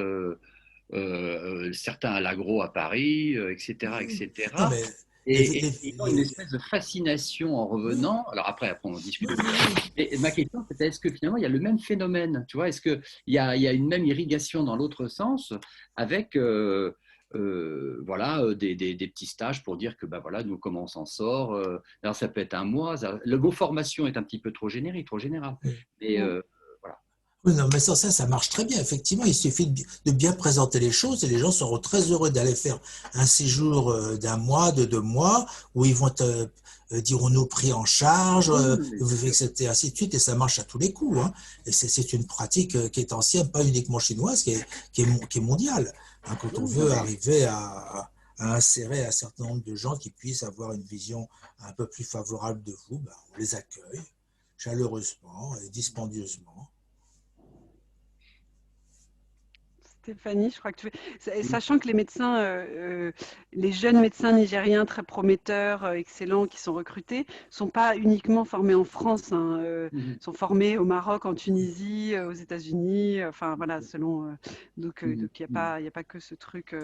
certains à l'agro à Paris, etc. etc. Non, mais et ils ont une espèce de fascination en revenant. Alors après on discute. Et ma question, c'était est-ce que finalement il y a le même phénomène, tu vois, est-ce qu'il y a une même irrigation dans l'autre sens avec voilà, des petits stages pour dire que bah, voilà, nous, comment on s'en sort. Alors ça peut être un mois. Le mot formation est un petit peu trop générique, trop général. Mais oui, non, mais ça marche très bien. Effectivement, il suffit de bien présenter les choses et les gens seront très heureux d'aller faire un séjour d'un mois, de 2 mois, où ils vont être, dirons-nous, pris en charge, etc., ainsi de suite, et ça marche à tous les coups. Hein. Et c'est une pratique qui est ancienne, pas uniquement chinoise, qui est mondiale. Hein, quand on veut arriver à insérer un certain nombre de gens qui puissent avoir une vision un peu plus favorable de vous, ben, on les accueille chaleureusement et dispendieusement. Stéphanie, je crois que sachant que les médecins, les jeunes médecins nigériens très prometteurs, excellents, qui sont recrutés, ne sont pas uniquement formés en France, sont formés au Maroc, en Tunisie, aux États-Unis, enfin voilà, selon. Donc il n'y a pas que ce truc.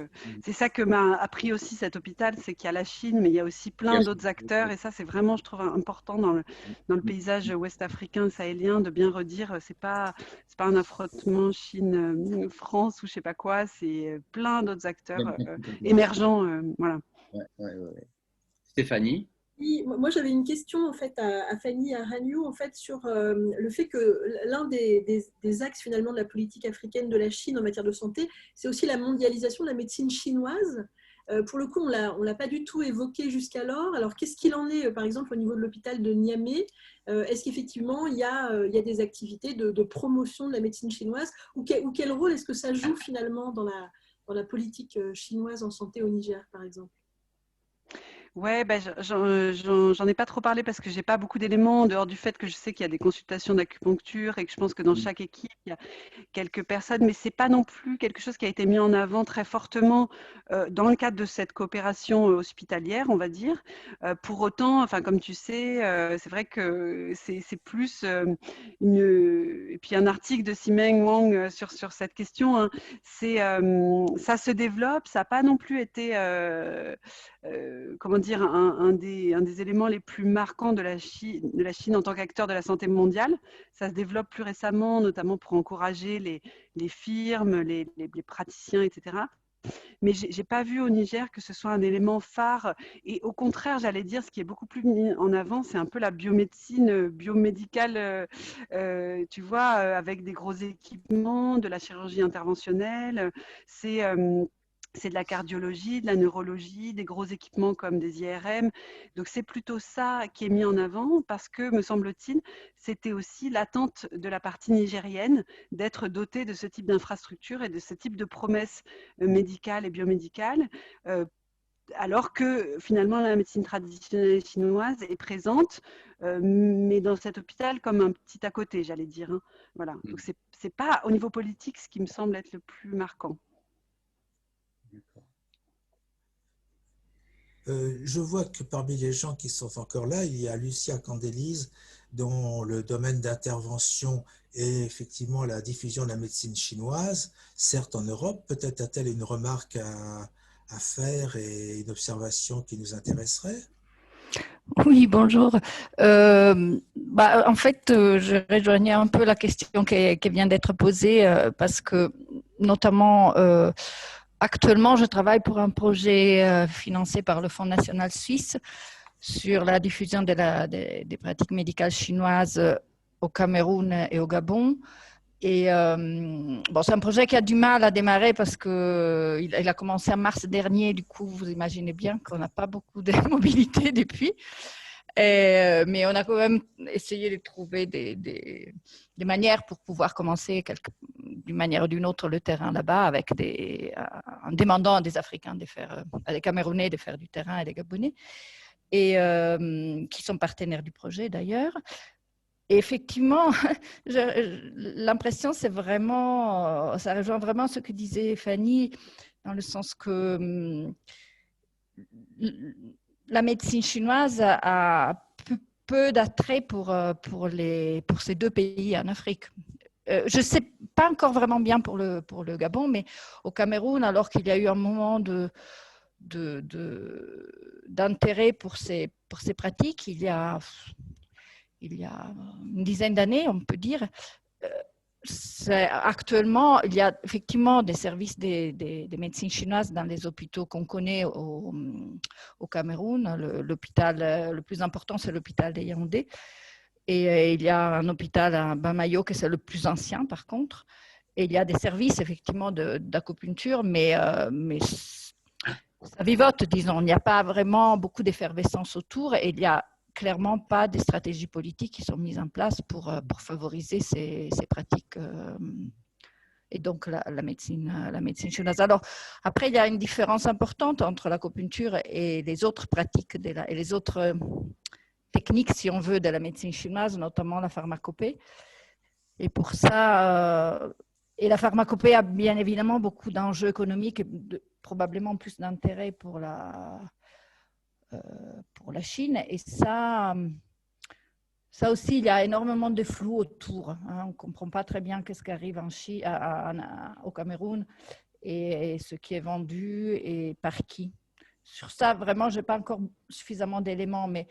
C'est ça que m'a appris aussi cet hôpital, c'est qu'il y a la Chine, mais il y a aussi plein d'autres acteurs, et ça c'est vraiment, je trouve, important dans le paysage ouest-africain, sahélien, de bien redire, c'est pas un affrontement Chine-France ou je sais pas quoi, c'est plein d'autres acteurs émergents, voilà. Stéphanie. Oui, moi j'avais une question en fait à Fanny, à Raniou, en fait sur le fait que l'un des axes finalement de la politique africaine de la Chine en matière de santé, c'est aussi la mondialisation de la médecine chinoise. Pour le coup, on l'a pas du tout évoqué jusqu'alors. Alors, qu'est-ce qu'il en est, par exemple, au niveau de l'hôpital de Niamey? Est-ce qu'effectivement, il y a des activités de promotion de la médecine chinoise ou quel rôle est-ce que ça joue finalement dans la politique chinoise en santé au Niger, par exemple? Ouais, ben, j'en ai pas trop parlé parce que j'ai pas beaucoup d'éléments en dehors du fait que je sais qu'il y a des consultations d'acupuncture et que je pense que dans chaque équipe, il y a quelques personnes, mais c'est pas non plus quelque chose qui a été mis en avant très fortement dans le cadre de cette coopération hospitalière, on va dire. Pour autant, enfin, comme tu sais, c'est vrai que c'est plus et puis un article de Simeng Wang sur cette question, hein, ça se développe, ça n'a pas non plus été comment dire, un des éléments les plus marquants de la Chine en tant qu'acteur de la santé mondiale. Ça se développe plus récemment, notamment pour encourager les firmes, les praticiens, etc. Mais je n'ai pas vu au Niger que ce soit un élément phare. Et au contraire, j'allais dire, ce qui est beaucoup plus mis en avant, c'est un peu la biomédecine, biomédicale, tu vois, avec des gros équipements, de la chirurgie interventionnelle. C'est de la cardiologie, de la neurologie, des gros équipements comme des IRM. Donc, c'est plutôt ça qui est mis en avant parce que, me semble-t-il, c'était aussi l'attente de la partie nigérienne d'être dotée de ce type d'infrastructure et de ce type de promesses médicales et biomédicales, alors que finalement la médecine traditionnelle chinoise est présente, mais dans cet hôpital comme un petit à côté, j'allais dire. Hein. Voilà. Donc, c'est pas au niveau politique ce qui me semble être le plus marquant. Je vois que parmi les gens qui sont encore là, il y a Lucia Candelise, dont le domaine d'intervention est effectivement la diffusion de la médecine chinoise, certes en Europe. Peut-être a-t-elle une remarque à faire et une observation qui nous intéresserait? Oui, bonjour. En fait, je rejoignais un peu la question qui vient d'être posée parce que, notamment, actuellement, je travaille pour un projet financé par le Fonds national suisse sur la diffusion des pratiques médicales chinoises au Cameroun et au Gabon. Et c'est un projet qui a du mal à démarrer parce qu'il a commencé en mars dernier. Du coup, vous imaginez bien qu'on n'a pas beaucoup de mobilité depuis. Mais on a quand même essayé de trouver des manières pour pouvoir commencer d'une manière ou d'une autre le terrain là-bas en demandant à des Africains à des Camerounais de faire du terrain et des Gabonais, et qui sont partenaires du projet d'ailleurs. Et effectivement, l'impression, c'est vraiment, ça rejoint vraiment ce que disait Fanny, dans le sens que la médecine chinoise a peu d'attrait pour ces deux pays en Afrique. Je ne sais pas encore vraiment bien pour le Gabon, mais au Cameroun, alors qu'il y a eu un moment d'intérêt pour ces pratiques, il y a une dizaine d'années, on peut dire. Actuellement, il y a effectivement des services des médecines chinoises dans les hôpitaux qu'on connaît au Cameroun. L'hôpital le plus important, c'est l'hôpital de Yaoundé. Et il y a un hôpital à Bamayo, qui c'est le plus ancien par contre. Et il y a des services effectivement d'acupuncture, mais ça vivote, disons. Il n'y a pas vraiment beaucoup d'effervescence autour, et il y a clairement pas des stratégies politiques qui sont mises en place pour favoriser ces pratiques et donc la médecine chinoise. Alors, après, il y a une différence importante entre l'acupuncture et les autres pratiques et les autres techniques, si on veut, de la médecine chinoise, notamment la pharmacopée. Et pour ça, et la pharmacopée a bien évidemment beaucoup d'enjeux économiques et probablement plus d'intérêt pour la Chine. Et ça aussi, il y a énormément de flou autour. Hein. On ne comprend pas très bien ce qui arrive au Cameroun et ce qui est vendu et par qui. Sur ça, vraiment, je n'ai pas encore suffisamment d'éléments, mais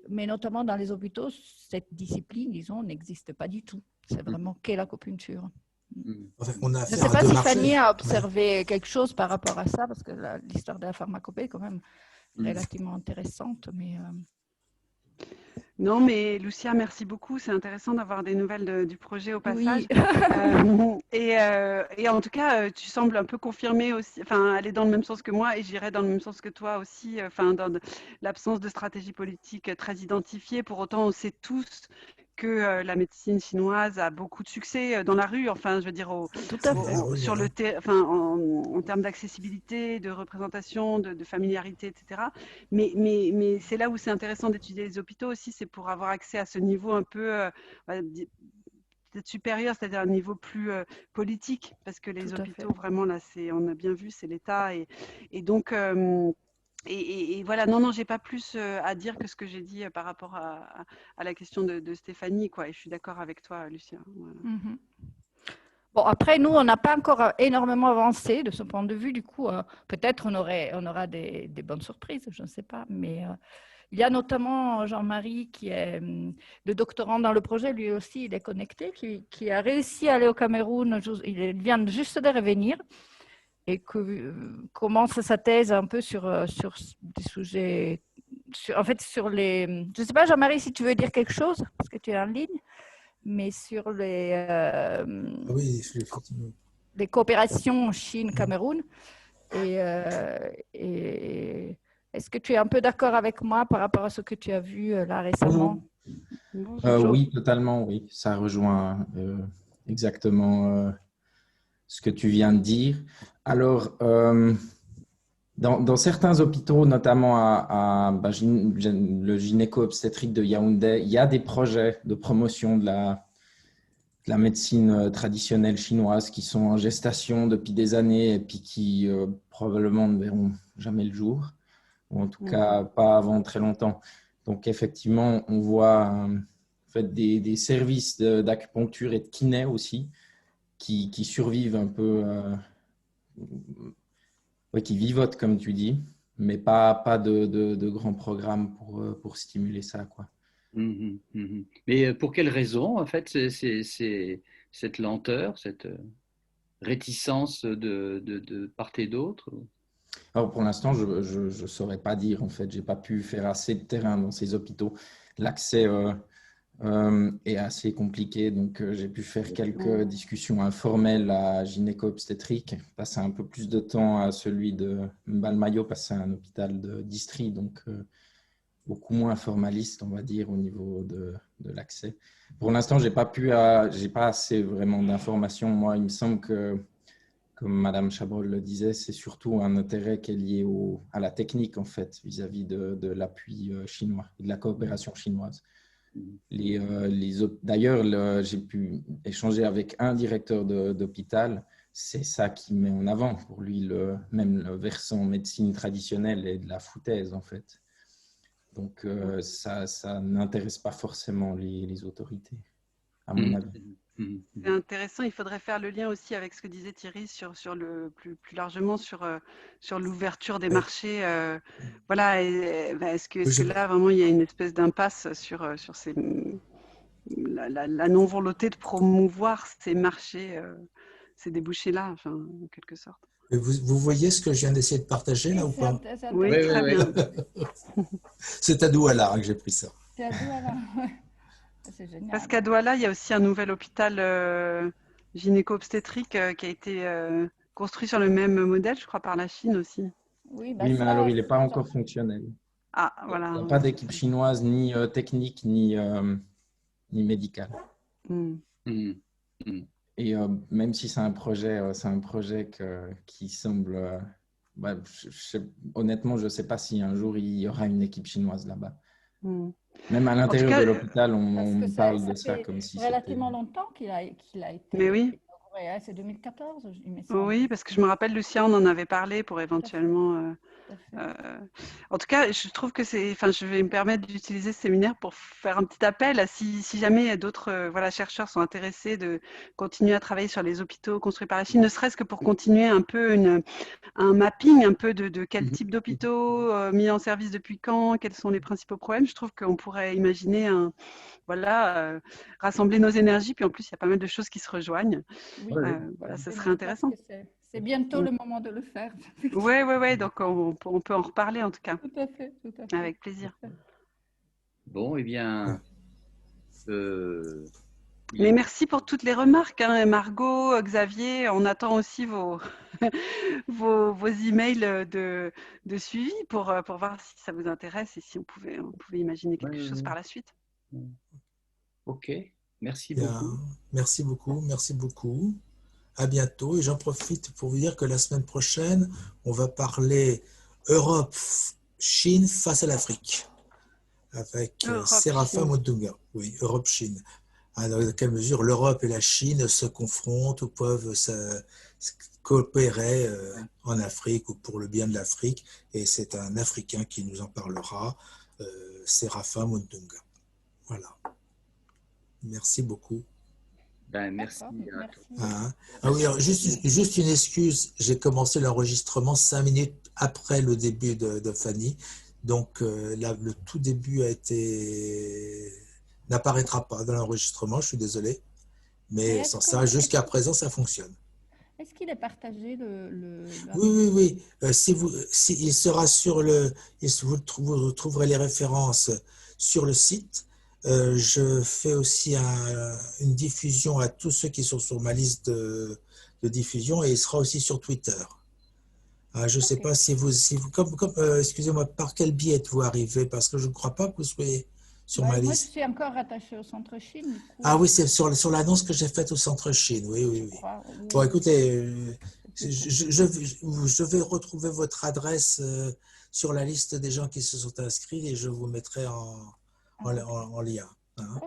notamment dans les hôpitaux, cette discipline, disons, n'existe pas du tout. C'est vraiment que l'acupuncture. Enfin, on a je ne sais pas si Fanny a observé quelque chose par rapport à ça, parce que l'histoire de la pharmacopée est quand même relativement intéressante. Mais Non, mais Lucia, merci beaucoup. C'est intéressant d'avoir des nouvelles du projet au passage. Oui. Et en tout cas, tu sembles un peu confirmer aussi, enfin, aller dans le même sens que moi, et j'irai dans le même sens que toi aussi, enfin, dans l'absence de stratégie politique très identifiée. Pour autant, on sait tous que la médecine chinoise a beaucoup de succès dans la rue, enfin, je veux dire, sur le en termes d'accessibilité, de représentation, de familiarité, etc. Mais c'est là où c'est intéressant d'étudier les hôpitaux aussi, c'est pour avoir accès à ce niveau un peu peut-être supérieur, c'est-à-dire un niveau plus politique, parce que les hôpitaux, vraiment, là, on a bien vu, c'est l'État. Et donc... Et voilà, non, j'ai pas plus à dire que ce que j'ai dit par rapport à la question de Stéphanie, quoi. Et je suis d'accord avec toi, Lucia. Voilà. Mm-hmm. Bon, après, nous, on n'a pas encore énormément avancé de ce point de vue. Du coup, peut-être on aura des bonnes surprises, je ne sais pas. Mais il y a notamment Jean-Marie qui est le doctorant dans le projet, lui aussi, il est connecté, qui a réussi à aller au Cameroun. Il vient juste de revenir. et que commence sa thèse un peu sur des sujets, en fait sur les... Je ne sais pas, Jean-Marie, si tu veux dire quelque chose, parce que tu es en ligne, mais sur Oui, effectivement. les coopérations Chine-Cameroun. Et est-ce que tu es un peu d'accord avec moi par rapport à ce que tu as vu là récemment? Oui, totalement, oui. Ça rejoint exactement ce que tu viens de dire. Alors, dans certains hôpitaux, notamment le gynéco-obstétrique de Yaoundé, il y a des projets de promotion de la médecine traditionnelle chinoise qui sont en gestation depuis des années et puis qui probablement ne verront jamais le jour, ou en tout cas pas avant très longtemps. Donc, effectivement, on voit en fait, des services d'acupuncture et de kiné aussi qui survivent un peu, qui vivotent, comme tu dis, mais pas de grands programmes pour stimuler ça, quoi. Mais pour quelle raison, en fait, c'est cette lenteur, cette réticence de part et d'autre? Alors, pour l'instant, je ne saurais pas dire. En fait, je n'ai pas pu faire assez de terrain dans ces hôpitaux. L'accès est assez compliqué. Donc, j'ai pu faire quelques discussions informelles à gynéco-obstétrique, passer un peu plus de temps à celui de Mbalmayo, parce que c'est un hôpital de district, donc beaucoup moins formaliste, on va dire, au niveau de l'accès. Pour l'instant, j'ai pas assez vraiment d'informations. Moi, il me semble que, comme Madame Chabrol le disait, c'est surtout un intérêt qui est lié à la technique, en fait, vis-à-vis de l'appui chinois et de la coopération chinoise. D'ailleurs, j'ai pu échanger avec un directeur d'hôpital. C'est ça qui met en avant pour lui même le versant médecine traditionnelle et de la foutaise, en fait. Donc, ça n'intéresse pas forcément les autorités, à mon avis. C'est intéressant. Il faudrait faire le lien aussi avec ce que disait Thierry sur plus largement sur l'ouverture des marchés. Voilà. Est-ce que là, vraiment, il y a une espèce d'impasse sur la non-volonté de promouvoir ces marchés, ces débouchés-là, enfin, en quelque sorte. Vous voyez ce que je viens d'essayer de partager là ou pas? Oui, très bien. C'est à Douala que j'ai pris ça. C'est à Douala, c'est génial. Parce qu'à Douala, il y a aussi un nouvel hôpital gynéco-obstétrique qui a été construit sur le même modèle, je crois, par la Chine aussi. Oui, mais alors il n'est pas encore fonctionnel. Ah, voilà. Il n'y a pas d'équipe chinoise, ni technique, ni médicale. Et même si c'est un projet qui semble... honnêtement, je ne sais pas si un jour il y aura une équipe chinoise là-bas. Même à l'intérieur de l'hôpital, on parle de ça comme si c'était... relativement longtemps qu'il a été... Mais oui. C'est 2014, il me semble. Oui, parce que je me rappelle, Lucien, on en avait parlé pour éventuellement... En tout cas, je trouve que je vais me permettre d'utiliser ce séminaire pour faire un petit appel. Si jamais d'autres chercheurs sont intéressés de continuer à travailler sur les hôpitaux construits par la Chine, ne serait-ce que pour continuer un peu un mapping un peu de quel type d'hôpitaux mis en service depuis quand, quels sont les principaux problèmes. Je trouve qu'on pourrait imaginer rassembler nos énergies. Puis en plus, il y a pas mal de choses qui se rejoignent. Oui. Ça serait intéressant. C'est bientôt le moment de le faire. Oui. Donc, on peut en reparler en tout cas. Tout à fait. Avec plaisir. Bon, eh bien... Mais merci pour toutes les remarques, hein, Margot, Xavier. On attend aussi vos emails de suivi pour voir si ça vous intéresse et si on pouvait imaginer quelque chose par la suite. Ok, merci beaucoup. Merci beaucoup. À bientôt. Et j'en profite pour vous dire que la semaine prochaine, on va parler Europe-Chine face à l'Afrique avec Séraphin Mundunga. Oui, Europe-Chine. Dans quelle mesure l'Europe et la Chine se confrontent ou peuvent coopérer en Afrique ou pour le bien de l'Afrique. Et c'est un Africain qui nous en parlera, Séraphin Mundunga. Voilà. Merci beaucoup. Merci. Oui, alors juste une excuse, j'ai commencé l'enregistrement 5 minutes après le début de Fanny, donc le tout début n'apparaîtra pas dans l'enregistrement, je suis désolé, mais sans ça, jusqu'à présent, ça fonctionne. Est-ce qu'il est partagé Oui. Il sera sur vous trouverez les références sur le site. Je fais aussi une diffusion à tous ceux qui sont sur ma liste de diffusion et il sera aussi sur Twitter. Je ne sais pas si vous excusez-moi, par quel biais êtes-vous arrivé? Parce que je ne crois pas que vous soyez sur ma liste. Moi, je suis encore rattachée au Centre Chine. Ah oui, c'est sur l'annonce que j'ai faite au Centre Chine. Oui. Bon, écoutez, je vais retrouver votre adresse sur la liste des gens qui se sont inscrits et je vous mettrai en lien. Hein.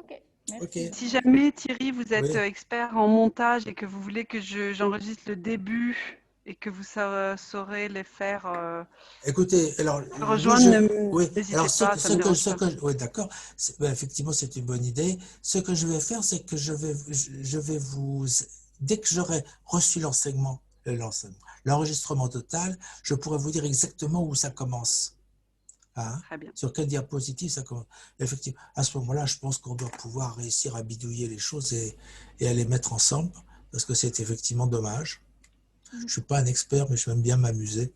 Okay. Si jamais, Thierry, vous êtes expert en montage et que vous voulez que j'enregistre le début et que vous saurez les faire écoutez, alors, rejoindre, n'hésitez pas, ça me dérange pas. Oui, d'accord. Effectivement, c'est une bonne idée. Ce que je vais faire, c'est que je vais vous... Dès que j'aurai reçu l'enregistrement total, je pourrai vous dire exactement où ça commence. Hein? Très bien. Sur quelle diapositive ça commence. Effectivement, à ce moment-là, je pense qu'on doit pouvoir réussir à bidouiller les choses et à les mettre ensemble, parce que c'est effectivement dommage. Je ne suis pas un expert, mais j'aime bien m'amuser.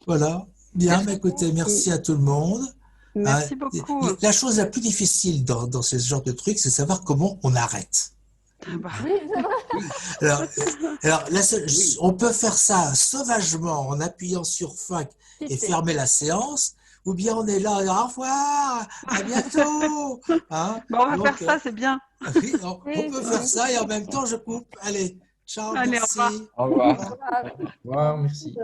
Voilà. Bien, mais écoutez, merci à tout le monde. Merci beaucoup. La chose la plus difficile dans ce genre de truc, c'est savoir comment on arrête. Alors on peut faire ça sauvagement en appuyant sur fin et fermer la séance, ou bien on est là, au revoir, à bientôt. Hein? On va faire ça, c'est bien. On peut faire ça et en même temps je coupe. Allez, ciao, allez, merci. Au revoir. Au revoir, merci.